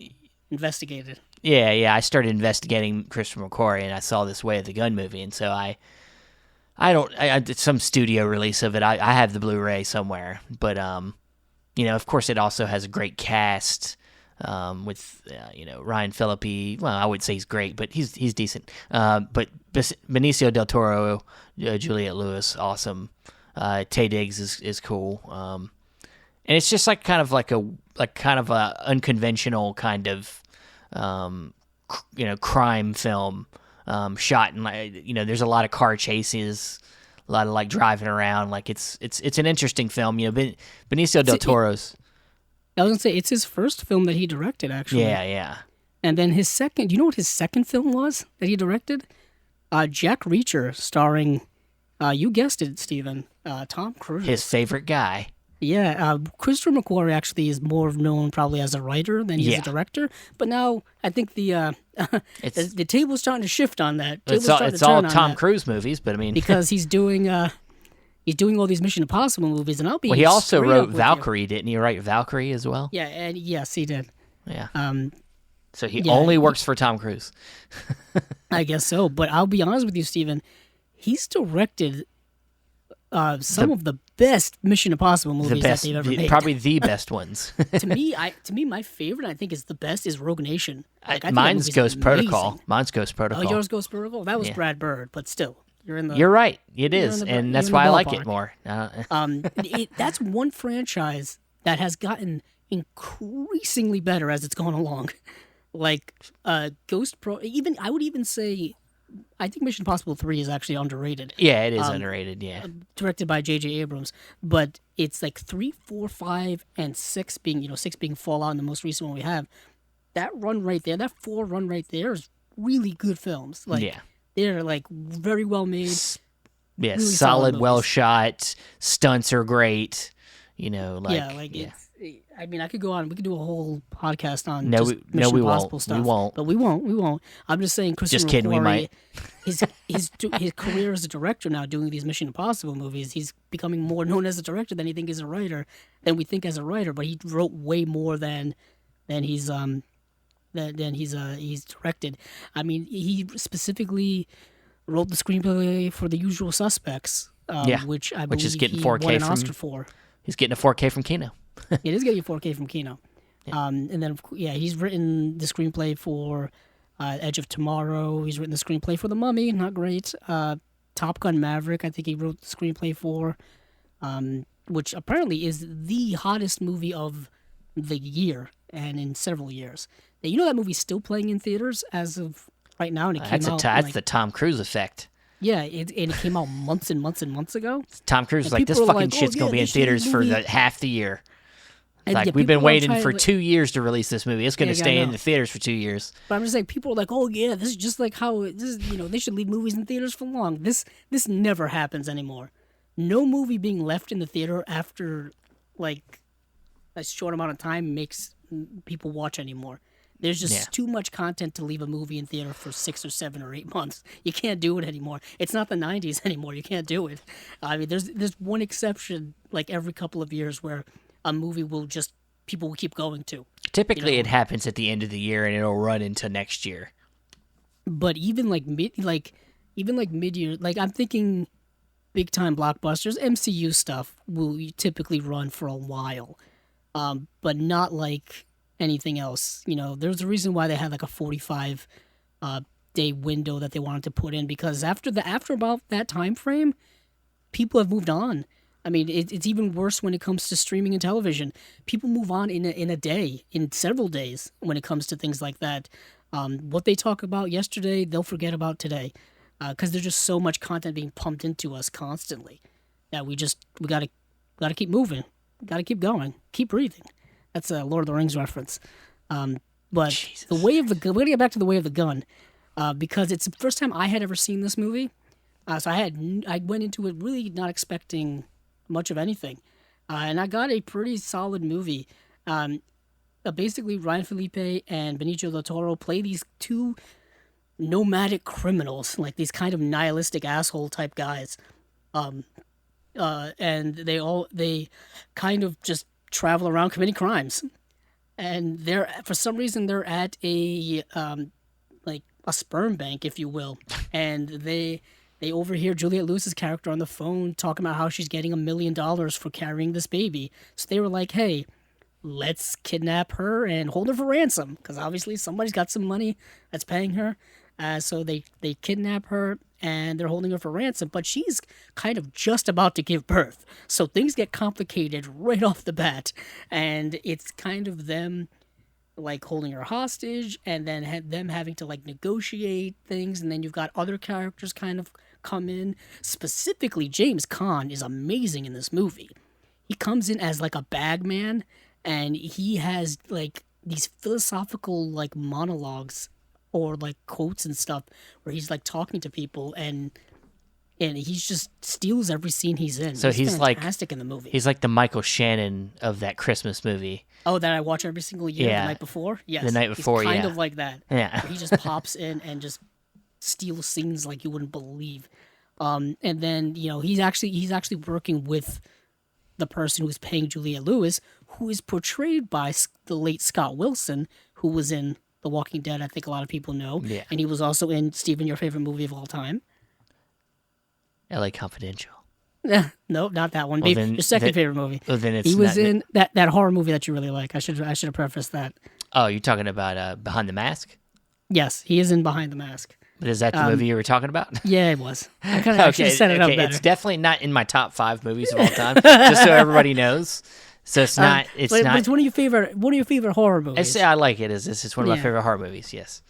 investigated. Yeah, I started investigating Christopher McQuarrie, and I saw this Way of the Gun movie, and so I did some studio release of it. I have the Blu-ray somewhere, but of course, it also has a great cast with Ryan Phillippe. Well, I would say he's great, but he's decent. But Benicio del Toro, Juliette Lewis, awesome. Taye Diggs is cool. And it's just like kind of a unconventional kind of crime film, shot in there's a lot of car chases, a lot of driving around. Like it's an interesting film. Benicio del Toro's. I was gonna say it's his first film that he directed, actually. Yeah. And then his second. Do you know what his second film was that he directed? Jack Reacher, starring, you guessed it, Steven, Tom Cruise. His favorite guy. Yeah, Christopher McQuarrie actually is more known probably as a writer than he is a director. But now I think the table's starting to shift on that. It's all Tom Cruise movies, but I mean because he's doing all these Mission Impossible movies, and I'll be. Well, he also wrote Valkyrie, didn't he? Write Valkyrie as well. Yeah, and yes, he did. Yeah. So he only works for Tom Cruise. I guess so, but I'll be honest with you, Steven. He's directed some of the best Mission Impossible movies that they've ever made. Probably the best ones. to me, my favorite, I think, is the best is Rogue Nation. Mine's Ghost Protocol. Mine's Ghost Protocol. Oh, yours Ghost Protocol? That was Brad Bird, but still, you're right. It is, and that's why I like it more. That's one franchise that has gotten increasingly better as it's gone along. Like Ghost Pro, I would even say. I think Mission Impossible 3 is actually underrated. Yeah, it is underrated, yeah. Directed by J.J. Abrams. But it's like 3, 4, 5, and 6 being, 6 being Fallout and the most recent one we have. That run right there, that 4 run right there is really good films. They're like very well made. Yeah, really solid, well shot. Stunts are great. I mean, I could go on. We could do a whole podcast on Mission Impossible stuff. We won't. We won't. I'm just saying, Christopher just kidding. McQuarrie, We might. his career as a director now, doing these Mission Impossible movies, he's becoming more known as a director than we think as a writer. But he wrote way more than he's directed. I mean, he specifically wrote the screenplay for The Usual Suspects, which I believe is getting he 4K won an from Oscar for. He's getting a 4K from Kino. It is getting a 4K from Kino. Yeah. And then, he's written the screenplay for Edge of Tomorrow. He's written the screenplay for The Mummy, not great. Top Gun Maverick, I think he wrote the screenplay for, which apparently is the hottest movie of the year and in several years. Now, you know that movie's still playing in theaters as of right now, and it came out. That's the Tom Cruise effect. Yeah, it came out months and months and months ago. Tom Cruise is like, this fucking shit's going to be in theaters for half the year. We've been waiting for 2 years to release this movie. It's going to stay in the theaters for 2 years. But I'm just like, people are like, oh yeah, this is just like how they should leave movies in theaters for long. This never happens anymore. No movie being left in the theater after like a short amount of time makes people watch anymore. There's just too much content to leave a movie in theater for 6 or 7 or 8 months. You can't do it anymore. It's not the 90s anymore. You can't do it. I mean, there's one exception like every couple of years where a movie people will keep going to. Typically, it happens at the end of the year and it'll run into next year. But even mid-year, like I'm thinking big time blockbusters, MCU stuff will typically run for a while, but not like anything else. There's a reason why they had like a 45 day window that they wanted to put in, because after about that time frame, people have moved on. I mean, it's even worse when it comes to streaming and television. People move on in a day, in several days, when it comes to things like that. What they talk about yesterday, they'll forget about today, because there's just so much content being pumped into us constantly that we gotta keep moving, gotta keep going, keep breathing. That's a Lord of the Rings reference. But Jesus. The Way of the Gun. We're gonna get back to The Way of the Gun, because it's the first time I had ever seen this movie. So I went into it really not expecting much of anything, and I got a pretty solid movie. Basically, Ryan Phillippe and Benicio del Toro play these two nomadic criminals, like these kind of nihilistic asshole type guys. And they kind of just travel around committing crimes. And for some reason they're at a like a sperm bank, if you will, and they overhear Juliette Lewis's character on the phone talking about how she's getting $1 million for carrying this baby. So they were like, "Hey, let's kidnap her and hold her for ransom, because obviously somebody's got some money that's paying her." So they kidnap her and they're holding her for ransom, but she's kind of just about to give birth. So things get complicated right off the bat, and it's kind of them like holding her hostage, and then them having to like negotiate things, and then you've got other characters kind of come in. Specifically, James Caan is amazing in this movie. He comes in as like a bag man, and he has like these philosophical like monologues or like quotes and stuff where he's like talking to people, and he just steals every scene he's in. So he's fantastic in the movie. He's like the Michael Shannon of that Christmas movie. Oh, that I watch every single year, Yeah. the night before? Yes. The night before, he's kind yeah. of like that. Yeah. He just pops in and just steals scenes like you wouldn't believe. And then, he's actually working with the person who's paying Juliette Lewis, who is portrayed by the late Scott Wilson, who was in The Walking Dead, I think a lot of people know. Yeah. And he was also in, Steven, your favorite movie of all time. LA Confidential. No, not that one. Well, Your second favorite movie. Well, then it's he was not- in that horror movie that you really like. I should have prefaced that. Oh, you're talking about Behind the Mask? Yes, he is in Behind the Mask. But is that the movie you were talking about? Yeah, it was. I kind of actually set it up better. It's definitely not in my top 5 movies of all time, just so everybody knows. So it's not. But it's one of your favorite horror movies. I like it. It's one of my Yeah. favorite horror movies. Yes.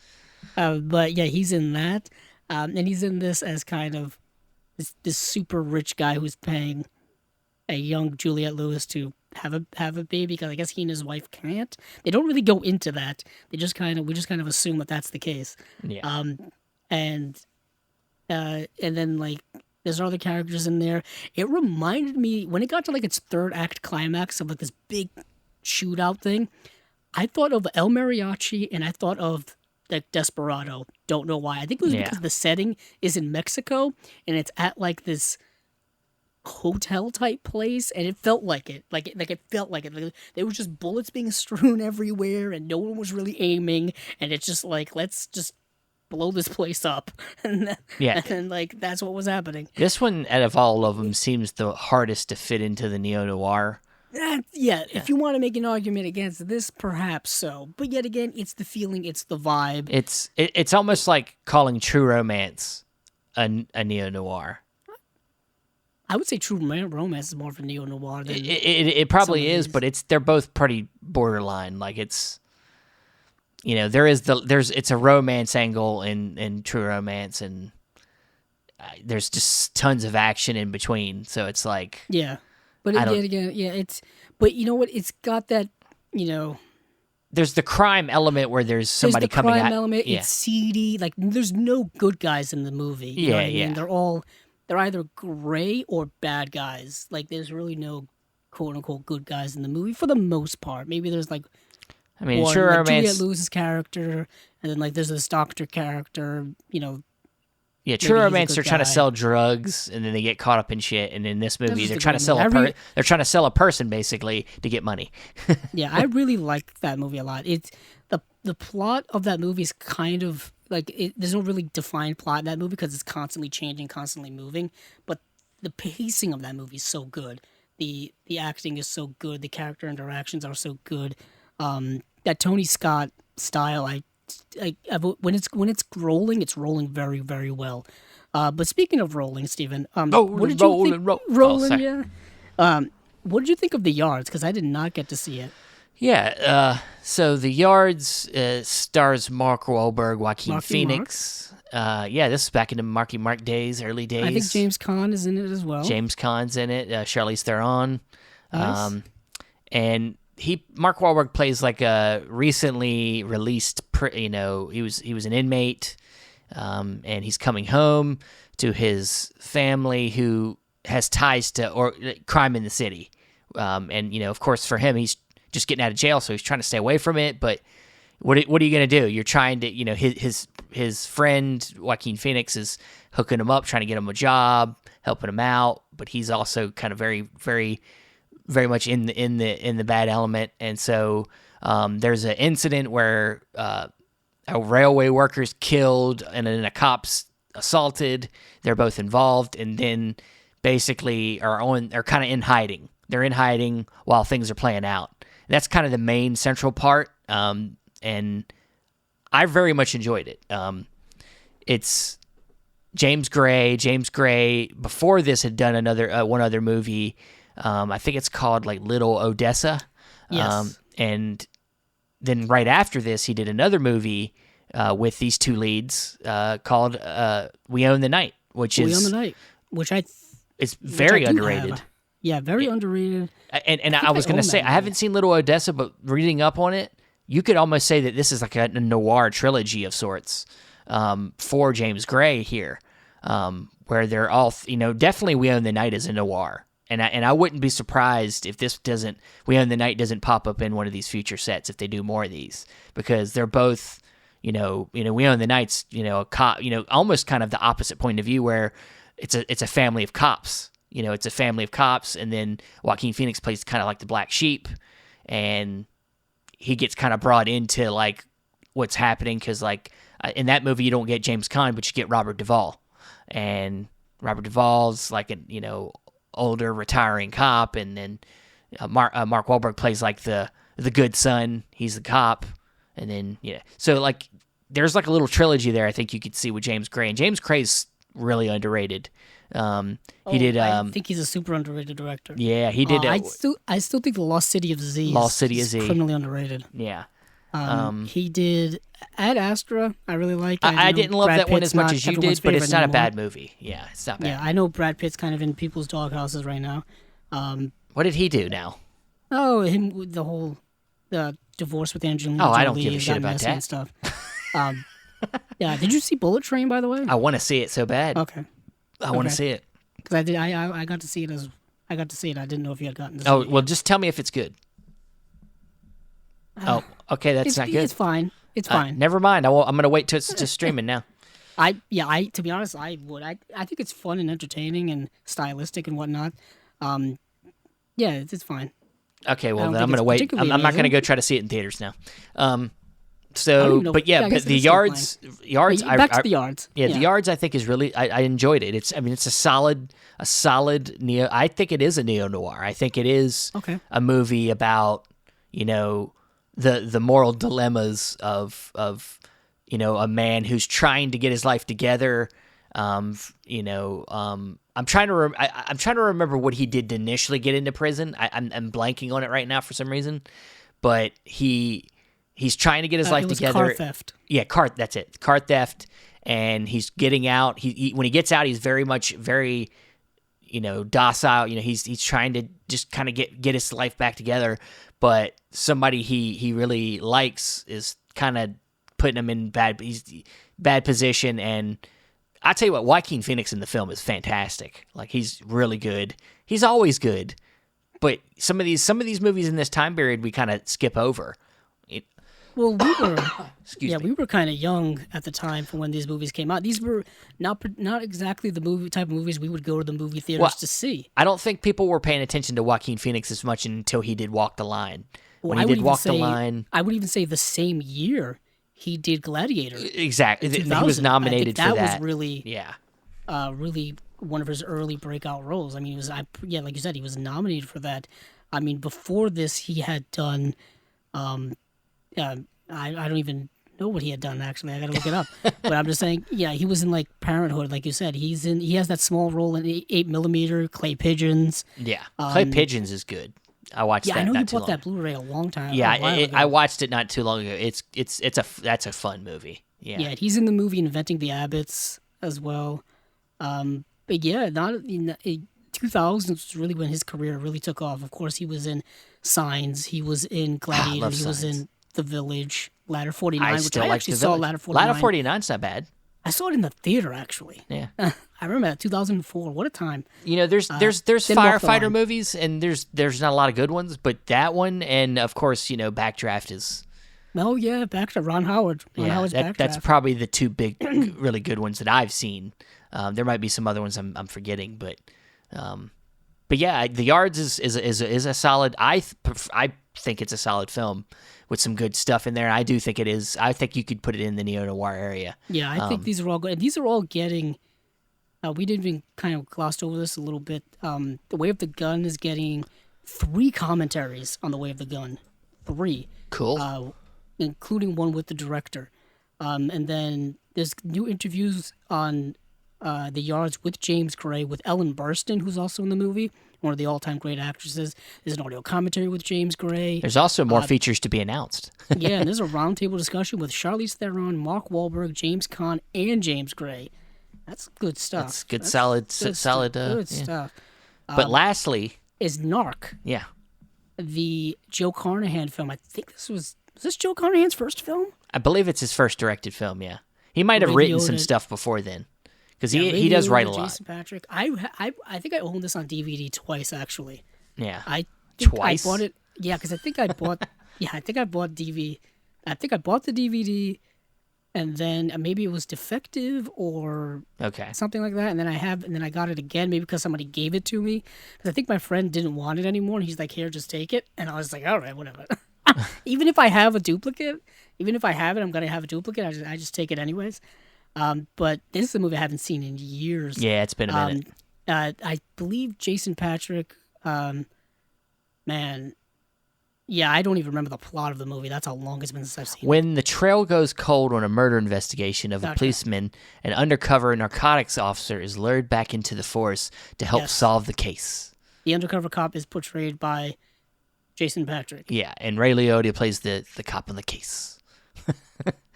But yeah, he's in that, and he's in this as kind of this super rich guy who's paying a young Juliette Lewis to have a baby, because I guess he and his wife can't. They don't really go into that. We just kind of assume that that's the case. Yeah. And then like there's other characters in there. It reminded me when it got to like its third act climax of like this big shootout thing. I thought of El Mariachi and I thought of like Desperado. Don't know why. I think it was because the setting is in Mexico and it's at like this hotel type place, and it felt like it. It felt like it. Like, there was just bullets being strewn everywhere, and no one was really aiming. And it's just like, let's just blow this place up. And like that's what was happening. This one, out of all of them, seems the hardest to fit into the neo-noir. If you want to make an argument against this, perhaps so. But yet again, it's the feeling, it's the vibe. It's almost like calling True Romance a neo-noir. I would say True Romance is more of a neo-noir than it probably is, but they're both pretty borderline. Like it's, it's a romance angle in True Romance, and there's just tons of action in between. So it's like, yeah. But but you know what? It's got that, there's the crime element where there's somebody coming out. There's the crime element. Yeah. It's seedy. Like there's no good guys in the movie. You know what I mean? They're either gray or bad guys. Like there's really no quote unquote good guys in the movie for the most part. Maybe there's like, True Romance. Juliette Lewis's character, and then like there's this doctor character. Yeah, True Romance, they're trying to sell drugs, and then they get caught up in shit. And in this movie, they're trying to sell they're trying to sell a person basically to get money. Yeah, I really like that movie a lot. It's the plot of that movie is kind of like there's no really defined plot in that movie because it's constantly changing, constantly moving. But the pacing of that movie is so good. The acting is so good. The character interactions are so good. That Tony Scott style, when it's rolling very, very well. But speaking of rolling, Stephen, what did you think? Rolling, yeah. What did you think of The Yards? Because I did not get to see it. Yeah. So The Yards stars Mark Wahlberg, Joaquin Phoenix. This is back in the Marky Mark days, early days. I think James Caan is in it as well. James Caan's in it. Charlize Theron. Nice. And Mark Wahlberg plays like a recently released, he was an inmate, and he's coming home to his family who has ties to crime in the city. And of course for him, he's just getting out of jail, so he's trying to stay away from it. But what are you gonna do? You're trying to, his friend Joaquin Phoenix is hooking him up, trying to get him a job, helping him out, but he's also kind of very, very, very much in the bad element. And so there's an incident where a railway worker's killed and then a cop's assaulted. They're both involved, and then basically are kind of in hiding. They're in hiding while things are playing out. That's kind of the main central part, and I very much enjoyed it. It's James Gray. James Gray before this had done one other movie. I think it's called like Little Odessa. Yes. And then right after this, he did another movie with these two leads called We Own the Night, which it's very underrated. Yeah, very underrated. And I was going to say, I haven't seen Little Odessa, but reading up on it, you could almost say that this is like a noir trilogy of sorts for James Gray here, where they're all, definitely We Own the Night is a noir. And I wouldn't be surprised if We Own the Night doesn't pop up in one of these future sets if they do more of these, because they're both, We Own the Night's, a cop, almost kind of the opposite point of view where it's a family of cops. It's a family of cops, and then Joaquin Phoenix plays kind of like the black sheep, and he gets kind of brought into like what's happening because like in that movie you don't get James Caan, but you get Robert Duvall, and Robert Duvall's like older retiring cop, and then Mark Wahlberg plays like the good son. He's the cop, and then so like there's like a little trilogy there. I think you could see with James Gray, and James Gray's really underrated. He did. I think he's a super underrated director. Yeah, he did. I still think The Lost City of Z. Is criminally underrated. Yeah. He did Ad Astra. I really liked. I didn't love Brad that one Pitt's as much as you did, but it's not a anymore. bad movie. Yeah, it's not bad. Yeah, I know Brad Pitt's kind of in people's doghouses right now. What did he do now? Oh, him with the whole divorce with Angelina Jolie. I don't give a shit about that and stuff. Yeah, did you see Bullet Train, by the way? I want to see it so bad. Okay. I want to see it. Because I did. I got to see it I got to see it. I didn't know if you had gotten to see it. Well, just tell me if it's good. Okay, that's not good. It's fine. It's fine. Never mind. I'm going to wait till it's just streaming now. To be honest, I would. I think it's fun and entertaining and stylistic and whatnot. Yeah, it's fine. Okay, well then I'm going to wait. I'm not going to go try to see it in theaters now. But the yards. Back to the yards. Yeah, the yards. I think is really. I enjoyed it. It's a solid neo. I think it is a neo noir. I think it is a movie about the moral dilemmas of a man who's trying to get his life together. I'm trying to remember what he did to initially get into prison. I'm blanking on it right now for some reason, but he's trying to get his life together. Car theft. Yeah, that's it. Car theft, and he's getting out. When he gets out, he's very docile. He's trying to just kind of get his life back together. But somebody he really likes is kind of putting him in bad position. And I tell you what, Joaquin Phoenix in the film is fantastic. Like, he's really good. He's always good. But some of these movies in this time period we kind of skip over. Well, we were kind of young at the time for when these movies came out. These were not exactly the type of movies we would go to the movie theaters to see. I don't think people were paying attention to Joaquin Phoenix as much until he did Walk the Line. I would even say the same year he did Gladiator. Exactly. He was nominated for that. That was really, really one of his early breakout roles. I mean, like you said, he was nominated for that. I mean, before this, he had done. I don't even know what he had done, actually. I got to look it up. But I'm just saying, he was in like Parenthood, like you said. He has that small role in 8mm, Clay Pigeons. Yeah, Clay Pigeons is good. I watched that. I know not you too bought long. that Blu-ray a long time. Yeah, ago. I watched it not too long ago. That's a fun movie. Yeah. Yeah, he's in the movie Inventing the Abbots as well. But yeah, 2000s was really when his career really took off. Of course, he was in Signs. He was in Gladiator. He was in The Village, Ladder 49, which I actually saw Ladder 49. Ladder 49's not bad. I saw it in the theater, actually. Yeah. I remember that, 2004. What a time. There's firefighter movies, and there's not a lot of good ones, but that one, and of course, Backdraft is Oh yeah, Backdraft. Ron Howard. Ron Howard's Backdraft. That's probably the two big, really good ones that I've seen. There might be some other ones I'm forgetting, but yeah, The Yards is a solid. I think it's a solid film with some good stuff in there. I do think it is. I think you could put it in the neo-noir area. Yeah, I think these are all good. And these are all getting. We did even kind of glossed over this a little bit. The Way of the Gun is getting 3 commentaries on The Way of the Gun. 3. Cool. Including one with the director. And then there's new interviews on The Yards with James Gray, with Ellen Burstyn, who's also in the movie, one of the all-time great actresses. There's an audio commentary with James Gray. There's also more features to be announced. Yeah, and there's a roundtable discussion with Charlize Theron, Mark Wahlberg, James Caan, and James Gray. That's good stuff. That's good, solid. Good stuff. But lastly... is Narc. Yeah. The Joe Carnahan film. I think was this Joe Carnahan's first film? I believe it's his first directed film, yeah. He might have written some stuff before then. Because he does write a lot. Jason Patrick. I think I own this on DVD twice, actually. Yeah. Twice? I bought it. Yeah, because I think I bought... I think I bought DVD. I think I bought the DVD, and then maybe it was defective or something like that. And then I got it again, maybe because somebody gave it to me. Because I think my friend didn't want it anymore, and he's like, "Here, just take it." And I was like, "All right, whatever." Even if I have a duplicate, even if I have it, I'm gonna have a duplicate. I just take it anyways. But this is a movie I haven't seen in years. Yeah, it's been a minute. I believe Jason Patrick. Man. Yeah, I don't even remember the plot of the movie. That's how long it's been since I've seen it. When the trail goes cold on a murder investigation of a policeman, an undercover narcotics officer is lured back into the force to help solve the case. The undercover cop is portrayed by Jason Patrick. Yeah, and Ray Liotta plays the cop on the case.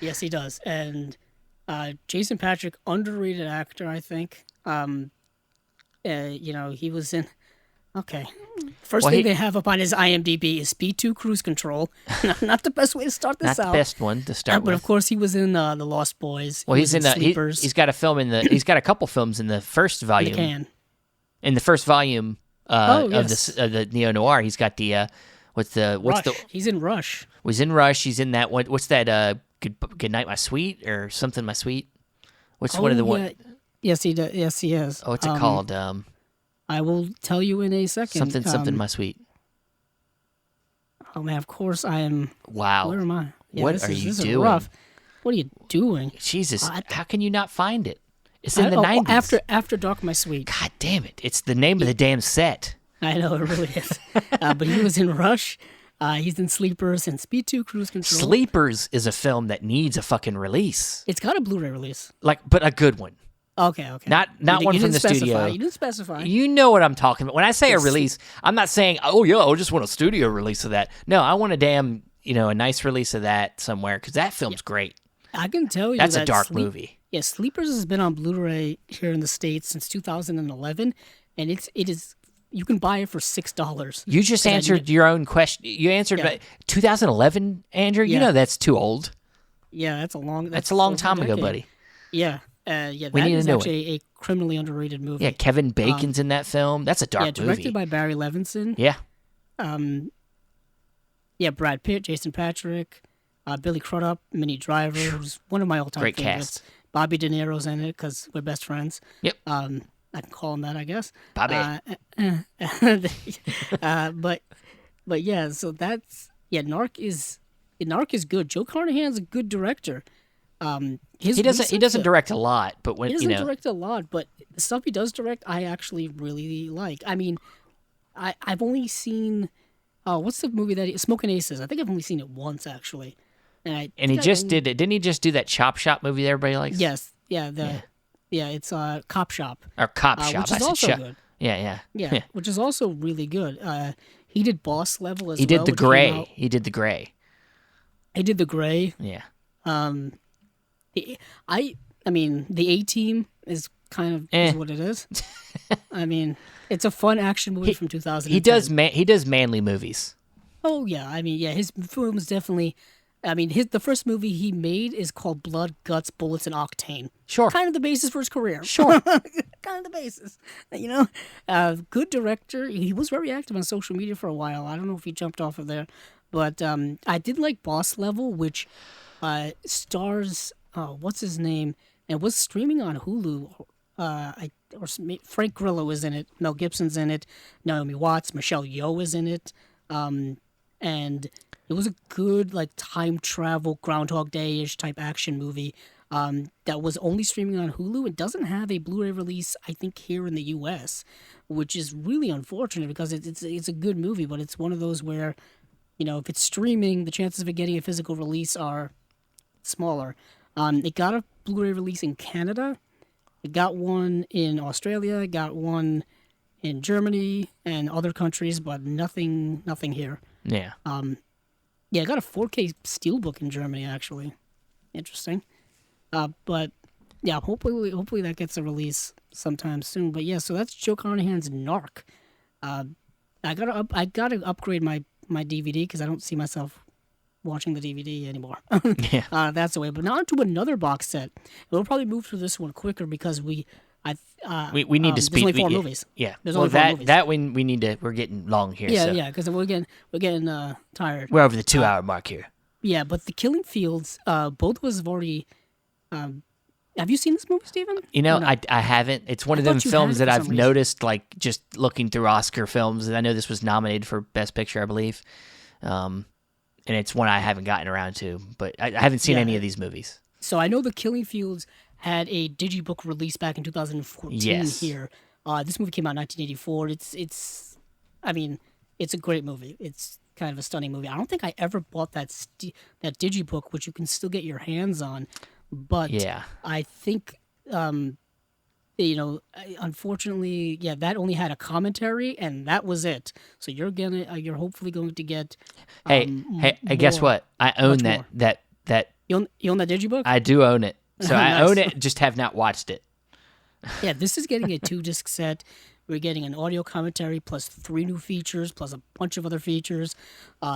Yes, he does. And Jason Patrick, underrated actor, I think. He was in... Okay. First thing they have up on his IMDb is Speed 2 Cruise Control. Not the best way to start this out. Not the best one to start with. But of course, he was in The Lost Boys. Well, he's in Sleepers. He's got a film in the. He's got a couple films in the first volume. In the first volume of the neo noir, he's got the He's in Rush. Was in Rush. He's in that one. What's that? Good Night, My Sweet, or something, My Sweet. What's one of the one? Yes, he does. Yes, he is. Oh, what's it called? I will tell you in a second. Something, My Sweet. Oh man, of course I am. Wow. Where am I? Yeah, what are you doing? Is rough. What are you doing? Jesus, how can you not find it? It's in the 90s. After Dark, My Sweet. God damn it! It's the name of the damn set. I know, it really is. But he was in Rush. He's in Sleepers and Speed 2 Cruise Control. Sleepers is a film that needs a fucking release. It's got a Blu-ray release. But a good one. Okay. Not one from the studio. You didn't specify. You know what I'm talking about. When I say a release, I'm not saying, oh, yeah, I just want a studio release of that. No, I want a nice release of that somewhere, because that film's great. I can tell you that's a dark movie. Yeah, Sleepers has been on Blu-ray here in the States since 2011, and it is. You can buy it for $6. You just answered your own question. You answered 2011, Andrew. You know that's too old. Yeah, that's a long time ago, buddy. Yeah. We that need is to know actually a criminally underrated movie. Yeah, Kevin Bacon's in that film. That's a dark movie. Directed by Barry Levinson. Yeah. Brad Pitt, Jason Patrick, Billy Crudup, Minnie Driver, who's one of my all-time great favorites. Cast. Bobby De Niro's in it because we're best friends. Yep. I can call him that, I guess. Bobby. But yeah, so that's Narc is good. Joe Carnahan's a good director. He doesn't direct a lot, but when he doesn't direct a lot, but the stuff he does direct, I actually really like. I mean, I've only seen what's the movie that Smoking Aces? I think I've only seen it once actually, and he just did it. Didn't he just do that Chop Shop movie that everybody likes? Yes, it's Cop Shop or Cop Shop, which is also good. Yeah, which is also really good. He did Boss Level as well. He did The Gray. He did The Gray. Yeah. I mean, the A-Team is kind of is what it is. I mean, it's a fun action movie from 2010. He does manly movies. Oh yeah, I mean, his film is definitely. I mean, the first movie he made is called Blood, Guts, Bullets, and Octane. Sure. Kind of the basis for his career. Sure. Kind of the basis. Good director. He was very active on social media for a while. I don't know if he jumped off of there, But I did like Boss Level, which stars what's his name, and was streaming on Hulu. Frank Grillo is in it. Mel Gibson's in it. Naomi Watts, Michelle Yeoh is in it. And it was a good like time travel Groundhog Day-ish type action movie. That was only streaming on Hulu. It doesn't have a Blu-ray release, I think, here in the U.S., which is really unfortunate because it's a good movie, but it's one of those where, if it's streaming, the chances of it getting a physical release are smaller. It got a Blu-ray release in Canada. It got one in Australia. It got one in Germany and other countries, but nothing here. Yeah. Yeah, I got a 4K Steelbook in Germany, actually. Interesting. But yeah, hopefully that gets a release sometime soon. But yeah, so that's Joe Carnahan's Narc. I gotta upgrade my DVD because I don't see myself watching the DVD anymore. Yeah. That's the way. But now onto another box set. We'll probably move through this one quicker because we need to speed. There's only four movies. Yeah. There's only four movies. That we need to. We're getting long here. Yeah, so. yeah, because we're getting tired. We're over the 2-hour mark here. Yeah, but The Killing Fields, both of us have already. Have you seen this movie, Steven? I haven't. It's one of them films that I've noticed, like just looking through Oscar films. And I know this was nominated for Best Picture, I believe. And it's one I haven't gotten around to, but I haven't seen any of these movies. So I know The Killing Fields had a digibook release back in 2014 here. This movie came out in 1984. It's a great movie. It's kind of a stunning movie. I don't think I ever bought that digibook, which you can still get your hands on. But I think, unfortunately, that only had a commentary, and that was it. So you're hopefully going to get. Guess what? I own that. You own that digibook? I do own it. So Nice. I own it, just have not watched it. Yeah, this is getting a 2-disc set. We're getting an audio commentary plus 3 new features plus a bunch of other features.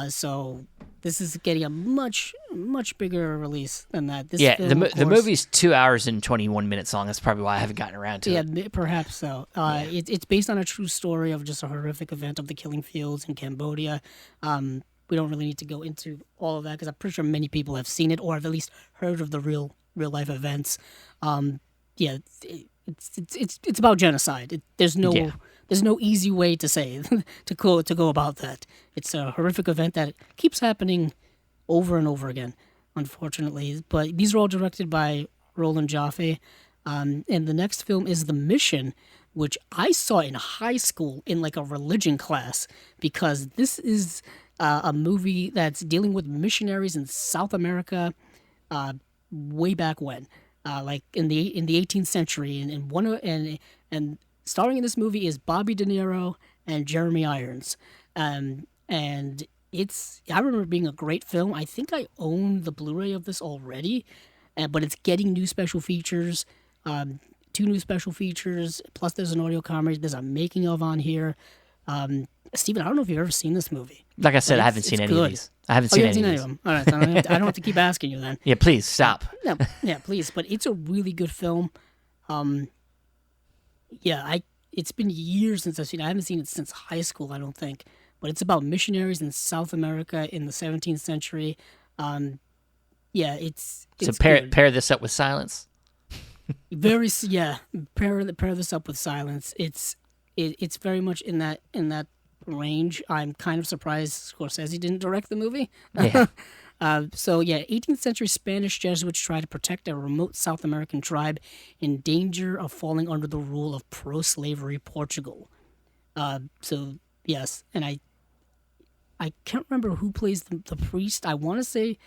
So this is getting a much, much bigger release than that. This film, the movie's 2 hours and 21 minutes long. That's probably why I haven't gotten around to it. Yeah, perhaps so. It's based on a true story of just a horrific event of the Killing Fields in Cambodia. We don't really need to go into all of that because I'm pretty sure many people have seen it or have at least heard of the real life events. It's about genocide. There's no easy way to say to go about that. It's a horrific event that keeps happening over and over again, unfortunately. But these are all directed by Roland Joffe. And the next film is The Mission, which I saw in high school in like a religion class because this is a movie that's dealing with missionaries in South America way back when. Like in the 18th century, and starring in this movie is Bobby De Niro and Jeremy Irons, and I remember it being a great film. I think I own the Blu-ray of this already, but it's getting new special features, 2 new special features. Plus, there's an audio commentary. There's a making of on here. Steven, I don't know if you've ever seen this movie. Like I said, I haven't seen any of these. I haven't seen any of them. All right, so I don't have to keep asking you then. Yeah, please stop. No, yeah, please. But it's a really good film. It's been years since I've seen it. I haven't seen it since high school, I don't think. But it's about missionaries in South America in the 17th century. It's so pair this up with Silence. Pair this up with Silence. It's very much in that range. I'm kind of surprised Scorsese didn't direct the movie. Yeah. 18th century Spanish Jesuits try to protect a remote South American tribe in danger of falling under the rule of pro-slavery Portugal. Yes, and I can't remember who plays the priest. I want to say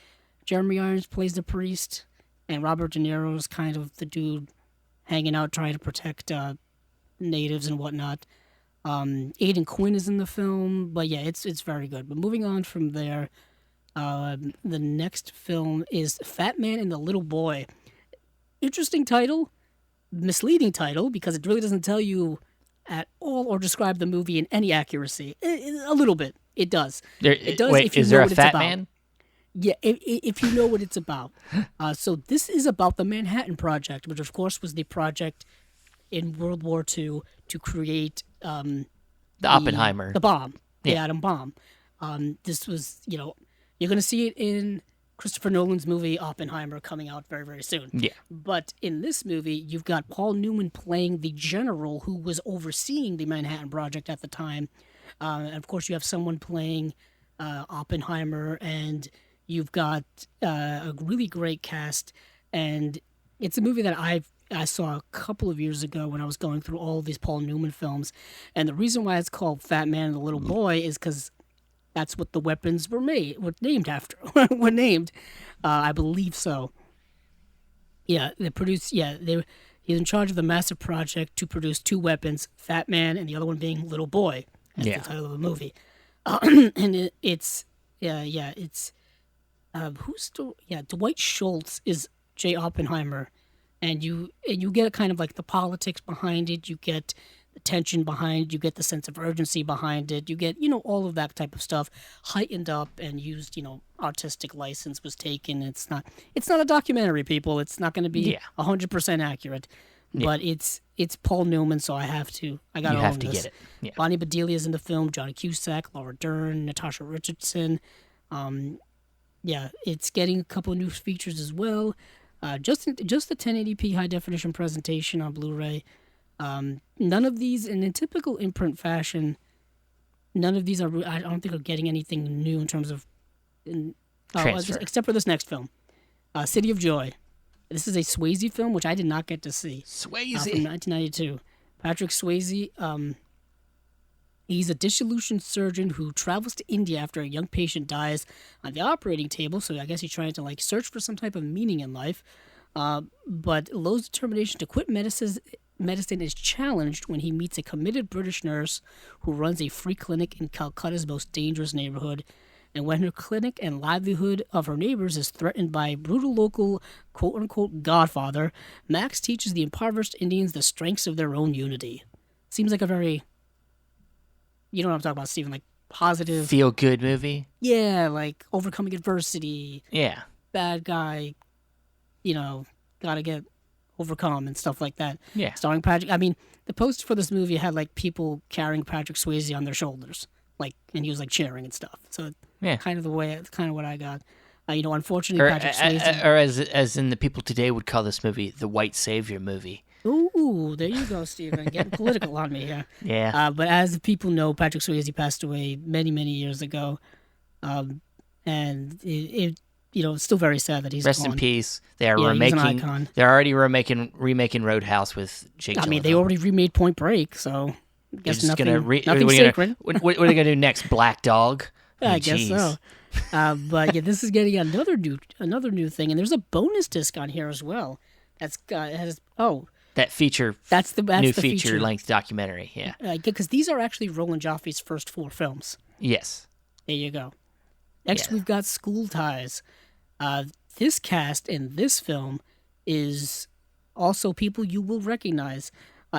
Jeremy Irons plays the priest, and Robert De Niro is kind of the dude hanging out trying to protect natives and whatnot. Aidan Quinn is in the film, but yeah, it's very good. But moving on from there, the next film is Fat Man and the Little Boy. Interesting title, misleading title, because it really doesn't tell you at all or describe the movie in any accuracy. A little bit, it does. It does. Wait, is there a fat man? Yeah, if you know what it's about. So this is about the Manhattan Project, which of course was the project in World War II to create the Oppenheimer, the bomb, the atom bomb. This was, You're going to see it in Christopher Nolan's movie Oppenheimer coming out very, very soon. Yeah. But in this movie, you've got Paul Newman playing the general who was overseeing the Manhattan Project at the time. And of course, you have someone playing Oppenheimer, and you've got a really great cast. And it's a movie that I saw a couple of years ago when I was going through all of these Paul Newman films. And the reason why it's called Fat Man and the Little Boy is because that's what the weapons were named after. were named, I believe so. Yeah, they produced. Yeah, he's in charge of the massive project to produce two weapons, Fat Man and the other one being Little Boy. That's the title of the movie. And it's Dwight Schultz is J. Oppenheimer, and you get kind of like the politics behind it. You get the tension behind it. You get the sense of urgency behind it. You get all of that type of stuff heightened up and used. Artistic license was taken. It's not a documentary, people. It's not going to be 100% accurate. Yeah. But it's Paul Newman, so I got to get it. Yeah. Bonnie Bedelia's in the film, Johnny Cusack, Laura Dern, Natasha Richardson. It's getting a couple of new features as well. Just the 1080p high definition presentation on Blu-ray. None of these, and in typical Imprint fashion, none of these I don't think are getting anything new in terms of except for this next film, City of Joy. This is a Swayze film, which I did not get to see. Swayze from 1992. Patrick Swayze. He's a dissolution surgeon who travels to India after a young patient dies on the operating table. So I guess he's trying to search for some type of meaning in life. But Lowe's determination to quit medicine is challenged when he meets a committed British nurse who runs a free clinic in Calcutta's most dangerous neighborhood. And when her clinic and livelihood of her neighbors is threatened by a brutal local quote-unquote godfather, Max teaches the impoverished Indians the strengths of their own unity. Seems like a very, you know what I'm talking about, Stephen, positive... feel-good movie? Yeah, overcoming adversity. Yeah. Bad guy, gotta get overcome and stuff like that. Yeah. Starring Patrick... I mean, the poster for this movie had, people carrying Patrick Swayze on their shoulders. And he was cheering and stuff. So kind of what I got. Unfortunately, Patrick Swayze. Or as in the people today would call this movie, the white savior movie. Ooh, there you go, Stephen. Getting political on me here. Yeah. But as the people know, Patrick Swayze passed away many, many years ago. And it's still very sad that he's Rest gone. in peace. They are he's an icon. They're already remaking Roadhouse with Jake Gyllenhaal. They already remade Point Break, so I guess nothing sacred. What are they going to do next? Black Dog? I guess so. But this is getting another new thing, and there's a bonus disc on here as well. That's that feature. That's the new feature feature-length documentary. Yeah, because these are actually Roland Joffe's first 4 films. Yes. There you go. Next, we've got School Ties. This cast in this film is also people you will recognize.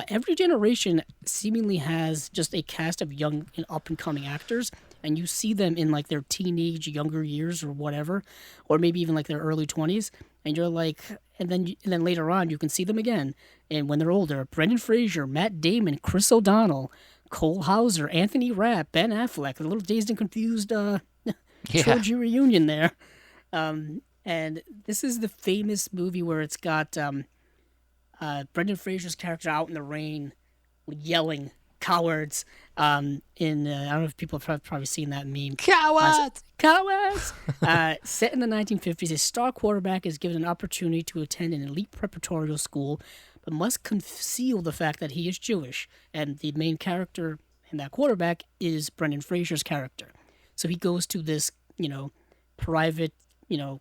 Every generation seemingly has just a cast of young and up-and-coming actors, and you see them in their teenage, younger years or whatever, or maybe even their early 20s, and you're and then later on you can see them again, and when they're older, Brendan Fraser, Matt Damon, Chris O'Donnell, Cole Hauser, Anthony Rapp, Ben Affleck, a little Dazed and Confused trilogy reunion there. And this is the famous movie where it's got Brendan Fraser's character out in the rain yelling cowards I don't know if people have probably seen that meme. Cowards! Set in the 1950s, a star quarterback is given an opportunity to attend an elite preparatory school, but must conceal the fact that he is Jewish. And the main character in that quarterback is Brendan Fraser's character. So he goes to this, private,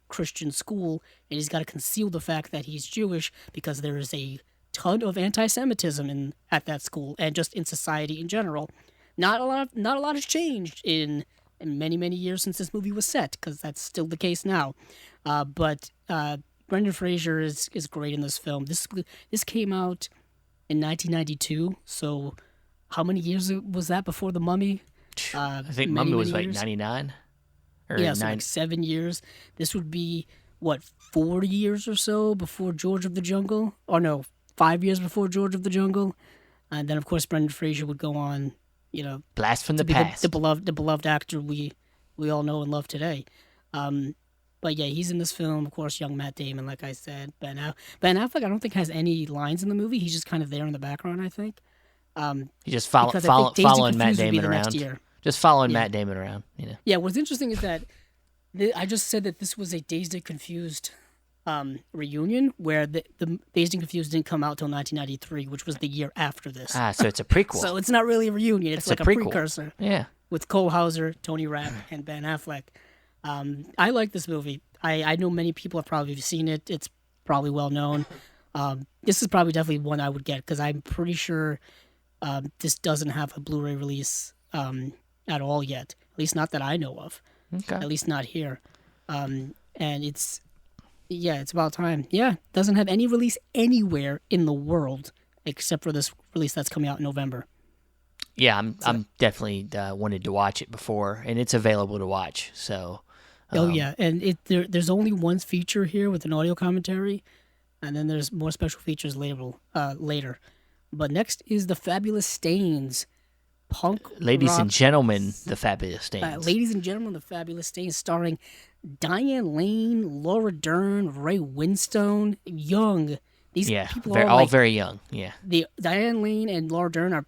Christian school, and he's got to conceal the fact that he's Jewish because there is a ton of anti-Semitism at that school and just in society in general. Not a lot has changed in many, many years since this movie was set, because that's still the case now. But Brendan Fraser is great in this film. This came out in 1992, so how many years was that before The Mummy? I think Mummy was 99? Yeah, so 7 years. This would be, 4 years or so before George of the Jungle? Or no, 5 years before George of the Jungle. And then, of course, Brendan Fraser would go on, Blast from the to be past. the beloved actor we all know and love today. But yeah, he's in this film. Of course, young Matt Damon, like I said. Ben Affleck, I don't think has any lines in the movie. He's just kind of there in the background, I think. He's just Because I think Dazed and following Matt Confused would be Damon the next around. year. Just following Yeah. Matt Damon around. Yeah, what's interesting is that I just said that this was a Dazed and Confused reunion, where the Dazed and Confused didn't come out till 1993, which was the year after this. So it's a prequel. So it's not really a reunion. It's like a prequel. precursor. Yeah. With Cole Hauser, Tony Rapp, and Ben Affleck. I like this movie. I know many people have probably seen it. It's probably well known. This is probably definitely one I would get because I'm pretty sure this doesn't have a Blu-ray release at all yet. At least not that I know of. Okay. At least not here. And it's about time. Yeah, doesn't have any release anywhere in the world except for this release that's coming out in November. Yeah, I'm definitely wanted to watch it before, and it's available to watch. So. Oh yeah, and there's only one feature here with an audio commentary, and then there's more special features later. But next is The Fabulous Stains, punk Ladies rock. and gentlemen, The Fabulous Stains. Ladies and gentlemen, The Fabulous Stains, starring Diane Lane, Laura Dern, Ray Winstone, young. These people are all very young. Yeah. The Diane Lane and Laura Dern are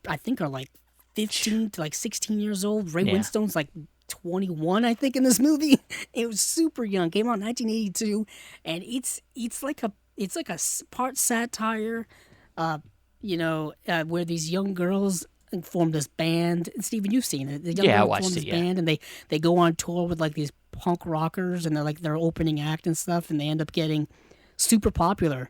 like 15 to like 16 years old. Ray Winstone's like 21, I think, in this movie. It was super young. Came out in 1982, and it's like a part satire, where these young girls form this band. Steven, you've seen it. The young girls I watched form this it. band, and they go on tour with like these punk rockers, and they're like their opening act and stuff, and they end up getting super popular.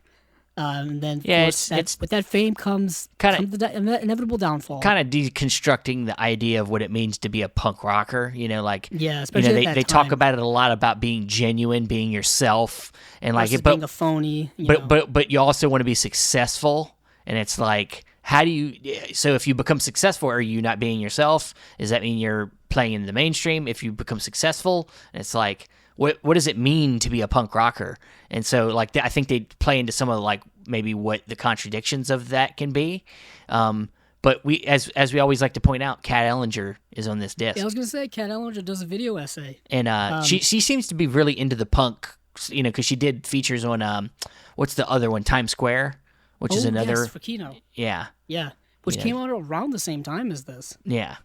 And then, with that fame comes the inevitable downfall. Kind of deconstructing the idea of what it means to be a punk rocker. Especially they talk about it a lot about being genuine, being yourself, and being a phony. But you also want to be successful, and it's like, how do you? So if you become successful, are you not being yourself? Does that mean you're playing in the mainstream? If you become successful, it's like, what does it mean to be a punk rocker? And so, I think they play into some of maybe what the contradictions of that can be. But we, as we always like to point out, Kat Ellinger is on this disc. Yeah, I was gonna say Kat Ellinger does a video essay, and she seems to be really into the punk, because she did features on what's the other one, Times Square, which is another for Kino. Yeah, which came out around the same time as this. Yeah.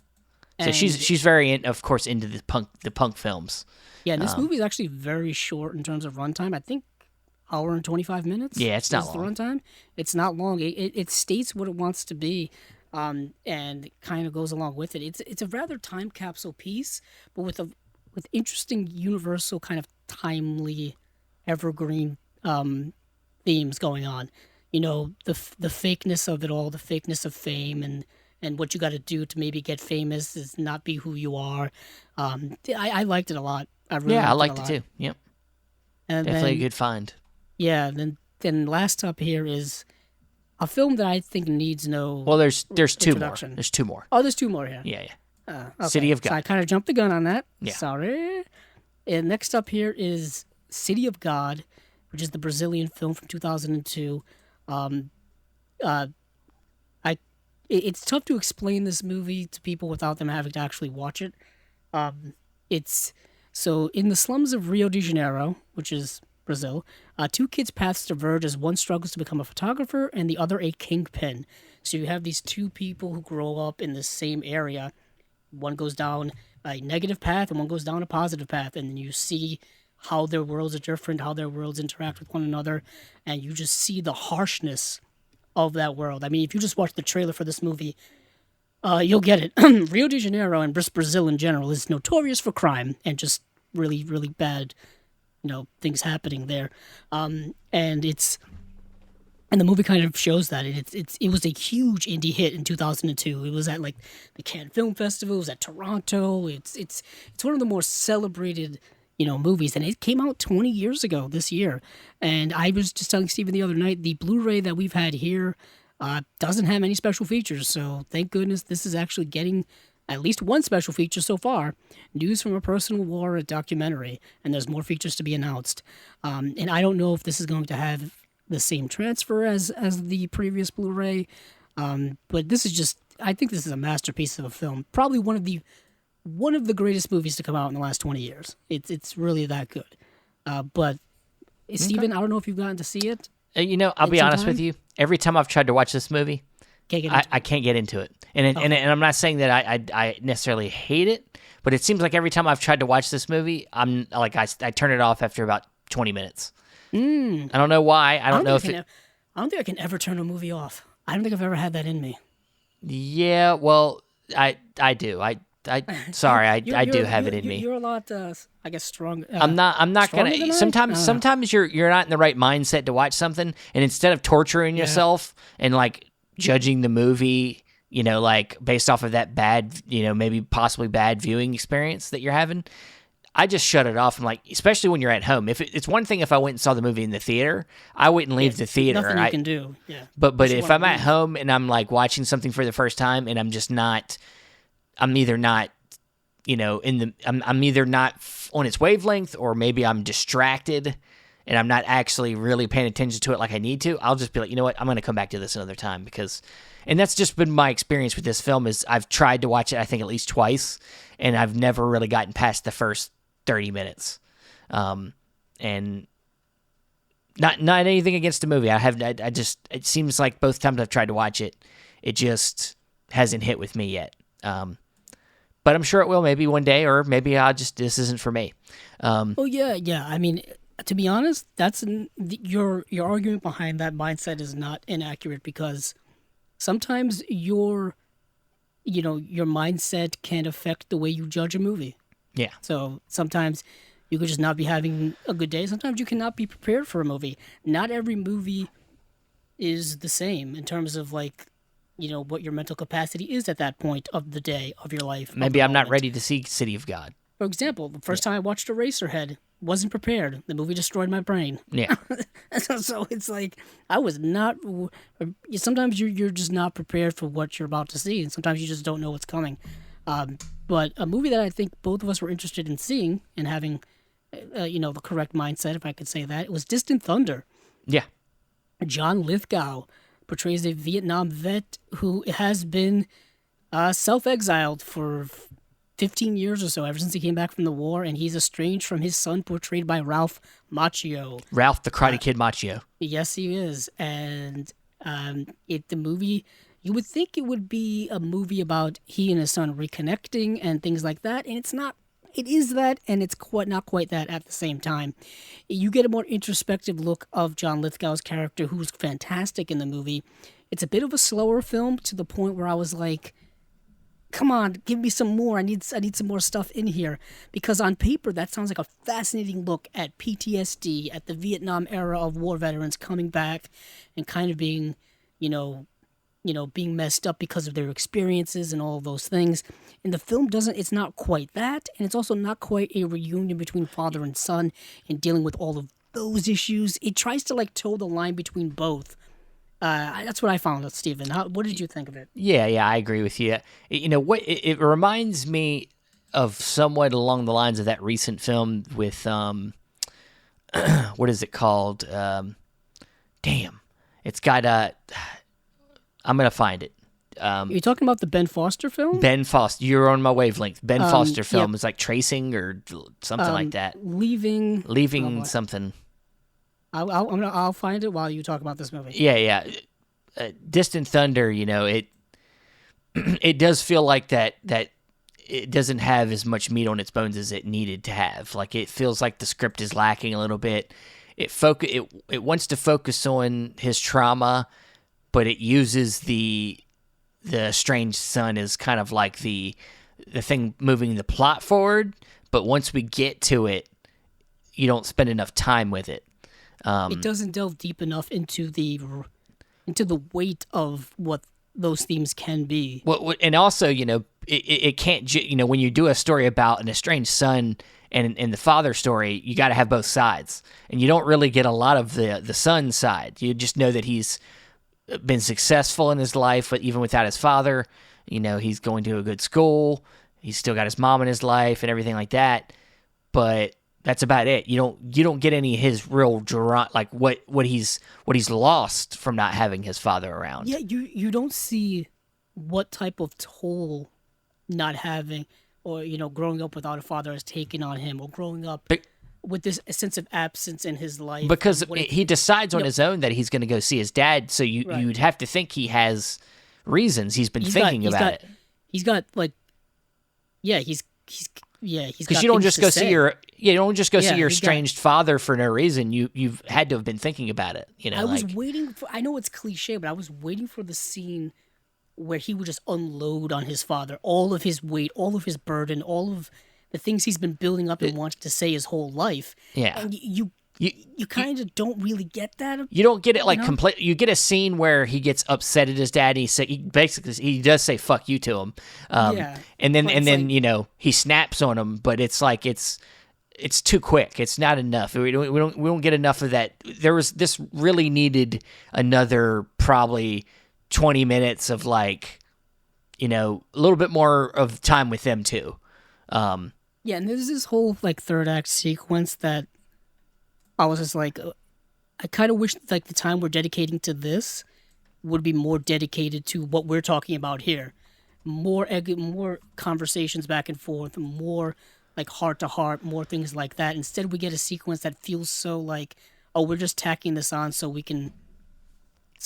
So she's very, of course, into the punk films. Yeah, and this movie is actually very short in terms of runtime. I think hour and 25 minutes. Yeah, it's not long. The runtime. It's not long. It states what it wants to be, and kind of goes along with it. It's a rather time capsule piece, but with interesting universal kind of timely, evergreen themes going on. The fakeness of it all, the fakeness of fame, and what you got to do to maybe get famous is not be who you are. I liked it a lot. I liked it too. Yep. And definitely a good find. Yeah. Then last up here is a film that I think needs no. Well, there's two more. There's two more. Oh, there's two more here. Yeah. Okay. City of God. So I kind of jumped the gun on that. Yeah. Sorry. And next up here is City of God, which is the Brazilian film from 2002. It's tough to explain this movie to people without them having to actually watch it. It's so in the slums of Rio de Janeiro, which is Brazil, two kids' paths diverge as one struggles to become a photographer and the other a kingpin. So you have these two people who grow up in the same area. One goes down a negative path and one goes down a positive path, and you see how their worlds are different, how their worlds interact with one another, and you just see the harshness of that world. I mean, if you just watch the trailer for this movie, you'll get it. Rio de Janeiro and Brazil in general is notorious for crime and just really, really bad, things happening there. And the movie kind of shows that it was a huge indie hit in 2002. It was at the Cannes Film Festival. It was at Toronto. It's one of the more celebrated movies, and it came out 20 years ago this year. And I was just telling Steven the other night, the Blu-ray that we've had here doesn't have any special features, so thank goodness this is actually getting at least one special feature so far, News from a Personal War, a documentary, and there's more features to be announced. And I don't know if this is going to have the same transfer as the previous Blu-ray, but this is I think this is a masterpiece of a film, probably one of the one of the greatest movies to come out in the last 20 years. It's really that good. But Steven, I don't know if you've gotten to see it. I'll be honest with you. Every time I've tried to watch this movie, I can't get into it. And I'm not saying that I necessarily hate it, but it seems like every time I've tried to watch this movie, I'm like I turn it off after about 20 minutes. I don't know why. I don't think I can ever turn a movie off. I don't think I've ever had that in me. Yeah, well, I do. I do have it in me. You're a lot, I guess, strong. I'm not gonna. Sometimes you're not in the right mindset to watch something, and instead of torturing yourself and like judging the movie, like based off of that bad, maybe possibly bad viewing experience that you're having, I just shut it off. I'm like, especially when you're at home. If it's one thing if I went and saw the movie in the theater, I wouldn't leave the theater. Nothing you can do. Yeah. But if I'm at home and I'm like watching something for the first time and I'm either not on its wavelength, or maybe I'm distracted and I'm not actually really paying attention to it like I need to, I'll just be like, you know what, I'm going to come back to this another time and that's just been my experience with this film. Is I've tried to watch it, I think, at least twice, and I've never really gotten past the first 30 minutes. And not anything against the movie. It seems like both times I've tried to watch it, it just hasn't hit with me yet. But I'm sure it will maybe one day, or maybe this isn't for me. Yeah. I mean, to be honest, your argument behind that mindset is not inaccurate, because sometimes your mindset can affect the way you judge a movie. Yeah. So sometimes you could just not be having a good day. Sometimes you cannot be prepared for a movie. Not every movie is the same in terms of like, what your mental capacity is at that point of the day of your life. Maybe I'm not ready to see City of God. For example, the first time I watched Eraserhead, wasn't prepared. The movie destroyed my brain. Yeah. So it's like I was not. Sometimes you're just not prepared for what you're about to see, and sometimes you just don't know what's coming. But a movie that I think both of us were interested in seeing and having, the correct mindset, if I could say that, it was Distant Thunder. Yeah. John Lithgow portrays a Vietnam vet who has been self-exiled for 15 years or so, ever since he came back from the war, and he's estranged from his son, portrayed by Ralph Macchio. Ralph the Karate Kid Macchio. Yes, he is. And the movie, you would think it would be a movie about he and his son reconnecting and things like that, and it's not. It is that, and it's not quite that at the same time. You get a more introspective look of John Lithgow's character, who's fantastic in the movie. It's a bit of a slower film, to the point where I was like, come on, give me some more. I need some more stuff in here. Because on paper, that sounds like a fascinating look at PTSD, at the Vietnam era of war veterans coming back and kind of being, being messed up because of their experiences and all of those things. And the film it's not quite that, and it's also not quite a reunion between father and son and dealing with all of those issues. It tries to toe the line between both. That's what I found out, Stephen. What did you think of it? Yeah, I agree with you. It reminds me of somewhat along the lines of that recent film with what is it called? It's got I'm gonna find it. You're talking about the Ben Foster film? Ben Foster, you're on my wavelength. Ben Foster film is like Tracing or something like that. Leaving something. I'll find it while you talk about this movie. Yeah. Distant Thunder, it does feel like that it doesn't have as much meat on its bones as it needed to have. Like, it feels like the script is lacking a little bit. It wants to focus on his trauma, but it uses the estranged son as kind of like the thing moving the plot forward. But once we get to it, you don't spend enough time with it. It doesn't delve deep enough into the weight of what those themes can be. Well, and also, it can't. When you do a story about an estranged son and the father story, you got to have both sides, and you don't really get a lot of the son side. You just know that he's been successful in his life, but even without his father, he's going to a good school. He's still got his mom in his life and everything like that, but that's about it. You don't get any of his real like what he's lost from not having his father around. Yeah, you don't see what type of toll not having or growing up without a father has taken on him, or growing up with this sense of absence in his life. Because he decides on Yep. his own that he's going to go see his dad, so Right. you'd have to think he has reasons. He's been He's thinking got, about it. He's got like, yeah, he's Because got you don't things just to go say. see you don't just go see your he's got- estranged father for no reason. You've had to have been thinking about it. I was waiting for. I know it's cliche, but I was waiting for the scene where he would just unload on his father all of his weight, all of his burden, all of the things he's been building up and wanted to say his whole life. Yeah. And you kind of don't really get that. You don't get it like know? complete. You get a scene where he gets upset at his dad. He does say "fuck you" to him. Yeah. And then But it's like- he snaps on him, but it's like it's too quick. It's not enough. We don't get enough of that. This really needed another probably 20 minutes of like, a little bit more of time with them too. Yeah, and there's this whole like third act sequence that I was just like, I kind of wish like the time we're dedicating to this would be more dedicated to what we're talking about here. More conversations back and forth, more like heart to heart, more things like that. Instead, we get a sequence that feels so like, oh, we're just tacking this on so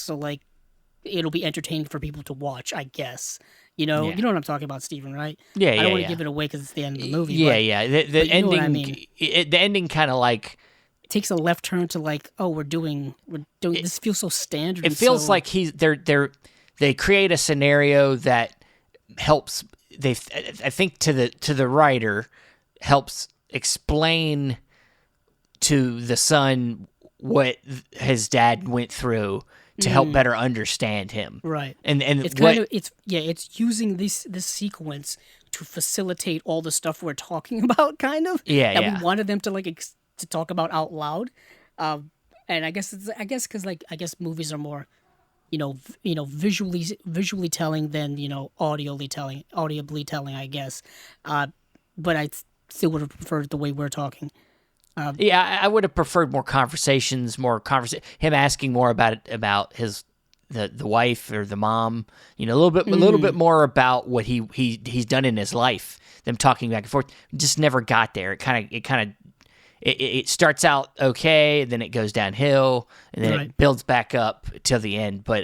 like it'll be entertaining for people to watch, I guess. You know what I'm talking about, Stephen, right? Yeah, I don't want to yeah. give it away because it's the end of the movie. Yeah, but yeah. The you know ending, what I mean. The ending kind of like. It takes a left turn to like, oh, we're doing this feels so standard. It feels like they create a scenario that helps. I think to the writer helps explain to the son what his dad went through to help better understand him. Right. And it's using this sequence to facilitate all the stuff we're talking about, kind of. Yeah, that we wanted them to like to talk about out loud. And I guess because movies are more, visually telling than audibly telling, I guess. But I still would have preferred the way we're talking. I would have preferred more conversations, him asking more about his the wife or the mom, a little bit more about what he's done in his life. Them talking back and forth, just never got there. It starts out okay, then it goes downhill, and then it builds back up till the end. But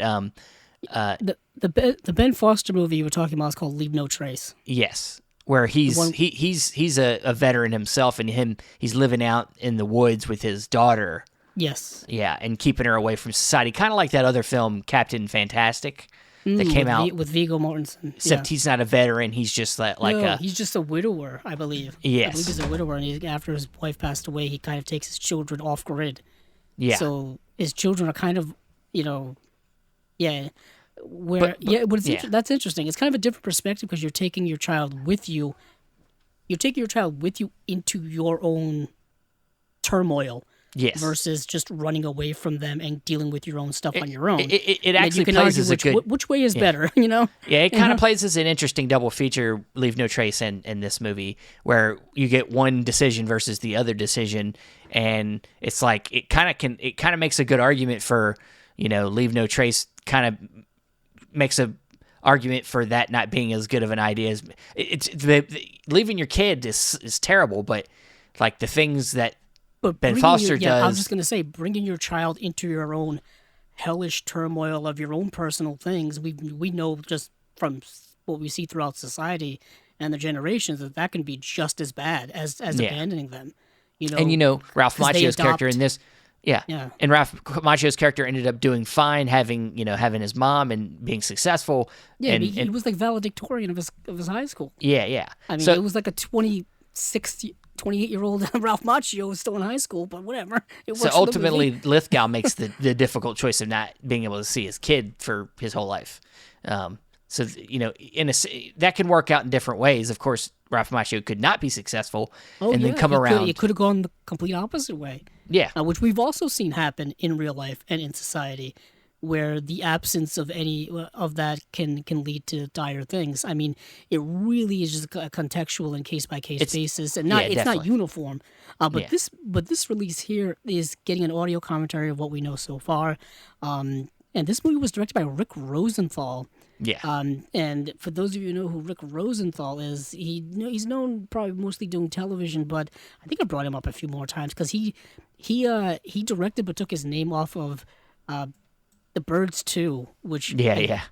the Ben Foster movie you were talking about is called Leave No Trace. Yes. Where he's a veteran himself, and he's living out in the woods with his daughter. Yes. Yeah, and keeping her away from society, kind of like that other film, Captain Fantastic, that came out with Viggo Mortensen. Except he's not a veteran; he's just he's just a widower, I believe. Yes, I believe he's a widower, and after his wife passed away, he kind of takes his children off grid. Yeah. So his children are kind of, that's interesting. It's kind of a different perspective because you're taking your child with you. You're taking your child with you into your own turmoil. Yes. Versus just running away from them and dealing with your own stuff on your own. It actually plays as a good. Which way is better, Yeah, it kind of plays as an interesting double feature. Leave No Trace in this movie, where you get one decision versus the other decision, and it's like it kind of makes a good argument for Leave No Trace. Kind of makes a argument for that not being as good of an idea as leaving your kid is terrible, but like the things that. But Ben Foster does. I was just going to say, bringing your child into your own hellish turmoil of your own personal things, we know just from what we see throughout society and the generations that can be just as bad as abandoning them. And Ralph Macchio's character in this, yeah. And Ralph Macchio's character ended up doing fine, having his mom and being successful. Yeah, and, he was like valedictorian of his high school. Yeah. I mean, it was like a 28-year-old Ralph Macchio was still in high school, but whatever. So ultimately, Lithgow makes the difficult choice of not being able to see his kid for his whole life. So that can work out in different ways. Of course, Ralph Macchio could not be successful then come around. It could have gone the complete opposite way. Yeah, which we've also seen happen in real life and in society, where the absence of any of that can lead to dire things. I mean, it really is just a contextual and case by case basis, and it's not uniform. But this release here is getting an audio commentary of what we know so far. And this movie was directed by Rick Rosenthal. Yeah. And for those of you who know who Rick Rosenthal is, he's known probably mostly doing television, but I think I brought him up a few more times because he directed but took his name off of The Birds 2, which Yeah.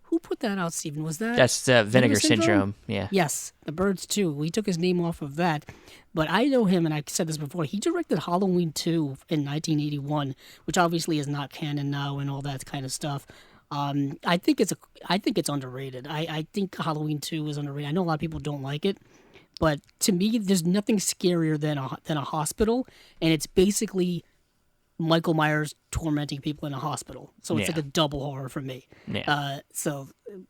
Who put that out, Steven? Was that That's Vinegar Syndrome? Yeah. Yes, The Birds 2. We took his name off of that. But I know him, and I said this before, he directed Halloween 2 in 1981, which obviously is not canon now and all that kind of stuff. I think it's underrated. I think Halloween 2 is underrated. I know a lot of people don't like it, but to me, there's nothing scarier than a hospital, and it's basically Michael Myers tormenting people in a hospital. So it's like a double horror for me. Yeah. So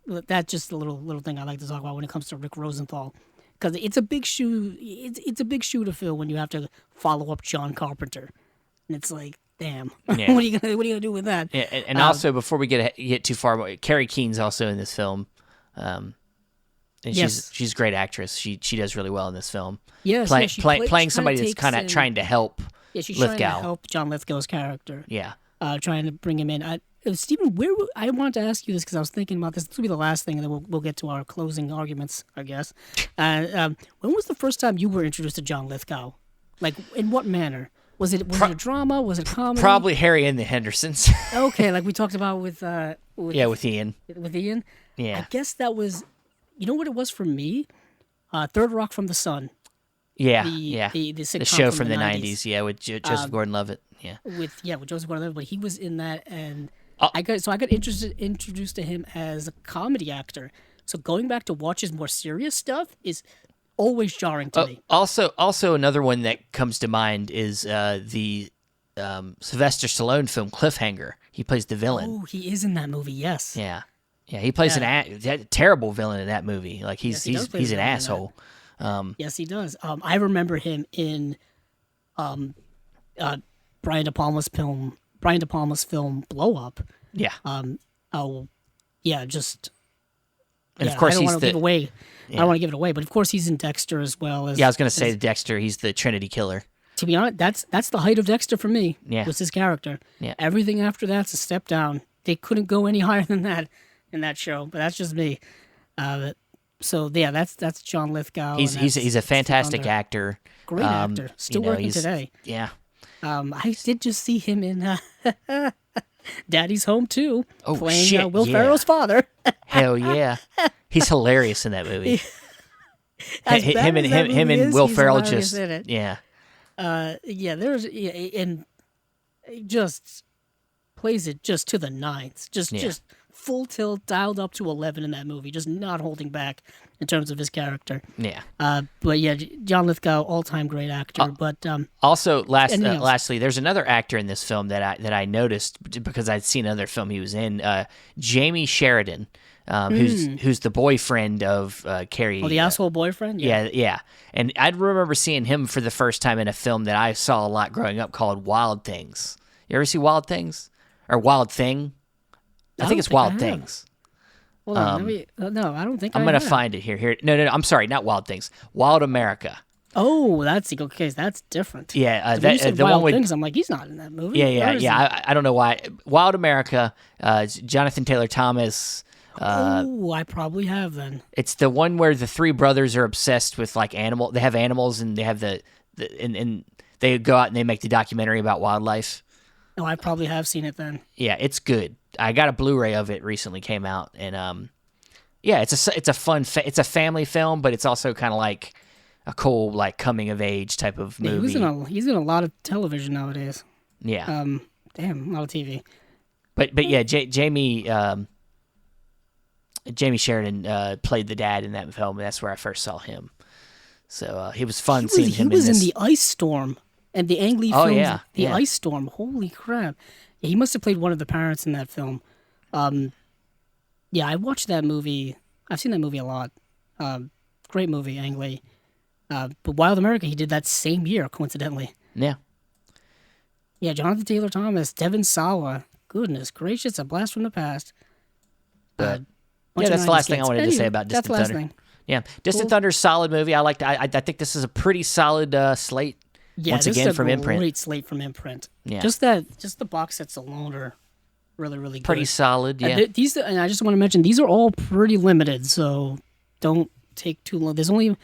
that's just a little thing I like to talk about when it comes to Rick Rosenthal, because it's a big shoe. It's a big shoe to fill when you have to follow up John Carpenter, and it's like, damn, Yeah. what are you gonna do with that? Yeah, and also before we get too far, Carrie Keen's also in this film. And she's a great actress. She does really well in this film. Yes, playing somebody that's kind of trying to help. Yeah, she's Lithgow. trying to help John Lithgow's character. Yeah. Trying to bring him in. Stephen, I wanted to ask you this because I was thinking about this. This will be the last thing, and then we'll get to our closing arguments, I guess. When was the first time you were introduced to John Lithgow? Like, in what manner? Was it a drama? Was it comedy? Probably Harry and the Hendersons. Okay, like we talked about with Ian. With Ian. With Ian? Yeah. I guess that was, you know what it was for me? Third Rock from the Sun. Yeah, the the show from the 90s, yeah, with Joseph Gordon-Levitt, yeah. With Joseph Gordon-Levitt, but he was in that, and I got introduced to him as a comedy actor. So going back to watch his more serious stuff is always jarring to me. Also another one that comes to mind is the Sylvester Stallone film Cliffhanger. He plays the villain. Oh, he is in that movie, yes. Yeah, he plays a terrible villain in that movie. Like he's an asshole. Yes, he does. I remember him in Brian De Palma's film Blow Up. Yeah. Just. And of course, I don't want to give away. I don't want to give it away, but of course he's in Dexter as well as. Yeah, I was going to say Dexter. He's the Trinity Killer. To be honest, that's the height of Dexter for me. Yeah. Was his character. Yeah. Everything after that's a step down. They couldn't go any higher than that in that show, but that's just me. So yeah, that's John Lithgow. He's a fantastic actor. Great actor. Still working today. Yeah. I did just see him in Daddy's Home 2, playing Will Ferrell's father. Hell yeah, he's hilarious in that movie. Him and Will Ferrell just and just plays it just to the nines. Just full tilt, dialed up to 11 in that movie, just not holding back in terms of his character. Yeah. But yeah, John Lithgow, all-time great actor. But also, lastly, there's another actor in this film that I noticed because I'd seen another film he was in. Jamie Sheridan, who's the boyfriend of Carrie. Oh, the asshole boyfriend. Yeah. And I remember seeing him for the first time in a film that I saw a lot growing up called Wild Things. You ever see Wild Things or Wild Thing? I think it's Wild Things. Hold on, no, I don't think I'm going to find it here. No, I'm sorry, not Wild Things. Wild America. Oh, that's different. Yeah, when you said the Wild one with Things, I'm like, he's not in that movie. Yeah. I don't know why. Wild America, Jonathan Taylor Thomas. I probably have then. It's the one where the three brothers are obsessed with like animal. They have animals and they have and they go out and they make the documentary about wildlife. Oh, I probably have seen it then. Yeah, it's good. I got a Blu-ray of it recently came out, and it's a fun it's a family film, but it's also kind of like a cool like coming of age type of movie. He's in a lot of television nowadays. Yeah. Damn, a lot of TV. But yeah, Jamie Sheridan played the dad in that film, and that's where I first saw him. So it was fun seeing him. He was in the Ice Storm. And the Ang Lee film, Ice Storm. Holy crap. Yeah, he must have played one of the parents in that film. I watched that movie. I've seen that movie a lot. Great movie, Ang Lee. But Wild America, he did that same year, coincidentally. Yeah. Yeah, Jonathan Taylor Thomas, Devin Sawa. Goodness gracious, a blast from the past. That's the last thing I wanted to say about Distant Thunder. Thing. Yeah, Distant Thunder's solid movie. I think this is a pretty solid slate. Yeah, once again from Imprint. Imprint. Great slate from Imprint. Yeah. Just the box sets alone are really, really good. Pretty solid, yeah. And I just want to mention, these are all pretty limited, so don't take too long. There's only,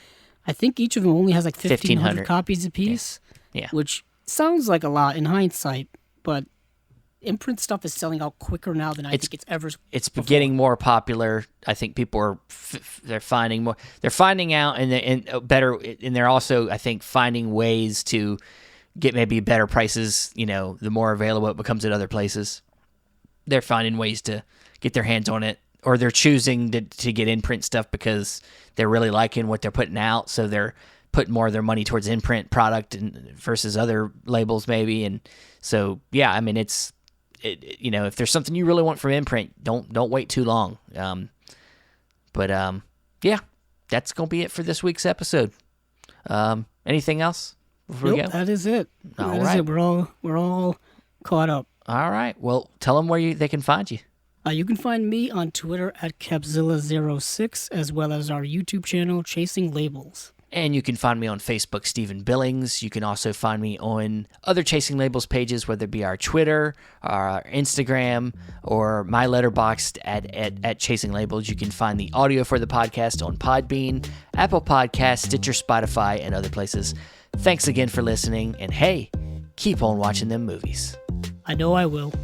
I think each of them only has like 1,500 copies apiece, yeah. Which sounds like a lot in hindsight, but Imprint stuff is selling out quicker now than I think it's ever. It's getting more popular. I think people are they're finding more. They're finding out and better, and they're also, I think, finding ways to get maybe better prices. You know, the more available it becomes at other places, they're finding ways to get their hands on it, or they're choosing to get Imprint stuff because they're really liking what they're putting out, so they're putting more of their money towards Imprint product versus other labels maybe. And so yeah, I mean you know, if there's something you really want from Imprint, don't wait too long. Yeah, that's gonna be it for this week's episode. Anything else before we go? That is it. All right. We're all caught up. All right. Well, tell them where they can find you. You can find me on Twitter at Capzilla06, as well as our YouTube channel, Chasing Labels. And you can find me on Facebook, Stephen Billings. You can also find me on other Chasing Labels pages, whether it be our Twitter, our Instagram, or my Letterboxd at Chasing Labels. You can find the audio for the podcast on Podbean, Apple Podcasts, Stitcher, Spotify, and other places. Thanks again for listening, and hey, keep on watching them movies. I know I will.